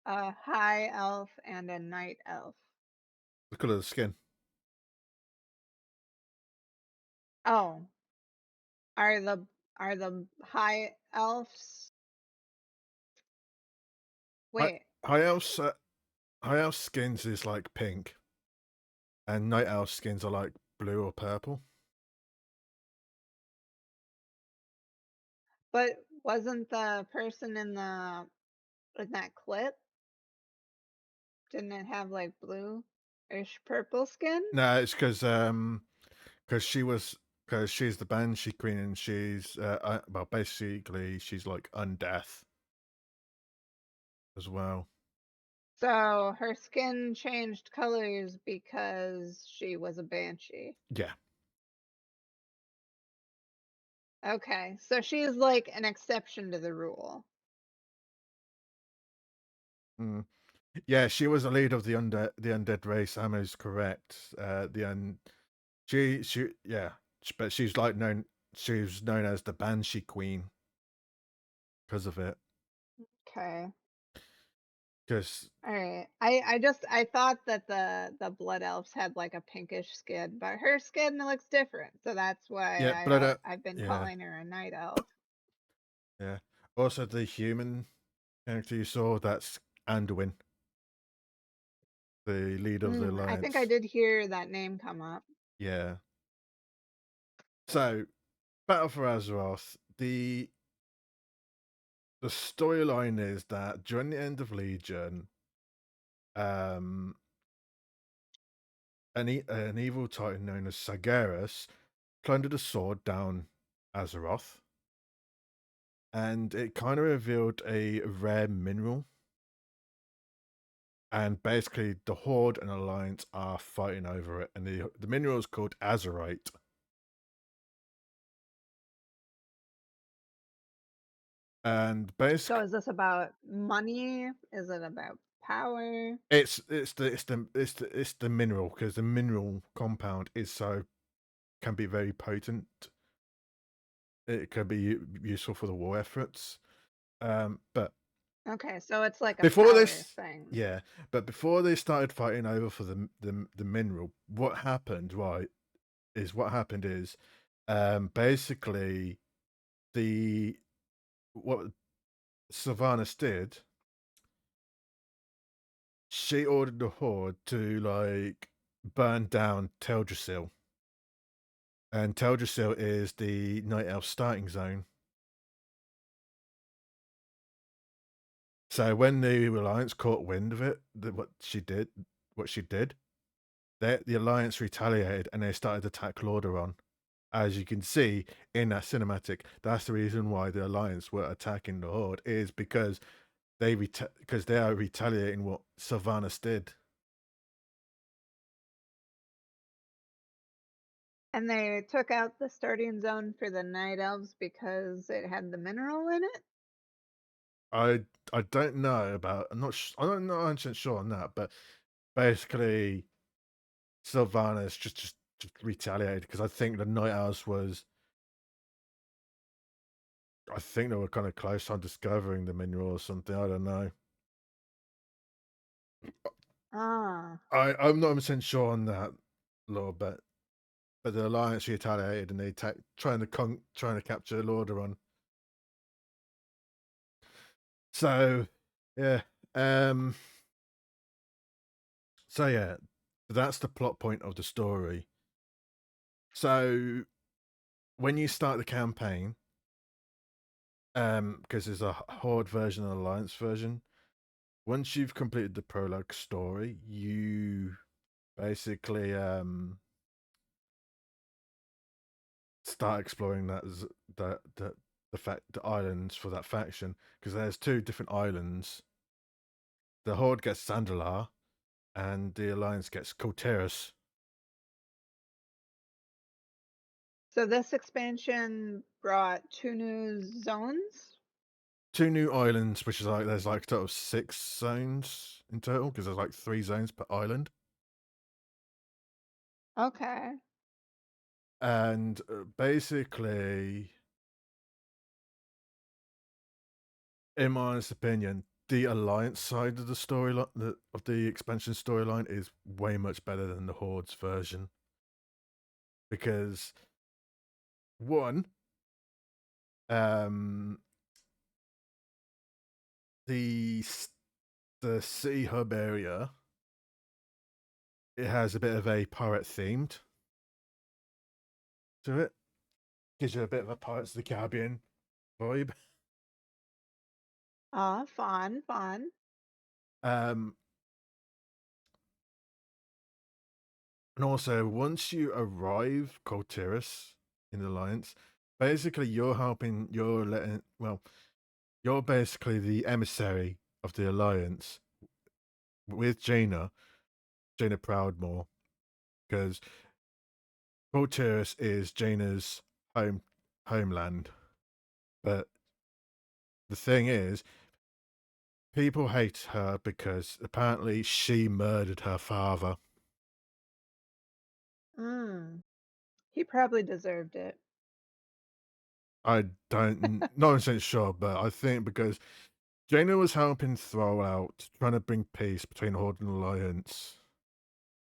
a high elf and a night elf? the colour of the skin. Oh, are the high elves? Wait, High elf skins is like pink, and night elf skins are like blue or purple. but wasn't the person in that clip, didn't it have like blue-ish purple skin? No, it's because she's the Banshee Queen, and she's well, basically she's like undeath as well. So her skin changed colors because she was a banshee. Yeah. Okay, so she's like an exception to the rule. Mm. Yeah, she was the leader of the undead race. Amu's correct. But she's like known. She was known as the Banshee Queen because of it. Okay. Because All right. I thought that the blood elves had like a pinkish skin, but her skin looks different, so that's why I've been calling her a night elf. Yeah. Also, the human character you saw, that's Anduin, the leader of the Alliance. I think I did hear that name come up. Yeah. So, Battle for Azeroth, the storyline is that during the end of Legion, an evil titan known as Sargeras plundered a sword down Azeroth, and it kind of revealed a rare mineral. And basically, the Horde and Alliance are fighting over it, and the mineral is called Azerite. And basically, So is this about money? Is it about power? it's the mineral, because the mineral compound can be very potent. It can be useful for the war efforts. But Okay, so it's like a before power this, thing. yeah, but before they started fighting over for the mineral, what happened is basically what Sylvanas did, she ordered the Horde to like burn down Teldrassil. And Teldrassil is the Night Elf starting zone. So when the Alliance caught wind of it, what she did, the Alliance retaliated and they started to attack Lordaeron. as you can see in that cinematic. That's the reason why the Alliance were attacking the Horde, is because they are retaliating what Sylvanas did. And they took out the starting zone for the Night Elves because it had the mineral in it? I don't know about. I'm not 100% sure on that, but basically, Sylvanas just retaliated because I think the Night Owls was. I think they were kind of close on discovering the mineral or something. I don't know. Ah. I'm not 100% sure on that, Lord, but the Alliance retaliated and they trying to capture Lordaeron. So, yeah. So yeah, that's the plot point of the story. So when you start the campaign, because there's a Horde version and Alliance version, once you've completed the prologue story, you basically start exploring the islands for that faction, because there's 2 different islands. The Horde gets Zandalar, and the Alliance gets Kultiris. So this expansion brought 2 new zones? 2 new islands, which is like there's like a total of 6 zones in total, because there's like 3 zones per island. Okay. And basically, in my honest opinion, the Alliance side of the storyline of the expansion storyline is way much better than the Horde's version, because one, the city hub area, it has a bit of a pirate themed to it. Gives you a bit of a Pirates of the Caribbean vibe. Fun, fun. And also, once you arrive Kultiris in the Alliance, basically you're basically the emissary of the Alliance with Jaina Proudmoore, because Kultiris is Jaina's homeland. But the thing is, people hate her because apparently she murdered her father. He probably deserved it. I don't, not 100% sure, but I think because Jaina was helping throw out, trying to bring peace between Horde and Alliance,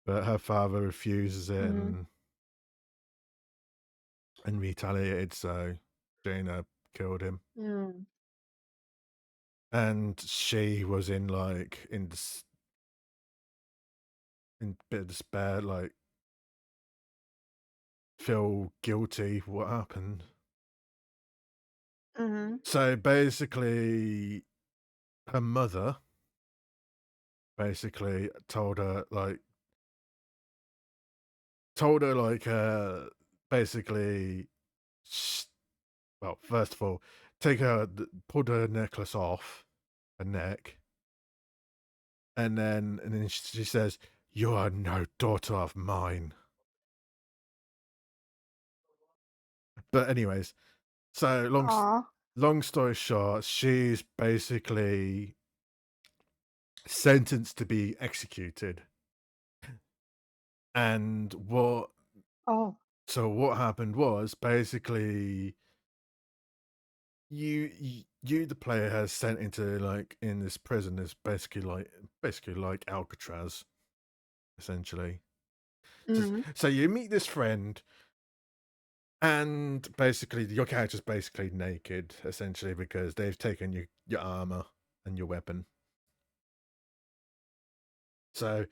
but her father refuses it and retaliated, so Jaina killed him. And she was in a bit of despair, like feel guilty for what happened. So basically, her mother basically told her basically, well, first of all, pulled her necklace off her neck, and then she says, "You are no daughter of mine." But anyways, so long story short, she's basically sentenced to be executed. And what happened was basically you the player has sent into in this prison is basically like Alcatraz, essentially. So you meet this friend, and basically your character's basically naked, essentially, because they've taken your armor and your weapon. So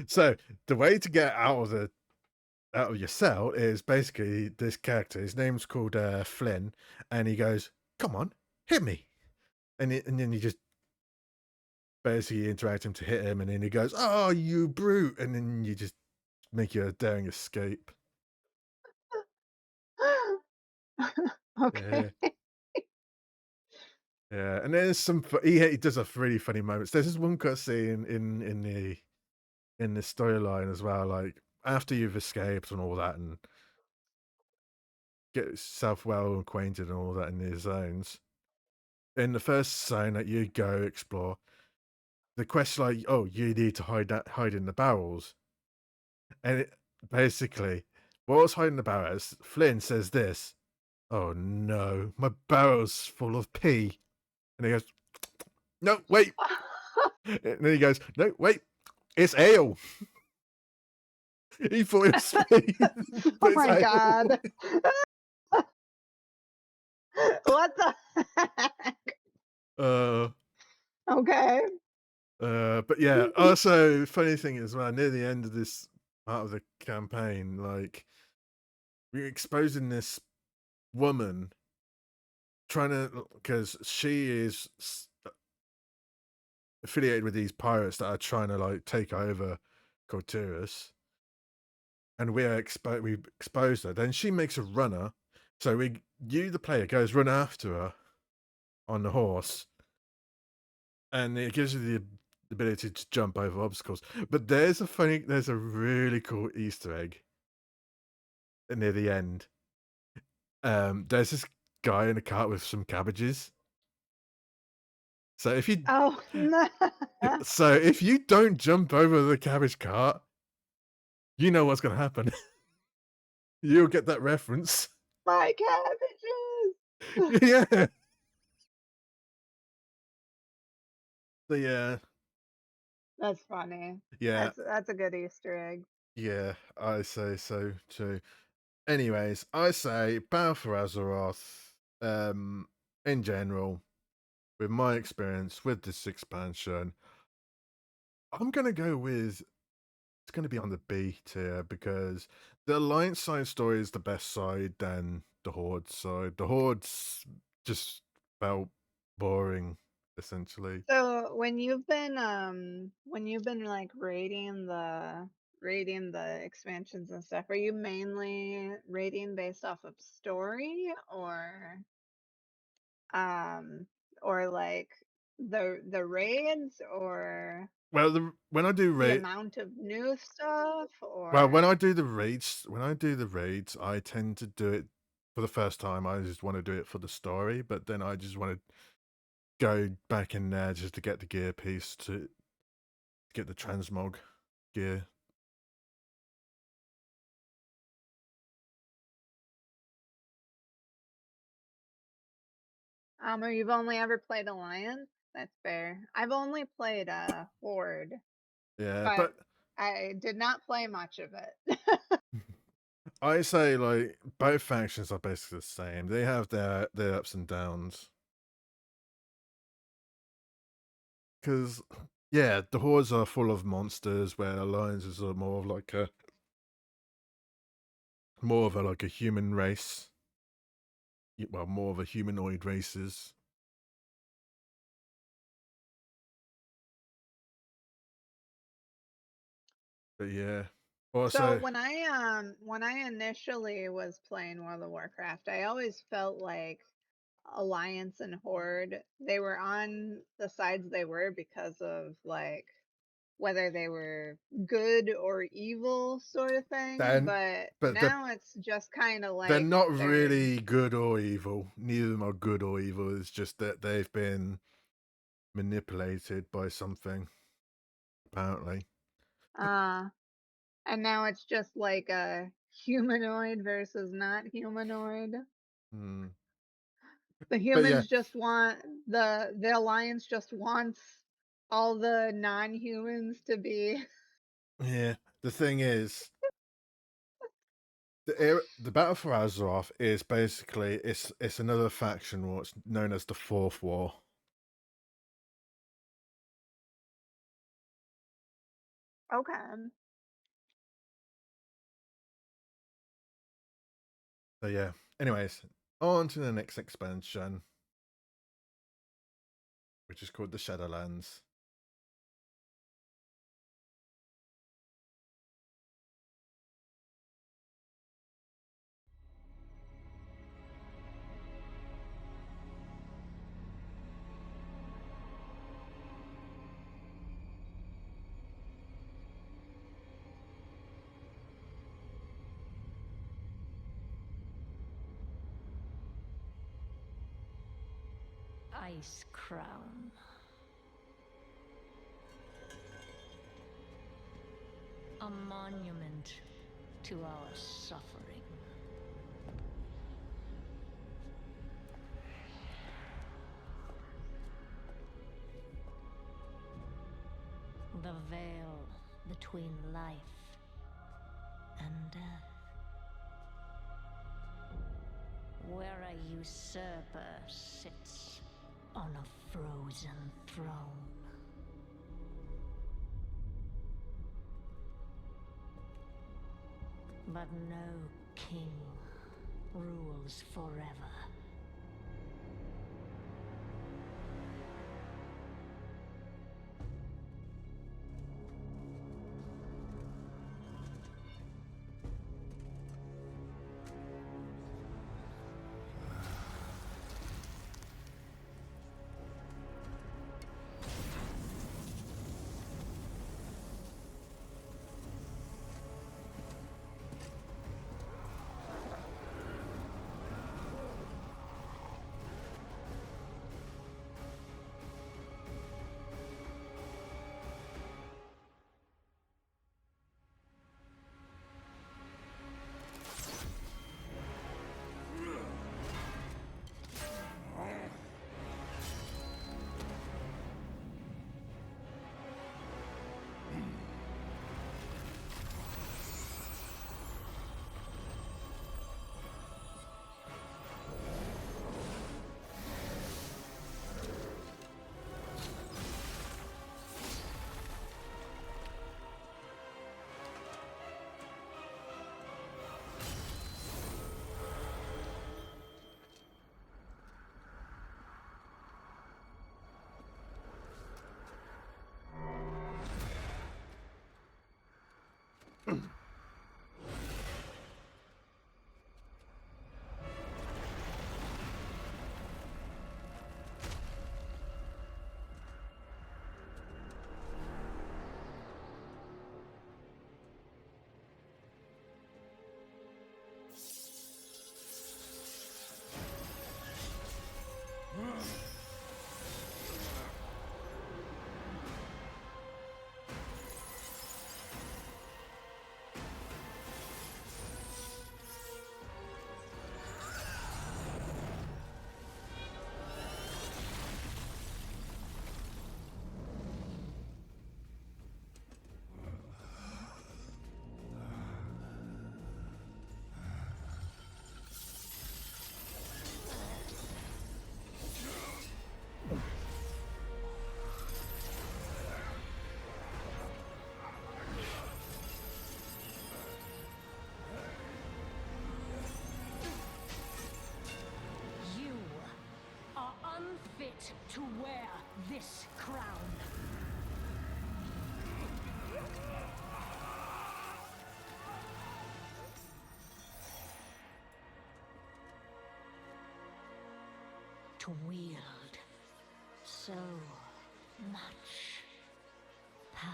so the way to get out of your cell is basically this character. His name's called Flynn, and he goes, "Come on, hit me," and then you just basically interact him to hit him, and then he goes, "Oh, you brute," and then you just make your daring escape. Okay. Yeah, and there's some he does have really funny moments. There's this one cutscene in the storyline as well, like after you've escaped and all that, and get yourself well acquainted and all that in these zones. In the first zone that you go explore, the quest like, oh, you need to hide in the barrels, and it basically, whilst hiding in the barrels, Flynn says this, "Oh no, my barrel's full of pee," and he goes, "No, wait," and then he goes, "No, wait, it's ale." He thought it was pee, Oh but it's my ale. god. What the heck? Uh, Okay. but yeah. Also, funny thing is, well, near the end of this part of the campaign, like we're exposing this woman trying to, because she is affiliated with these pirates that are trying to like take over Corturus, and we exposed her. Then she makes a runner, so you the player goes run after her on the horse, and it gives you the ability to jump over obstacles. But there's a really cool Easter egg near the end. There's this guy in a cart with some cabbages. So if you Oh no. so if you don't jump over the cabbage cart, you know what's gonna happen. You'll get that reference. My cabbages. Yeah. So yeah. That's funny. Yeah. That's a good Easter egg. Yeah. I say so too. Anyways, I say Battle for Azeroth, in general, with my experience with this expansion, I'm gonna go with it's gonna be on the B tier because the Alliance side story is the best side than the Horde side. The Horde's just felt boring, essentially. So when you've been like rating the expansions and stuff, are you mainly rating based off of story um or like the raids or Well, when I do the raid, amount of new stuff well, or when I do the raids, I tend to do it for the first time. I just want to do it for the story, but then I just want to go back in there just to get the gear piece to get the transmog gear. or you've only ever played Alliance? That's fair. I've only played Horde, Yeah, but but I did not play much of it. I say like both factions are basically the same. They have their ups and downs. Because yeah, the hordes are full of monsters, where alliances are more of like a like a human race. Well, more of a humanoid races. But yeah. So Also, when I initially was playing World of Warcraft, I always felt like Alliance and Horde, they were on the sides they were because of like whether they were good or evil sort of thing, then but but now it's just kind of they're like not they're really good or evil. Neither of them are good or evil. It's just that they've been manipulated by something, apparently. uh and now it's just like a humanoid versus not humanoid. Hmm. The But yeah, humans just want the alliance just wants all the non-humans to be yeah. The thing is, the Battle for Azeroth is basically it's another faction, what's known as the Fourth War. okay. So yeah. Anyways, on to the next expansion, which is called the Shadowlands. Ice Crown. A monument to our suffering. The veil between life and death. Where a usurper sits on a frozen throne. But no king rules forever. Unfit to wear this crown. To wield so much power.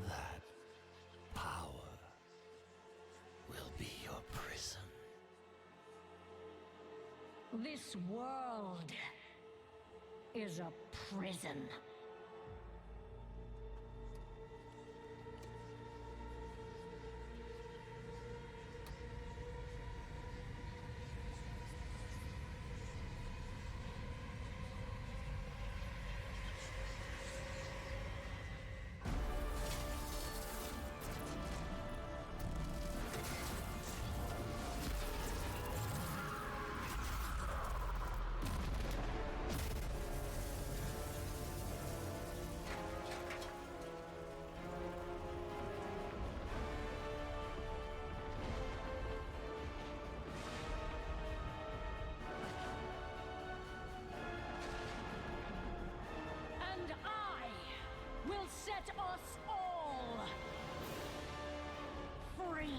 That power will be your prison. This world is a prison. Will set us all free.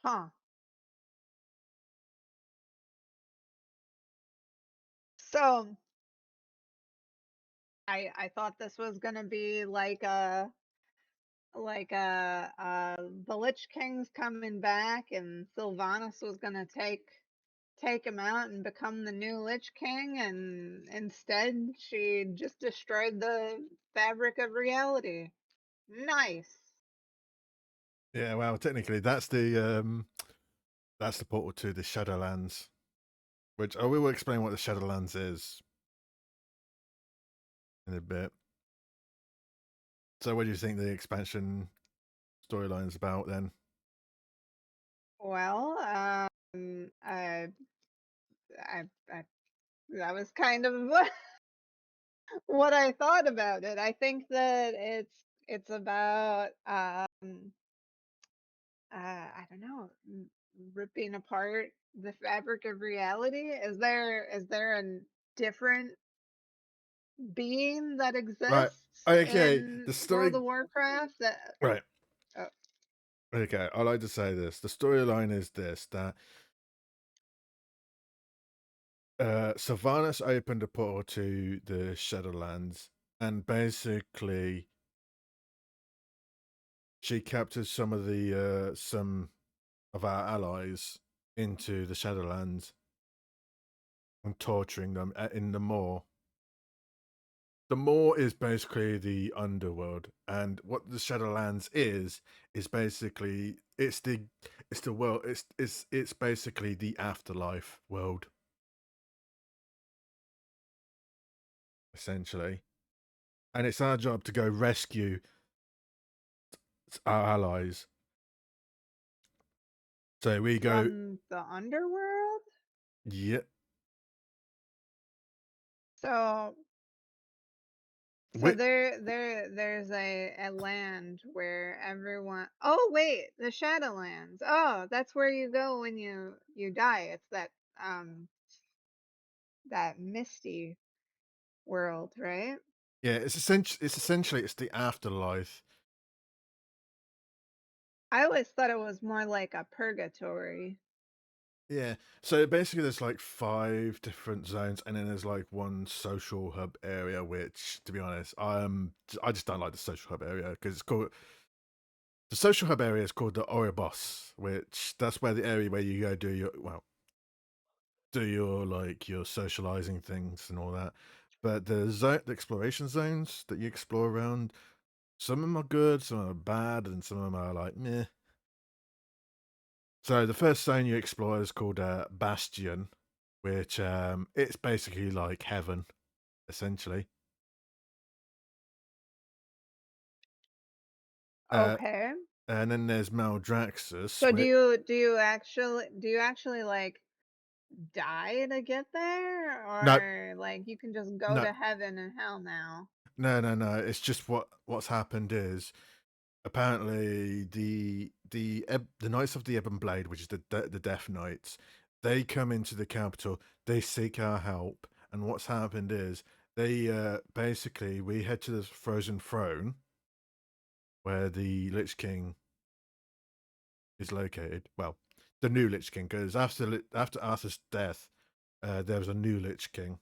Huh. So I thought this was gonna be the Lich King's coming back and Sylvanas was gonna take him out and become the new Lich King, and instead she just destroyed the fabric of reality. Nice. Yeah, well, technically that's the portal to the Shadowlands, which I will explain what the Shadowlands is in a bit. So, what do you think the expansion storyline's about then? Well, I that was kind of what I thought about it. I think that it's about I don't know, ripping apart the fabric of reality. Is there a different being that Right. exists Okay. in The World story. of Warcraft that Right. oh, Okay. I like to say this. The storyline is this: that Sylvanas opened a portal to the Shadowlands, and basically she captured some of our allies into the Shadowlands and torturing them in the Maw. The Maw is basically the underworld, and what the Shadowlands is basically it's the world. It's basically the afterlife world, essentially, and it's our job to go rescue our allies. So we go, from the underworld. yeah, So so we, there's a land where everyone. Oh wait, the Shadowlands. Oh, that's where you go when you die. It's um that misty world, right? yeah. It's the afterlife. I always thought it was more like a purgatory. Yeah. So basically, there's like 5 different zones, and then there's like one social hub area. Which, to be honest, I just don't like the social hub area because it's called the social hub area is called the Oribos, which that's where the area where you go do your like your socializing things and all that. But the exploration zones that you explore around, some of them are good, some of them are bad, and some of them are like meh. So the first zone you explore is called Bastion, which it's basically like heaven, essentially. Uh, Okay. and then there's Maldraxxus, So which do you actually like die to get there, no, or like you can just go no, to heaven and hell now? no. It's just what's happened is apparently the Knights of the Ebon Blade, which is the Death Knights, they come into the capital. They seek our help, and what's happened is they basically we head to the Frozen Throne where the Lich King is located. Well, the new Lich King, because after Arthur's death, there was a new Lich King,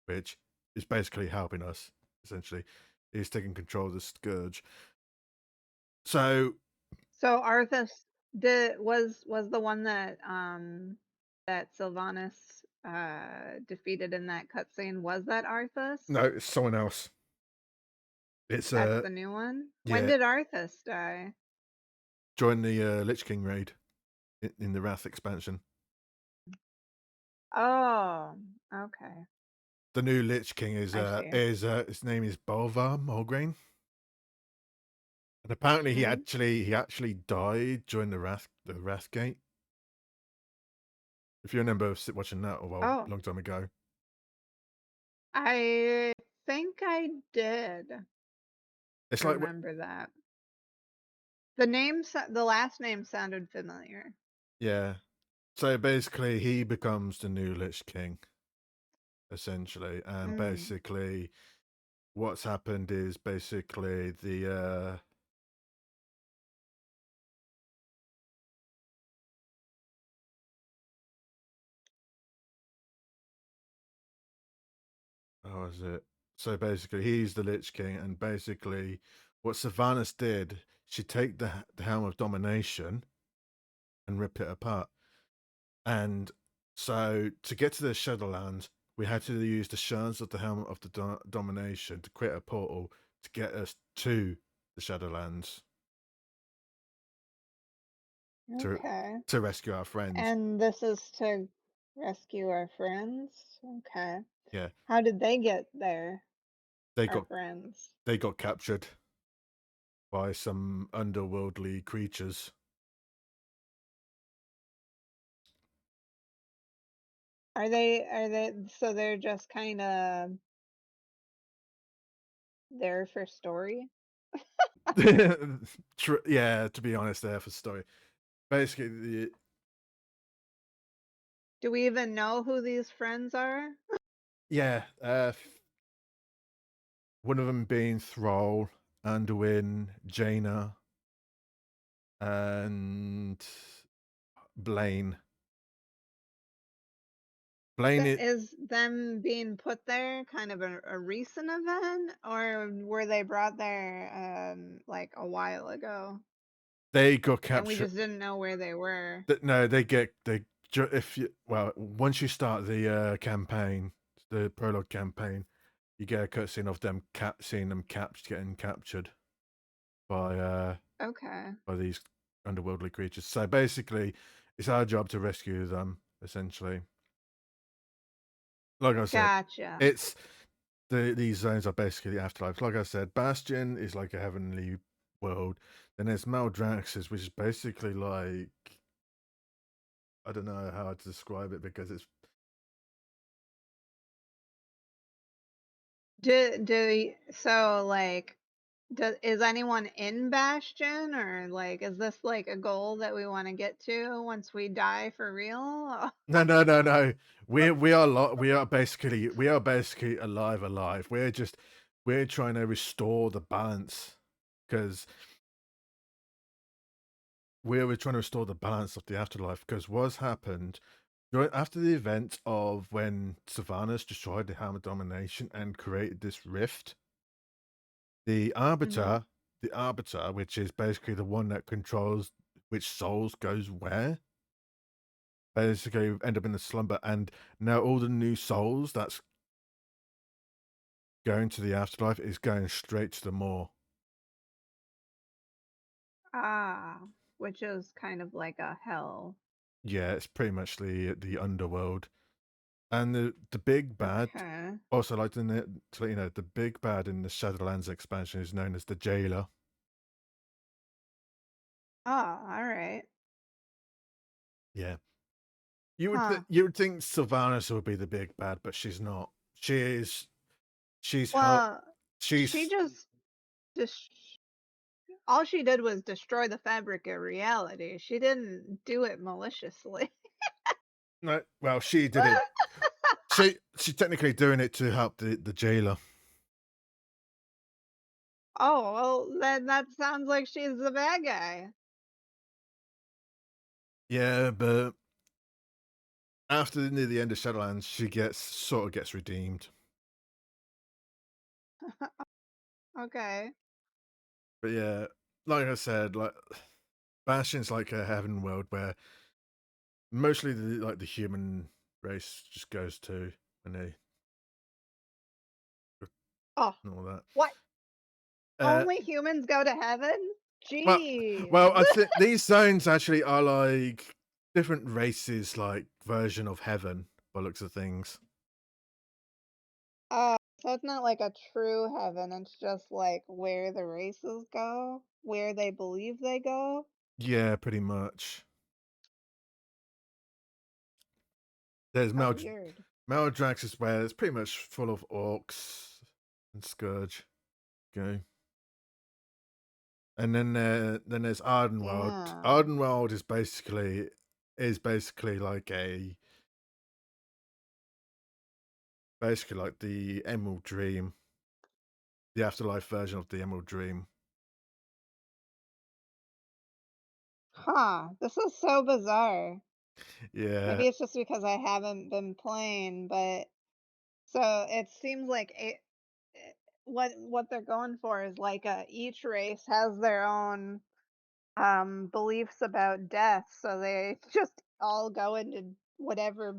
which is basically helping us. Essentially, he's taking control of the Scourge. So So Arthas was the one that Sylvanas defeated in that cutscene. Was that Arthas? no, it's someone else. It's That's the new one. When yeah, did Arthas die? join the Lich King raid in the Wrath expansion. Oh, okay. The new Lich King I see. his name is Bolvar Mulgrain, and apparently Hmm. he actually died during the Wrath Gate. If you remember watching that a Oh, long time ago. I think I did It's like remember that. The last name sounded familiar. yeah. So basically, he becomes the new Lich King, essentially, and Mm. basically, what's happened is basically was it? So basically, he's the Lich King, and basically, what Sylvanas did, she take the Helm of Domination and rip it apart. And so to get to the Shadowlands, we had to use the shards of the Helm of the Domination to create a portal to get us to the Shadowlands to Okay. to rescue our friends. And this is to rescue our friends? Okay. Yeah, How did they get there, they our got friends? they got captured by some underworldly creatures. Are they so they're just kind of there for story? Yeah, to be honest, there for story. Basically, Do we even know who these friends are? yeah, one of them being Thrall, Anduin, Jaina, and Blaine. Blaine, Is them being put there kind of a recent event, or were they brought there like a while ago they got and we captured. just didn't know where they were? No, if you once you start the campaign, the prologue campaign, you get a cutscene of them seeing them getting captured by Okay. these underworldly creatures. So basically, it's our job to rescue them. Essentially, like I said, Gotcha. it's these zones are basically the afterlife. Like I said, Bastion is like a heavenly world. Then there's Maldraxxus, which is basically like, I don't know how to describe it because it's So like is anyone in Bastion, or like is this like a goal that we want to get to once we die for real? no. We are basically alive. We're trying to restore the balance because we're trying to restore the balance of the afterlife. Because what's happened after the event of when Sylvanas destroyed the Hammer Domination and created this rift, the Arbiter, which is basically the one that controls which souls goes where, basically end up in the slumber, and now all the new souls that's going to the afterlife is going straight to the Maw. Ah, which is kind of like a hell. Yeah, it's pretty much the underworld. And the big bad, Okay. also like to let you know, the big bad in the Shadowlands expansion is known as the Jailer. Oh, all right. Yeah. Huh. You would think Sylvanas would be the big bad, but she's not. She's Well, she's she just all she did was destroy the fabric of reality. She didn't do it maliciously. no, well, she did it. She's technically doing it to help the Jailer. Oh, well, then that sounds like she's the bad guy. Yeah, but after near the end of Shadowlands, she sort of gets redeemed. Okay. But yeah, like I said, like Bastion's like a heaven world where mostly the human race just goes to when they Oh, and all that. what? Uh, Only humans go to heaven? well, Jeez. I think these zones actually are like different races, like version of heaven, by looks of things. So it's not like a true heaven. It's just like where the races go, where they believe they go. Yeah, pretty much. There's How weird. Maldraxxus is where it's pretty much full of orcs and Scourge. Okay. And then there's Ardenwald. Yeah. Ardenwald is basically like the Emerald Dream, the afterlife version of the Emerald Dream. Huh. This is so bizarre. Yeah. Maybe it's just because I haven't been playing, but So it seems like what they're going for is like each race has their own beliefs about death, so they just all go into whatever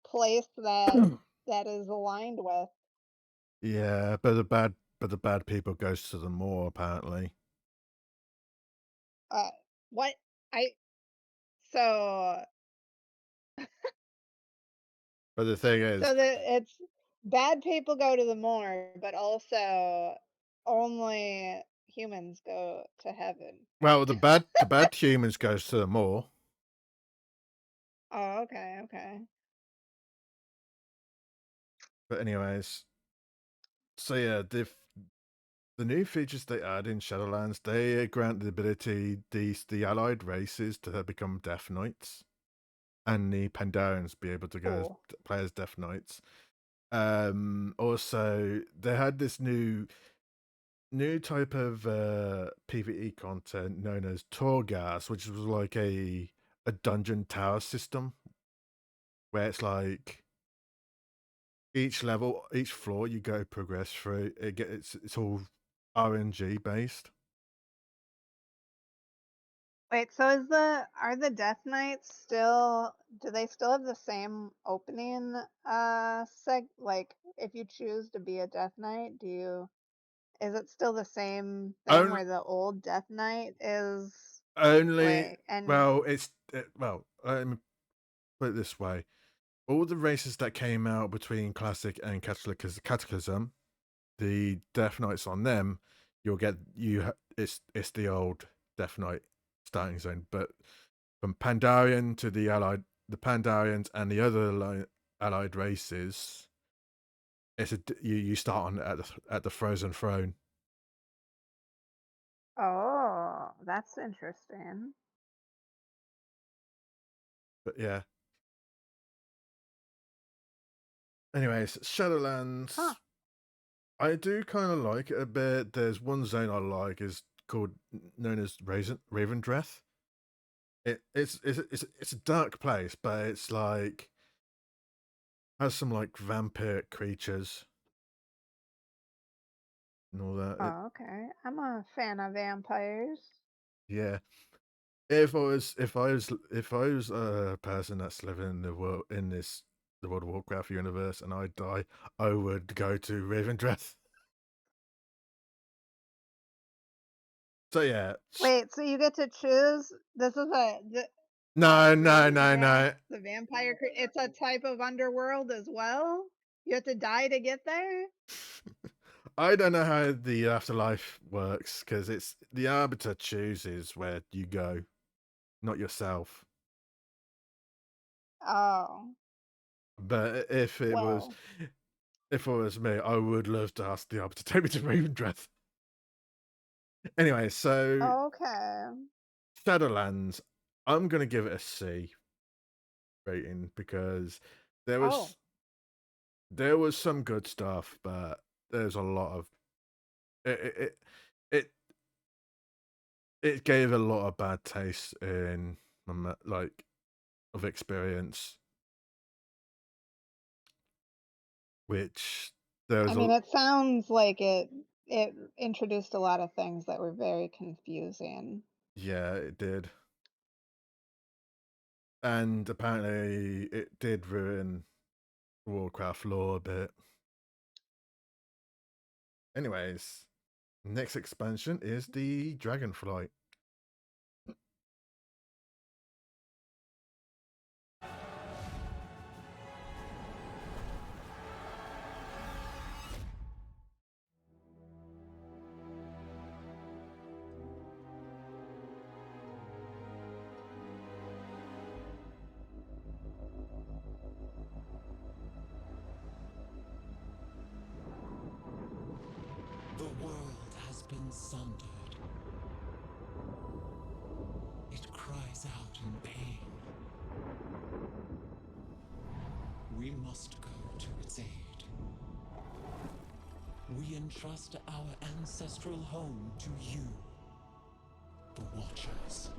place that is aligned with. Yeah, but the bad people goes to the moor apparently. Uh, what I so But the thing is, so that it's bad people go to the moor, but also only humans go to heaven. well, the bad humans goes to the moor. Oh, okay, okay. But anyways, so yeah, the new features they add in Shadowlands, they grant the ability the allied races to become Death Knights, and the Pandarians be able to go Cool. play as Death Knights. Also, they had this new type of PvE content known as Torghast, which was like a dungeon tower system where it's like each level, each floor you go progress through, it's all RNG based. Wait, so are the Death Knights do they still have the same opening like if you choose to be a Death Knight, is it still the same thing Only, where the old Death Knight is only like and well, let me put it this way: all the races that came out between Classic and Cataclysm, the Death Knights on them, it's the old Death Knight starting zone, but from Pandarian to the Pandarians and the other allied races, you start on at the Frozen Throne. oh, that's interesting. But yeah. Anyways, Shadowlands. Huh. I do kind of like it a bit. There's one zone I like is known as Ravendreth. It's a dark place, but it's like has some like vampiric creatures and all that. Oh, okay. I'm a fan of vampires. Yeah. If I was a person that's living in the world the World of Warcraft universe and I die, I would go to Ravendreth. So yeah. Wait, so you get to choose this is No, Ravendreth, no. the vampire it's a type of underworld as well? You have to die to get there? I don't know how the afterlife works because it's the Arbiter chooses where you go, not yourself. Oh, But well. if it was me, I would love to ask the Arbiter to take me to Ravendreth. Anyway, so Okay. Shadowlands, I'm gonna give it a C rating because there Oh. was some good stuff, but there's a lot of it it gave a lot of bad taste in like of experience, which I mean, it sounds like it introduced a lot of things that were very confusing. yeah, it did. And apparently it did ruin Warcraft lore a bit. Anyways, next expansion is the Dragonflight. The world has been sundered. It cries out in pain. We must go to its aid. We entrust our ancestral home to you, the Watchers.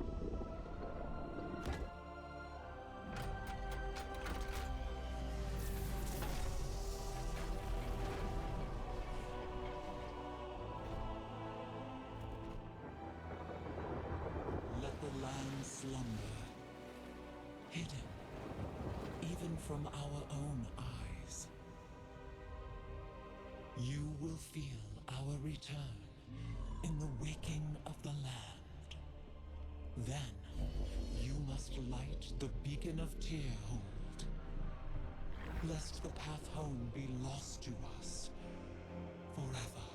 profound slumber, hidden even from our own eyes. You will feel our return in the waking of the land. Then, you must light the beacon of Tearhold, lest the path home be lost to us forever.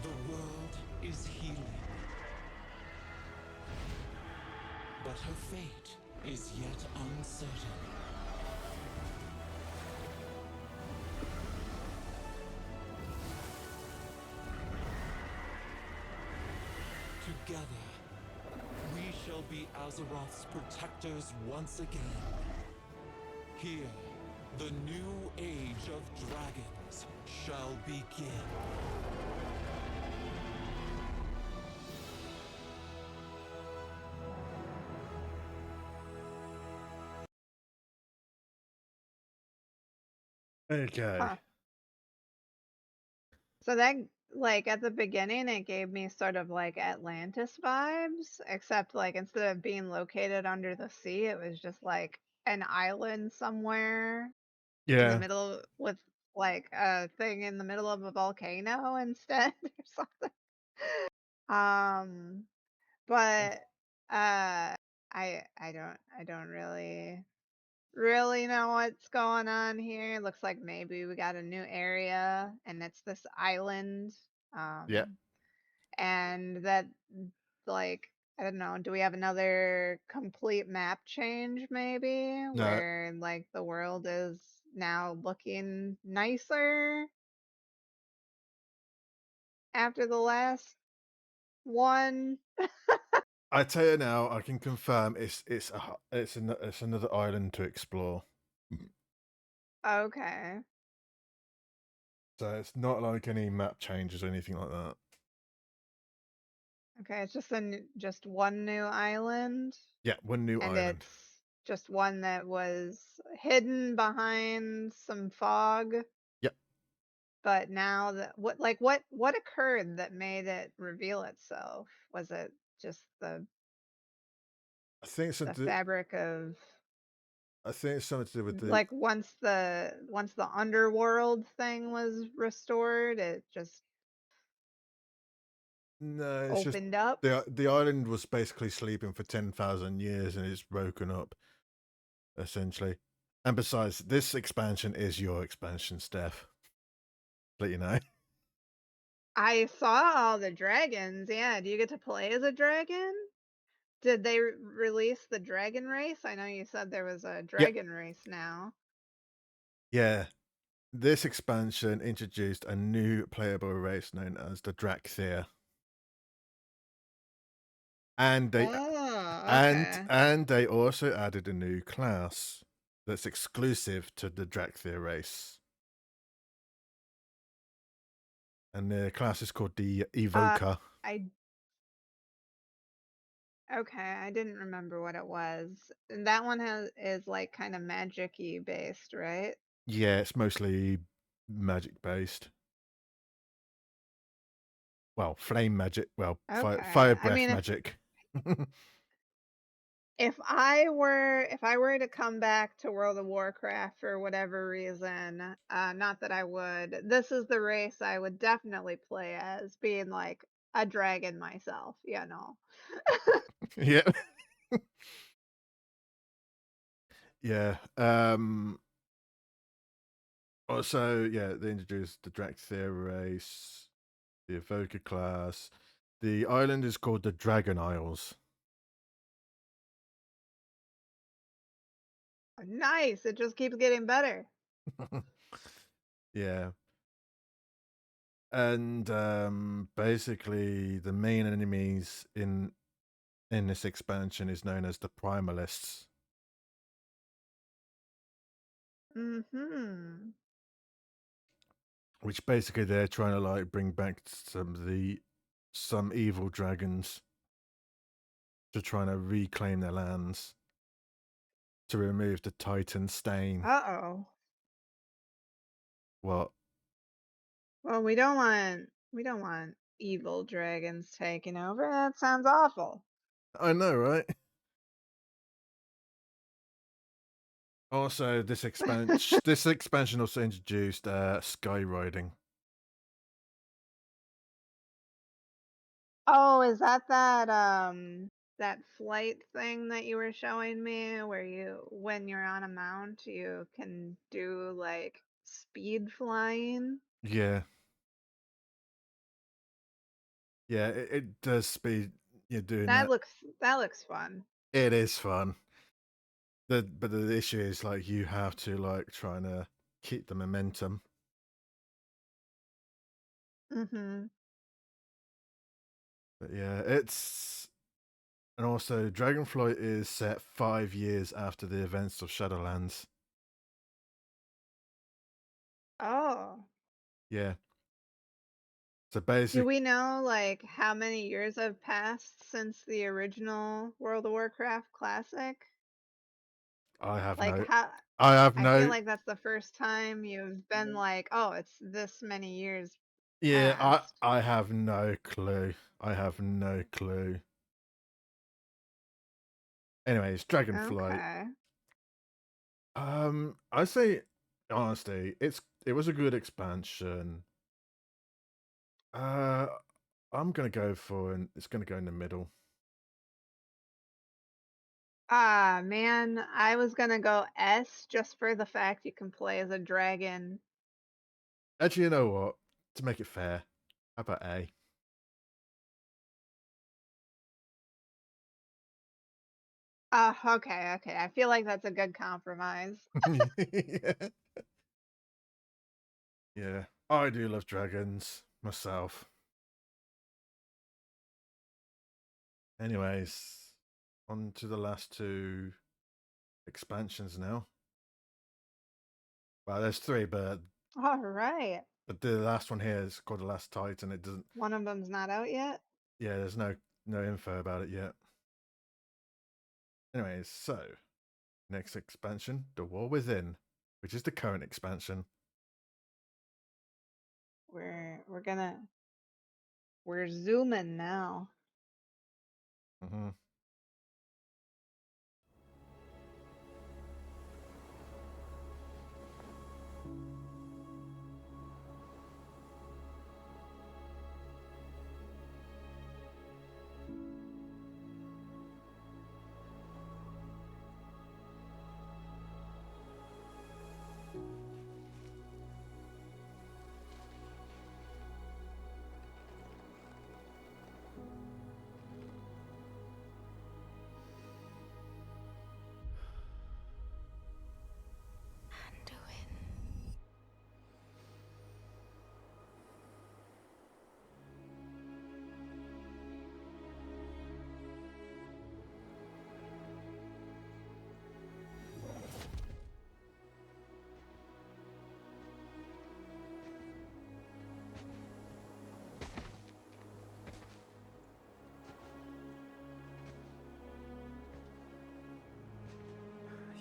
The world is healing, but her fate is yet uncertain. Together, we shall be Azeroth's protectors once again. Here, the new age of dragons shall begin. Okay. Huh. So that, like, at the beginning, it gave me sort of like Atlantis vibes, except like instead of being located under the sea, it was just like an island somewhere in the Yeah. middle with like a thing in the middle of a volcano instead or something. Um, but I don't really know what's going on here. Looks like maybe we got a new area and it's this island. Yeah. Um and that like I don't know, do we have another complete map change maybe No, where like the world is now looking nicer after the last one? I tell you now, I can confirm it's another island to explore. Okay. So it's not like any map changes or anything like that. Okay, it's just just one new island, Yeah, one new and island. it's just one that was hidden behind some fog. Yep. But now that what occurred that made it reveal itself? Was it just I think it's the something. fabric of I think it's something to do with the. like once the underworld thing was restored, it just No, it's just opened up? the island was basically sleeping for 10,000 years and it's broken up, essentially. And besides, this expansion is your expansion, Steph. Let you know. I saw all the dragons. Yeah, do you get to play as a dragon? Did they release the dragon race? I know you said there was a Yep. dragon race now. Yeah. This expansion introduced a new playable race known as the Drakthir. And they Oh, and okay. and they also added a new class that's exclusive to the Drakthir race. And the class is called the Evoker. I Okay, I didn't remember what it was. And that one is like kind of magic-y based, right? Yeah, it's mostly magic based. Well, flame magic. Well, fire Okay. I breath mean, magic. if I were to come back to World of Warcraft for whatever reason, not that I would, this is the race I would definitely play as, being like a dragon myself, you know. Yeah. Yeah. Also, yeah, they introduced the Drakthir race, the Evoker class. The island is called the Dragon Isles. Nice. It just keeps getting better. Yeah. And basically the main enemies in this expansion is known as the Primalists. Mm-hmm. Which basically they're trying to like bring back some evil dragons to trying to reclaim their lands to remove the Titan stain. Uh-oh. What? Well, we don't want evil dragons taking over. That sounds awful. I know, right? Also, this expansion also introduced sky riding. Oh, is that that flight thing that you were showing me where when you're on a mount, you can do like speed flying? Yeah, yeah, it does speed. You're doing that. That looks fun. It is fun. But the issue is like you have to like trying to keep the momentum. Mm-hmm. But yeah, and also Dragonflight is set 5 years after the events of Shadowlands. Oh. Yeah. So Do basically, we know like how many years have passed since the original World of Warcraft Classic? I have Like no, how I have I feel no, like that's the first time you've been like, "Oh, it's this many years yeah, past." I have no clue. I have no clue. Anyways, Dragonflight. Okay. I say honestly, it was a good expansion. Uh, I'm gonna go for it's gonna go in the middle. Ah, man, I was gonna go S just for the fact you can play as a dragon. Actually, you know what? To make it fair, how about A? Okay, okay. I feel like that's a good compromise. Yeah. Yeah. I do love dragons myself. Anyways, on to the last two expansions now. Well, there's three, All right. but the last one here is called The Last Titan. It doesn't. One of them's not out yet. Yeah, there's no info about it yet. Anyways, so next expansion, The War Within, which is the current expansion. We're zooming now. Mm-hmm.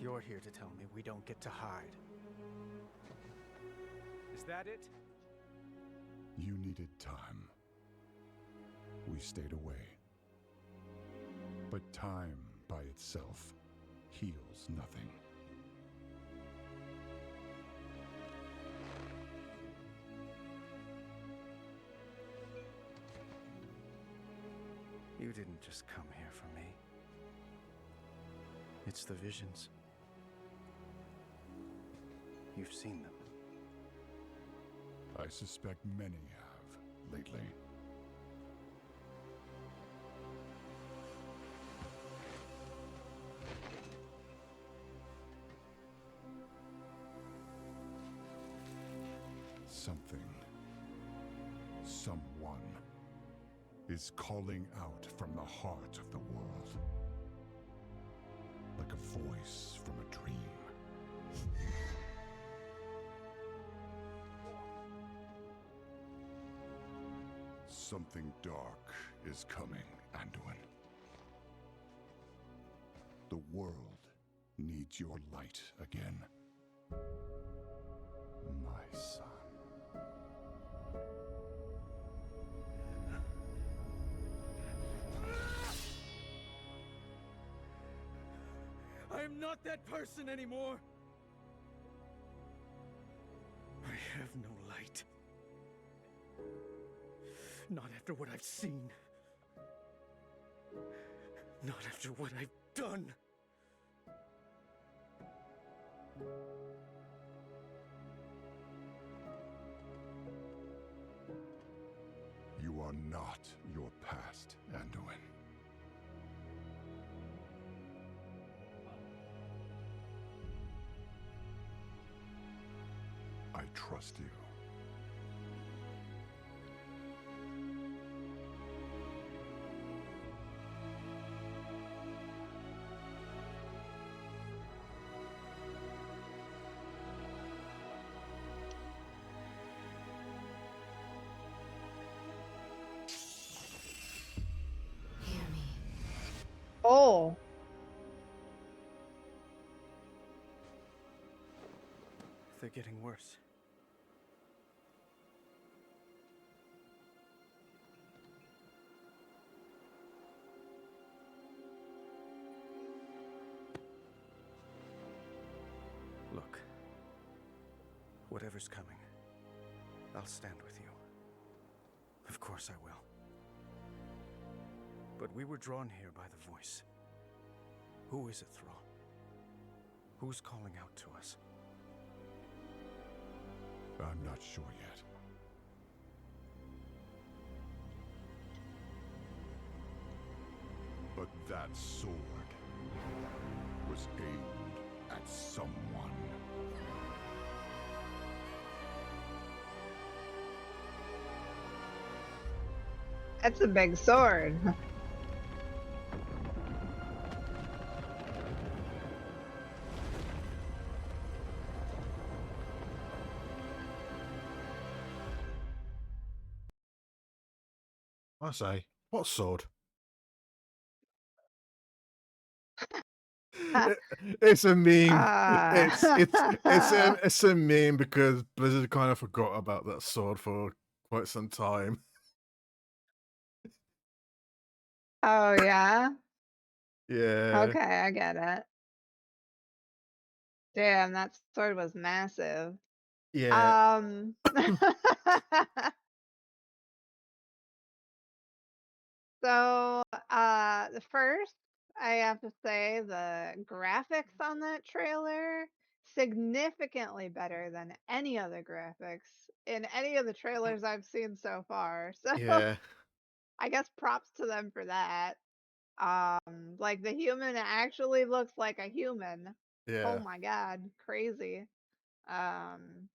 You're here to tell me we don't get to hide. Is that it? You needed time. We stayed away. But time by itself heals nothing. You didn't just come here for me. It's the visions. You've seen them. I suspect many have lately. Something, someone, is calling out from the heart of the world. Like a voice from a dream. Something dark is coming, Anduin. The world needs your light again. My son. I am not that person anymore! I have no light. Not after what I've seen. Not after what I've done. You are not your past, Anduin. I trust you. Hear me. Oh. They're getting worse. Look. Whatever's coming, I'll stand with you. Of course I will. But we were drawn here by the voice. Who is it, Thrall? Who's calling out to us? I'm not sure yet. But that sword was aimed at someone. That's a big sword. I say, what sword? It's a meme. It's a meme because Blizzard kind of forgot about that sword for quite some time. Oh yeah. Yeah. Okay, I get it. Damn, that sword was massive. Yeah. So, the first, I have to say the graphics on that trailer significantly better than any other graphics in any of the trailers I've seen so far. So, Yeah. I guess props to them for that. Like the human actually looks like a human. Oh Yeah. my god, crazy. Um,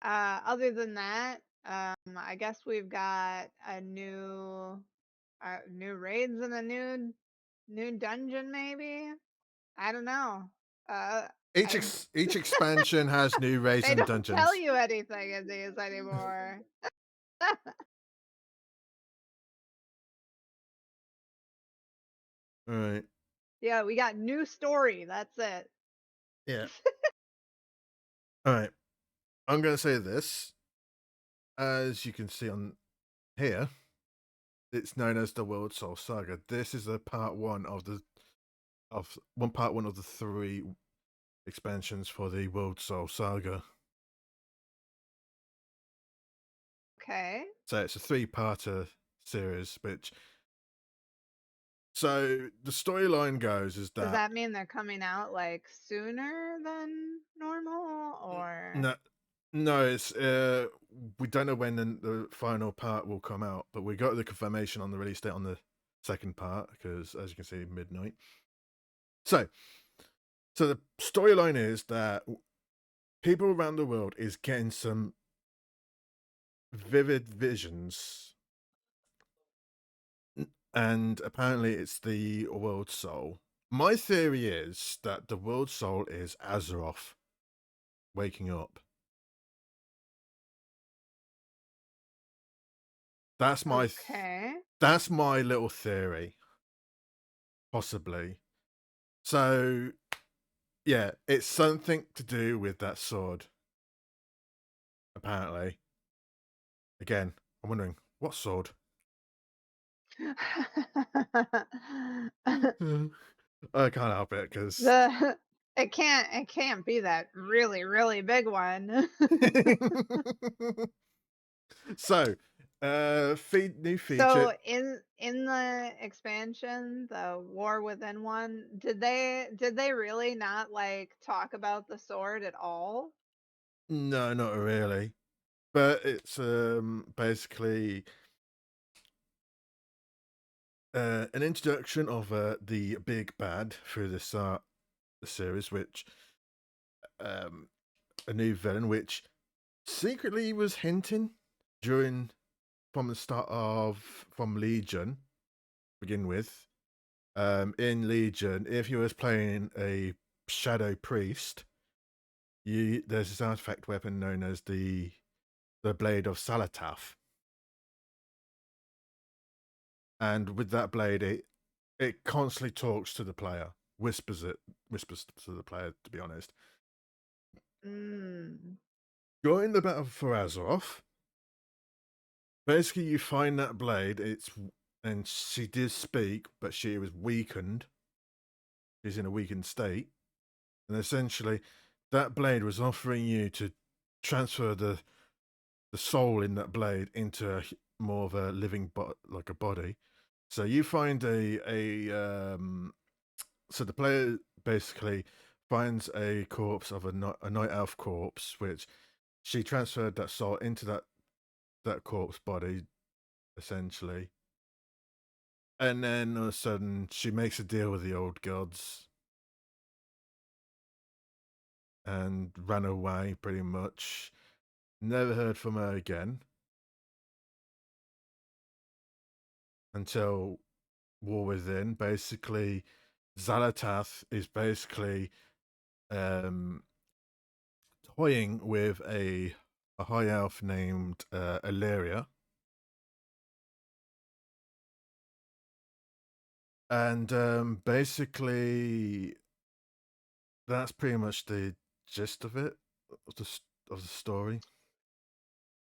other than that, I guess we've got a new raids and a new dungeon maybe. I don't know. Each I each expansion has new raids they and don't tell dungeons. you anything in these anymore. Right. Yeah, we got new story. That's it. Yeah. All right. I'm going to say this. As you can see on here, it's known as the World Soul Saga. This is a part one of the three expansions for the World Soul Saga. Okay. So it's a three-parter series, which. So the storyline goes is Does that that mean they're coming out like sooner than normal or no, it's we don't know when the final part will come out, but we got the confirmation on the release date on the second part because, as you can see, midnight. So the storyline is that people around the world is getting some vivid visions, and apparently it's the World Soul. My theory is that the World Soul is Azeroth waking up. That's my okay. that's my little theory, possibly. So, yeah, it's something to do with that sword. Apparently, again, I'm wondering what sword. I can't help it because. It can't be that really big one. So, new feature. So in the expansion, the War Within one, did they really not like talk about the sword at all? No, not really. But it's basically an introduction of the big bad through this the series, which a new villain, which secretly was hinting during from the start of from Legion, begin with. In Legion, if you was playing a Shadow Priest, there's this artifact weapon known as the Blade of Salatath. And with that blade, it constantly talks to the player, whispers to the player, to be honest. During the battle for Azeroth, basically you find that blade, and she did speak, but she was weakened. She's in a weakened state. And essentially, that blade was offering you to transfer the soul in that blade into more of a living like a body. So you find so the player basically finds a corpse of a night elf corpse, which she transferred that soul into that corpse body, essentially. And then all of a sudden, she makes a deal with the old gods and ran away, pretty much. Never heard from her again until War Within. Basically, Xalatath is basically toying with a high elf named Illyria. And basically, that's pretty much the gist of it, of the story.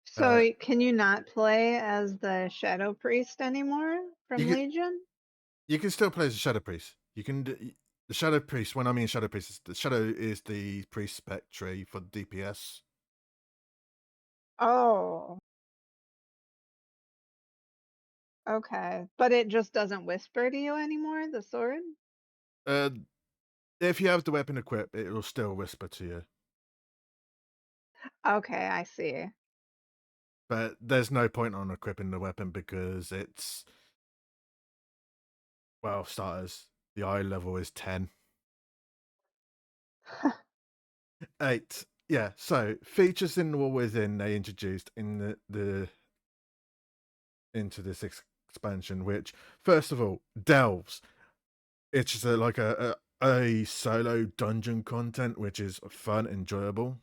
So can you not play as the Shadow Priest anymore from You can, Legion? you can still play as a Shadow Priest. You can the Shadow Priest. When I mean Shadow Priest, the Shadow is the priest spec tree for DPS. Oh, okay. But it just doesn't whisper to you anymore, the sword? Uh, if you have the weapon equipped, it will still whisper to you. Okay, I see. But there's no point on equipping the weapon because it's, well, starters, the eye level is 10. 8. Yeah, so features in War Within they introduced in the into this expansion, which first of all, delves. It's just like a solo dungeon content, which is fun, enjoyable.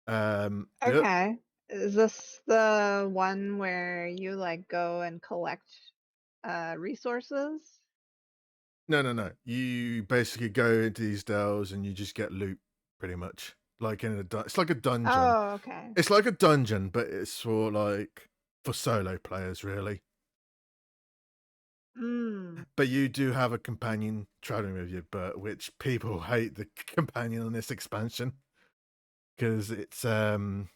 Okay. Is this the one where you like go and collect resources? No. You basically go into these delves and you just get loot, pretty much. Like it's like a dungeon. Oh, okay. It's like a dungeon, but it's for solo players, really. Mm. But you do have a companion traveling with you, but which people hate the companion on this expansion because it's the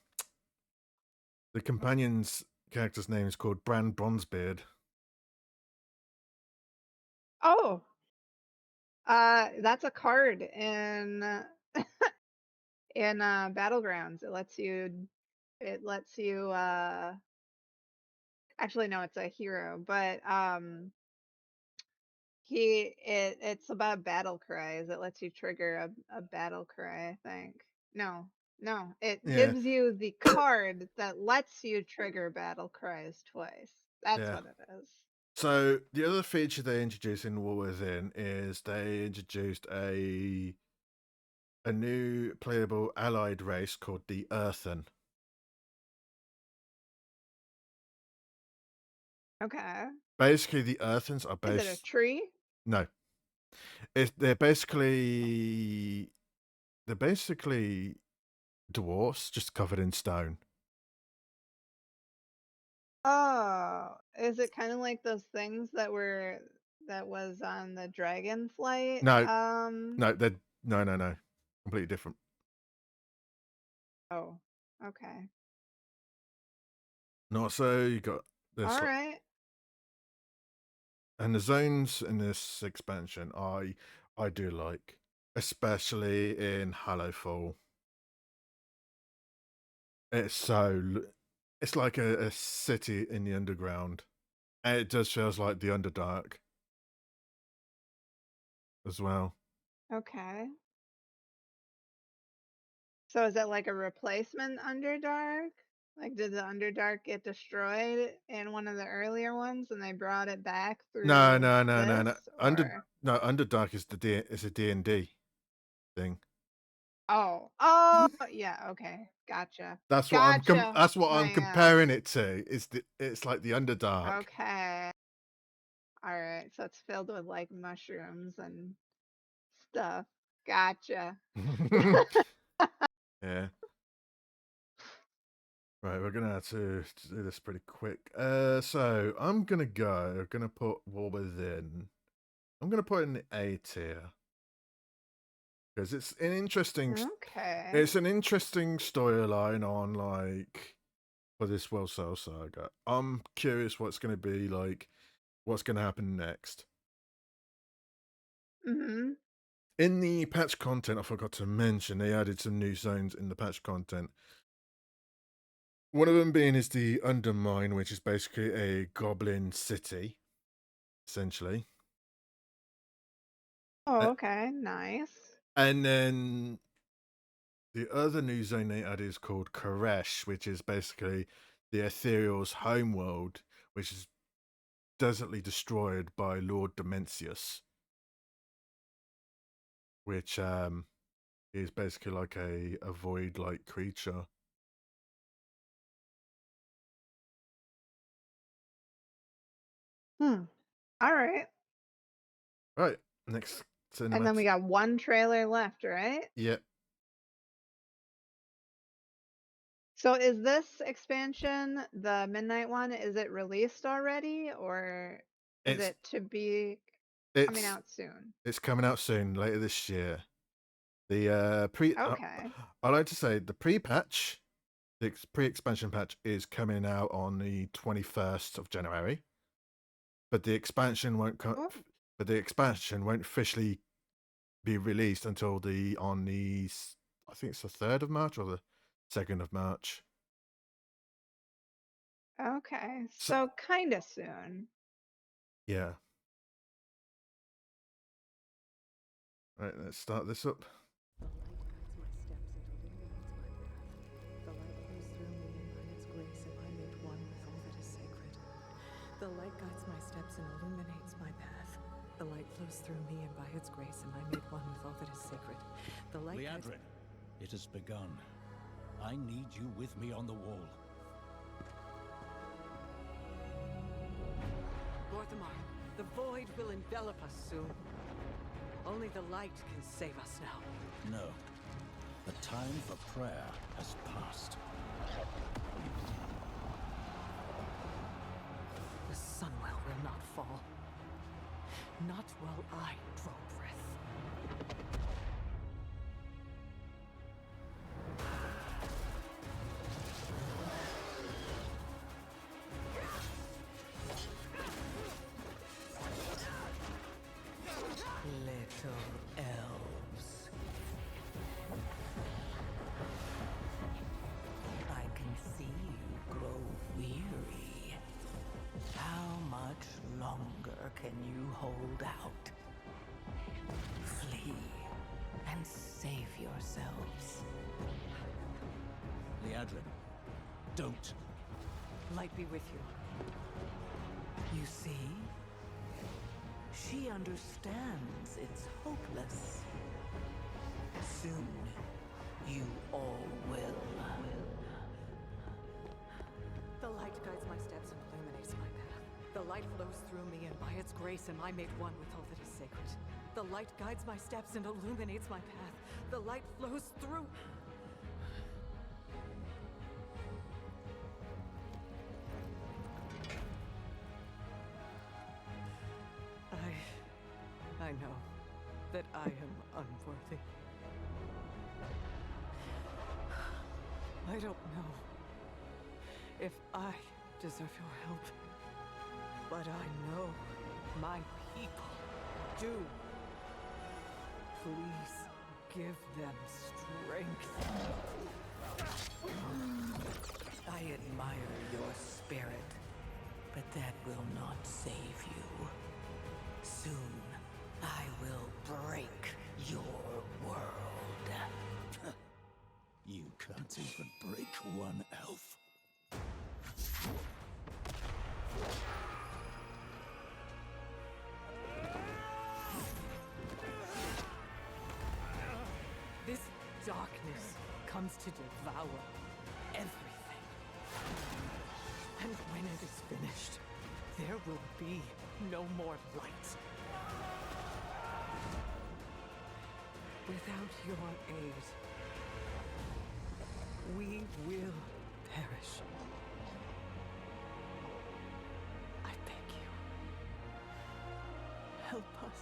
companion's character's name is called Brand Bronzebeard. Oh, that's a card in in Battlegrounds. It lets you actually no, it's a hero, but it's about battle cries. It lets you trigger a battle cry, I think. No, it Yeah, gives you the card that lets you trigger battle cries twice. That's yeah. what it is. So the other feature they introduced in War Within is they introduced a new playable allied race called the Earthen. Okay. Basically, the Earthens are Is it a tree? No, they're basically dwarfs just covered in stone. Oh, is it kind of like those things that was on the Dragonflight? No, they're no, completely different. Oh, okay. Not so you got this, All right. and the zones in this expansion I do like, especially in Hallowfall. It's like a city in the underground, and it just feels like the Underdark as well. Okay. So is that like a replacement Underdark? Like, did the Underdark get destroyed in one of the earlier ones and they brought it back No. through this? Or Underdark is a D&D thing. oh, yeah, okay. Gotcha. That's what Gotcha. that's what I'm My comparing it to. It's like the Underdark. okay. All right. So it's filled with like mushrooms and stuff. Gotcha. Yeah. Right, we're gonna have to do this pretty quick. So I'm gonna put War Within. I'm gonna put it in the A tier because it's an interesting Okay. storyline on like for this World Cell Saga. I'm curious what's gonna be like, what's gonna happen next. Mm-hmm. In the patch content, I forgot to mention they added some new zones in the patch content. One of them being is the Undermine, which is basically a goblin city, essentially. Oh, okay, nice. And then the other new zone they added is called Koresh, which is basically the Ethereal's homeworld, which is desertly destroyed by Lord Dimensius, which is basically like a void-like creature. All right. Right, next cinematic. And then we got one trailer left, right? Yep. So is this expansion, the Midnight one, is it released already, or is It's- it to be coming out soon? It's coming out soon, later this year. The pre. Okay. I like to say the pre-patch, the pre-expansion patch is coming out on the 21st of January, but the expansion won't come. Oh. But the expansion won't officially be released until I think it's the 3rd of March or the 2nd of March. Okay. So kind of soon. Yeah. Right, let's start this up. The light guides my steps and illuminates my path. The light flows through me, and by its grace am I made one with all that is sacred. The light guides my steps and illuminates my path. The light flows through me, and by its grace am I made one with all that is sacred. The light guides... Liadrin, it has begun. I need you with me on the wall. Vorthamar, the void will envelop us soon. Only the light can save us now. No. The time for prayer has passed. The Sunwell will not fall. Not while I draw breath. Little elves. I can see you grow weary. How much longer can you hold out? Flee and save yourselves. Liadrin, don't. Light be with you. You see? She understands it's hopeless. Soon, you all will. The light guides my steps and illuminates my path. The light flows through me, and by its grace am I made one with all that is sacred. The light guides my steps and illuminates my path. The light flows through... I know that I am unworthy. I don't know if I deserve your help, but I know my people do. Please give them strength. I admire your spirit, but that will not save you. Soon, I will break your world. You can't even break one elf. This darkness comes to devour everything. And when it is finished, there will be no more light. Without your aid, we will perish. I beg you, help us.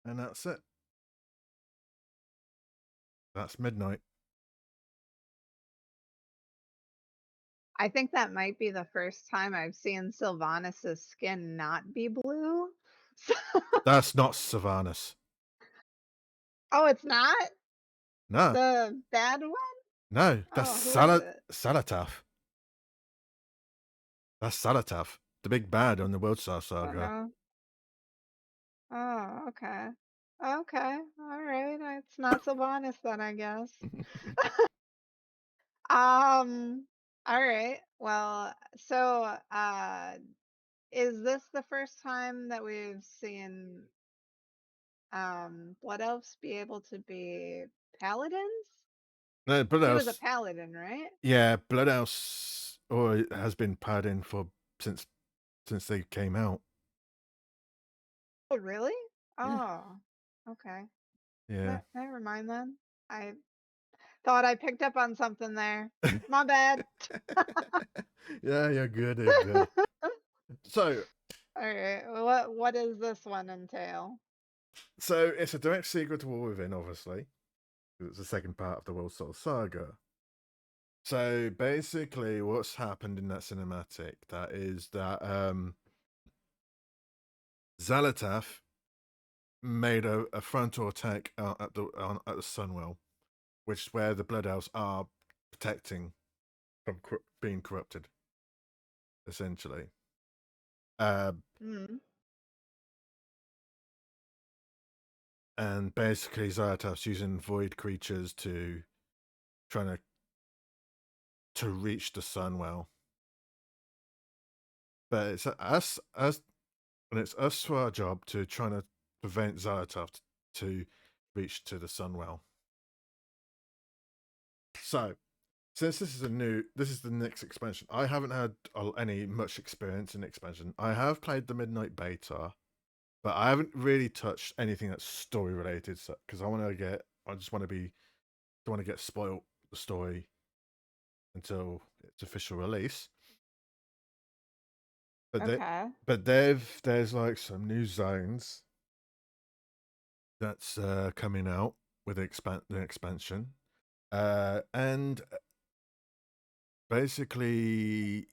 And that's it. That's midnight. I think that might be the first time I've seen Sylvanas' skin not be blue. That's not Sylvanas. Oh, it's not? No. The bad one? No, that's Oh, who is it? Salataf. That's Salataf, the big bad on the World Star Oh, Saga. no. Oh, okay. Okay, alright. It's not Sylvanas then, I guess. Alright. Well, so, is this the first time that we've seen Blood Elves be able to be paladins? No, Blood He was a Elves. paladin, right? Yeah, Blood Elves, or it has been paladin for since they came out. Oh, really? Yeah. Oh, okay. Yeah. Never mind then. I thought I picked up on something there. My bad. Yeah, you're good. You're good. So, Alright. What does this one entail? so it's a direct sequel to War Within, obviously. It's the second part of the World Soul Saga. So basically, what's happened in that cinematic is that Xal'atath made a frontal attack at the Sunwell, which is where the Blood Elves are protecting from being corrupted, essentially. And basically, Xal'atath's using void creatures trying to reach the Sunwell. But it's us and it's us for our job to try to prevent Xal'atath to reach to the Sunwell. So, since this is the next expansion, I haven't had any much experience in expansion. I have played the Midnight Beta, but I haven't really touched anything that's story related. So, because I want to get spoiled the story until its official release. But Okay. there's like some new zones that's coming out with the expansion, and basically,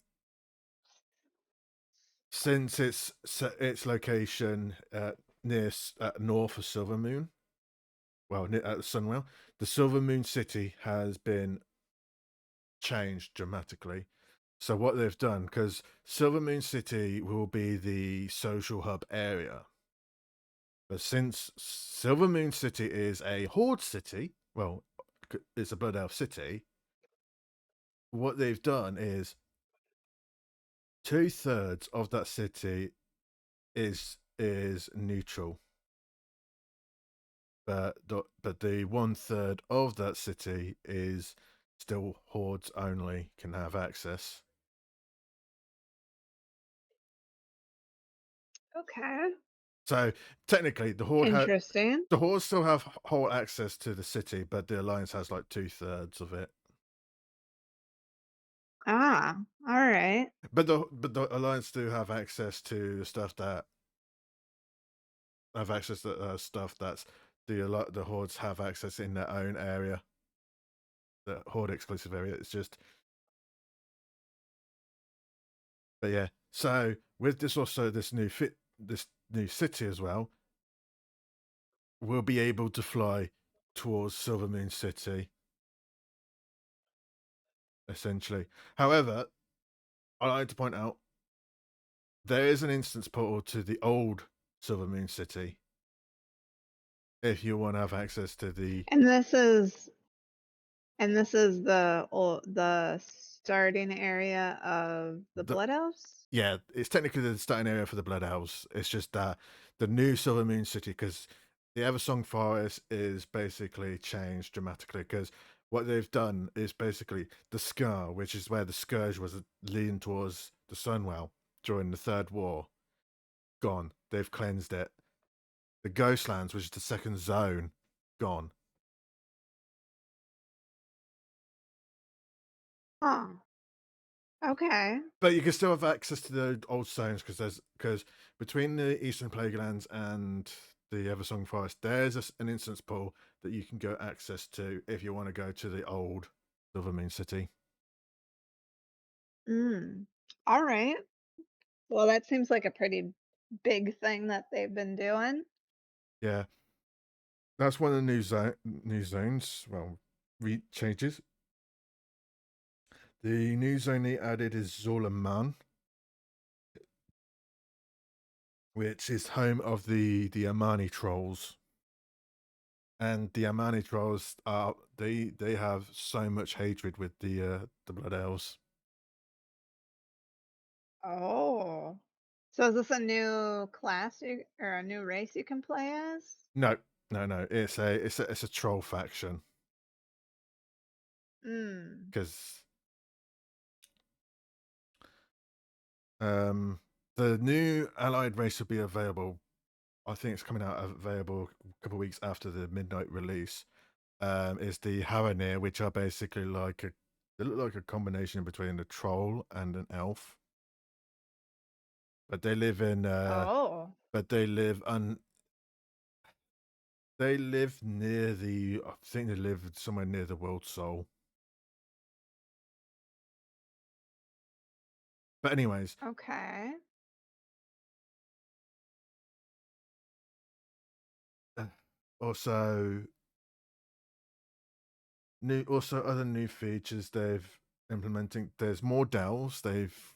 since its location north of Silvermoon, well, at the Sunwell, the Silvermoon City has been changed dramatically. So what they've done, because Silvermoon City will be the social hub area, but since Silvermoon City is a Horde city, well, it's a Blood Elf city, what they've done is 2/3 of that city is neutral, but the 1/3 of that city is still Hordes only can have access. Okay. So technically, the Horde Interesting. the Hordes still have whole access to the city, but the Alliance has like 2/3 of it. Ah, all right. But the Alliance do have access to stuff that stuff that's the Hordes have access in their own area. The Horde exclusive area. It's just, but yeah. So with this new city as well, we'll be able to fly towards Silvermoon City. Essentially, however, I like to point out there is an instance portal to the old Silvermoon City if you want to have access to the. And this is the starting area of the Blood Elves? Yeah, it's technically the starting area for the Blood Elves. It's just that the new Silvermoon City, because the Eversong Forest is basically changed dramatically, because what they've done is basically the Scar, which is where the Scourge was leading towards the Sunwell during the Third War, gone. They've cleansed it. The Ghostlands, which is the second zone, gone. Oh. Okay. But you can still have access to the old zones because between the Eastern Plaguelands and the Eversong Forest, there's an instance pool that you can go access to if you want to go to the old Silvermoon City. All right. Well, that seems like a pretty big thing that they've been doing. Yeah, that's one of the new zones. Well, changes. The new zone they added is Zolaman, which is home of the Amani trolls. And the Amani trolls are they have so much hatred with the Blood Elves. Oh. So is this a new class or a new race you can play as? No. It's a troll faction. Because the new allied race will be available. I think it's coming out available a couple of weeks after the midnight release. Is the Haranir, which are basically they look like a combination between a troll and an elf. But they live in but they live near I think they live somewhere near the World Soul. But anyways. Okay. Also other new features they've implementing. There's more delves. They've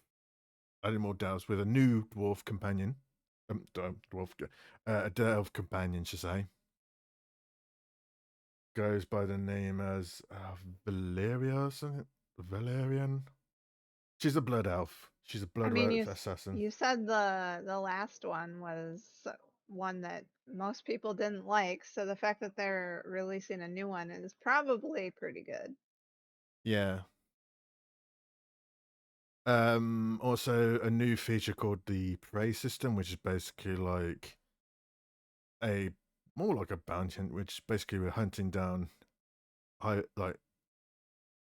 added more delves with a new dwarf companion. A delve companion, should say. Goes by the name as Valeria or something. Valerian. She's a blood elf. She's a blood elf assassin. You said the last one was one that most people didn't like, so the fact that they're releasing a new one is probably pretty good. Yeah. Also a new feature called the prey system, which is basically like more like a bounty hunt, which basically we're hunting down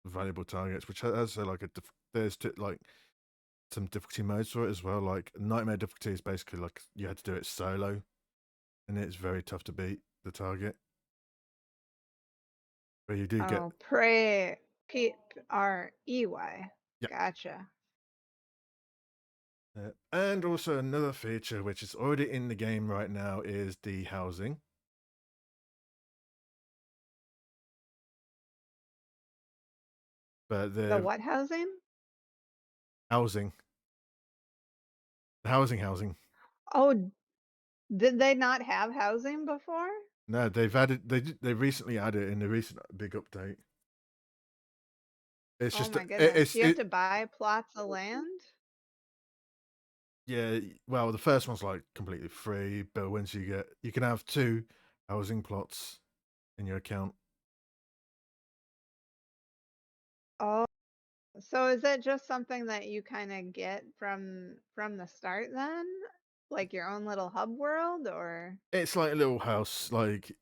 valuable targets, which has there's some difficulty modes for it as well. Like nightmare difficulty is basically like you had to do it solo, and it's very tough to beat the target. But you do get prey, Prey. Yep. Gotcha. And also another feature which is already in the game right now is the housing. But the what housing? Housing. The housing. Oh, did they not have housing before? No, they recently added it in the recent big update. It's just my goodness. You have to buy plots of land? Yeah, well, the first one's like completely free, but once you can have 2 housing plots in your account. Oh, so is it just something that you kind of get from the start then? Like your own little hub world, or? It's like a little house, like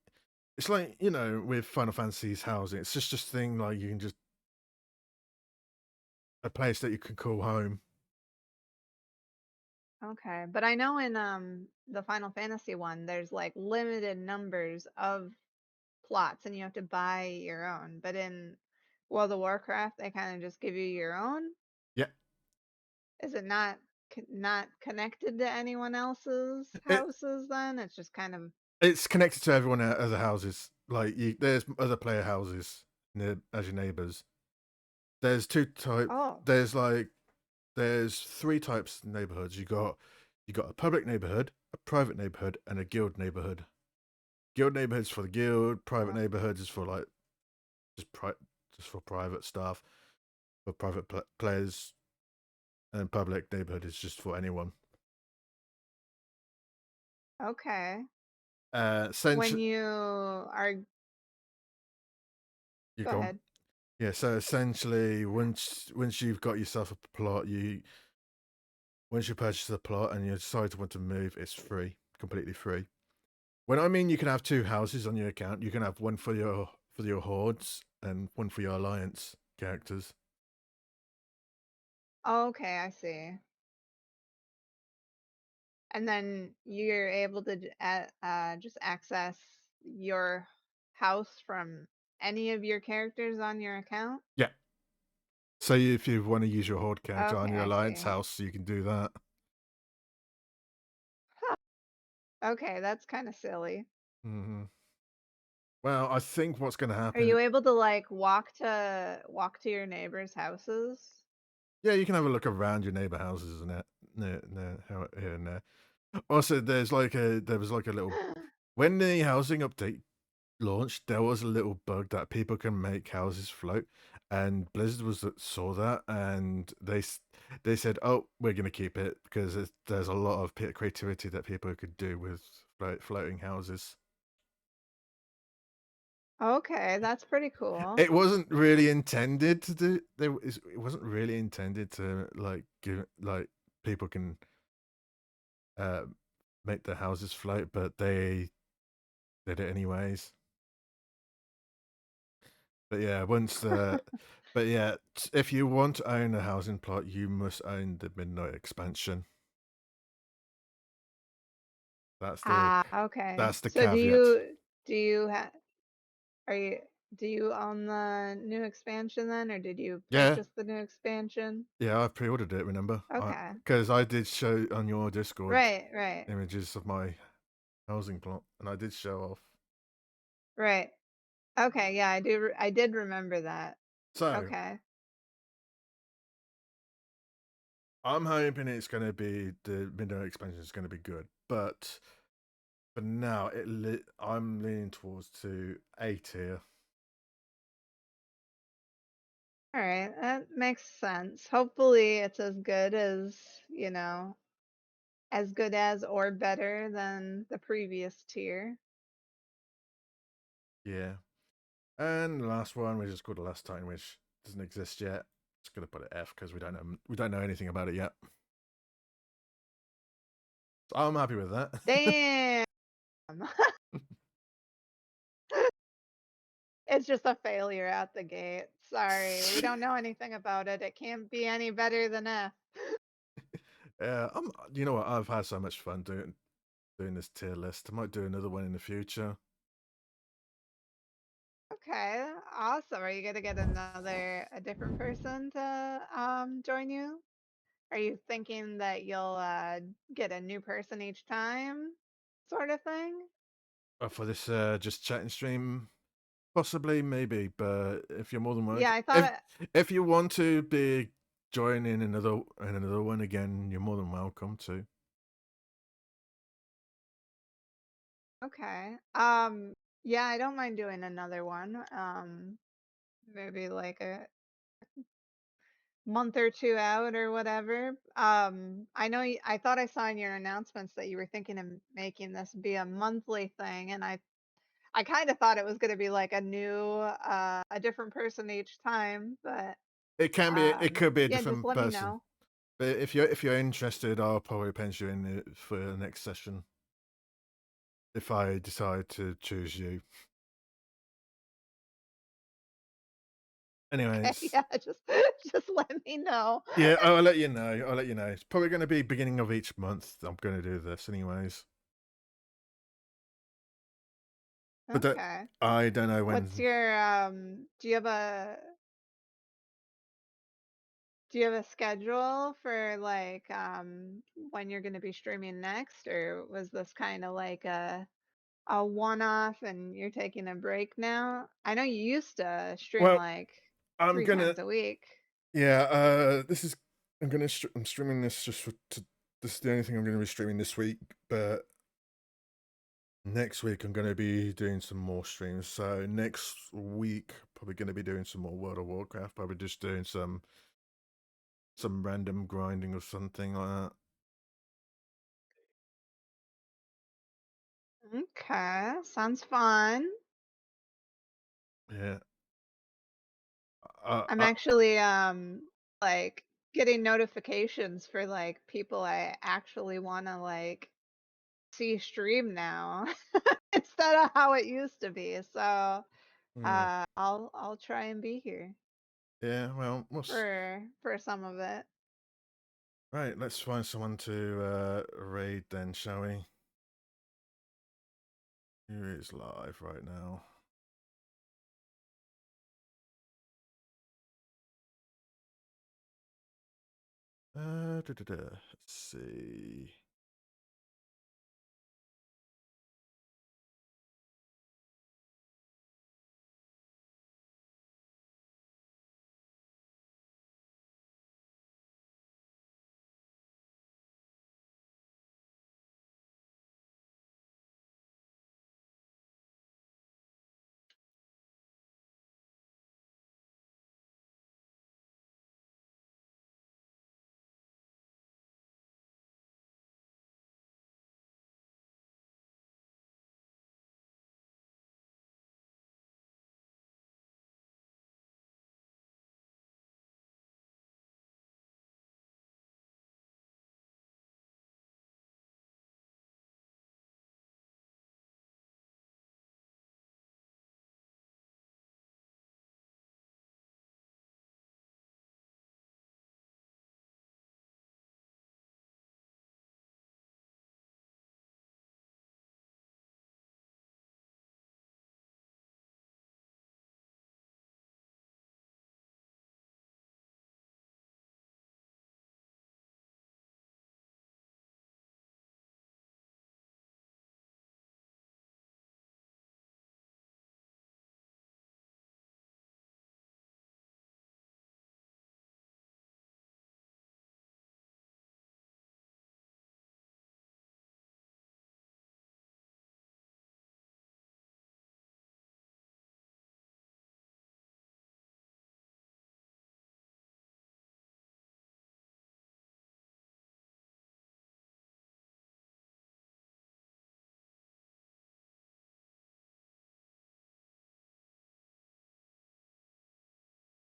it's like, with Final Fantasy's housing. It's just this thing like you can just a place that you can call home. Okay, but I know in the Final Fantasy one, there's like limited numbers of plots and you have to buy your own. But in World of Warcraft, they kind of just give you your own. Yeah. Is it not connected to anyone else's houses then? It's just kind of It's connected to everyone other houses. Like there's other player houses as your neighbors. There's 2 types. Oh. There's 3 types of neighborhoods. You got a public neighborhood, a private neighborhood, and a guild neighborhood. Guild neighborhoods for the guild. Private neighborhoods is for like just for private stuff, for private players, and public neighborhood is just for anyone. Okay. When you are Go ahead. Yeah, so essentially once you've got yourself a plot, once you purchase the plot and you decide to want to move, it's free, completely free. When I mean you can have 2 houses on your account, you can have one for your hordes and one for your alliance characters. Okay, I see. and then you're able to just access your house from any of your characters on your account. Yeah. So if you want to use your Horde character on Okay, your I Alliance see. house, you can do that. Huh. Okay, that's kind of silly. hmm Well, I think what's going to Are happen. you able to like walk to your neighbors' houses? Yeah, you can have a look around your neighbor houses and that, here and there. Also, there was like a little when the housing update launched, there was a little bug that people can make houses float, and Blizzard saw that, and they said, "Oh, we're gonna keep it because there's a lot of creativity that people could do with floating houses." Okay, that's pretty cool. It wasn't really intended to do. It wasn't really intended to like give like people can uh make their houses float, but they did it anyways. But yeah, but yeah, if you want to own a housing plot, you must own the Midnight expansion. That's the Okay. So caveat. do you are you do you own the new expansion then, or did you Yeah, purchase the new expansion? yeah, I pre-ordered it. Remember, Okay. because I did show on your Discord Right. images of my housing plot, and I did show off. Right. Okay, yeah, I did remember that. So Okay. I'm hoping it's going to be the Midnight expansion is going to be good, but for now, I'm leaning towards to A tier. All right, that makes sense. Hopefully it's as good as, as good as or better than the previous tier. Yeah. And the last one, which is called the Last Titan, which doesn't exist yet. Just gonna put it F because we don't know anything about it yet. So I'm happy with that. Damn. It's just a failure out the gate. Sorry, we don't know anything about it. It can't be any better than F. Yeah, you know what? I've had so much fun doing this tier list. I might do another one in the future. Okay, awesome. Are you gonna get a different person to join you? Are you thinking that you'll get a new person each time, sort of thing? For this just chatting stream, possibly, maybe. But if you're more than Yeah, welcome, I thought if you want to be joining another one again, you're more than welcome to. okay. Yeah, I don't mind doing another one. Maybe like a month or two out or whatever. I know I thought I saw in your announcements that you were thinking of making this be a monthly thing, and I kind of thought it was going to be like a different person each time, but It can be. It could be a yeah, just different let me person. know. But if you're interested, I'll probably pencil you in for the next session. If I decide to choose you. Anyways. Yeah, just let me know. Yeah, I'll let you know. It's probably going to be beginning of each month. I'm going to do this anyways. But Okay. I don't know when. What's your do you have a schedule for like when you're going to be streaming next, or was this kind of like a one-off and you're taking a break now? I know you used to stream Well, like I'm 3 gonna. times a week. Yeah. I'm streaming this this is the only thing I'm gonna be streaming this week. But next week I'm gonna be doing some more streams. So next week probably gonna be doing some more World of Warcraft. Probably just doing some random grinding or something like that. Okay, sounds fun. Yeah. I'm actually like getting notifications for like people I actually want to like see stream now instead of how it used to be. So I'll try and be here Yeah. Well, for some of it. Right, let's find someone to raid then, shall we? Who is live right now? Let's see.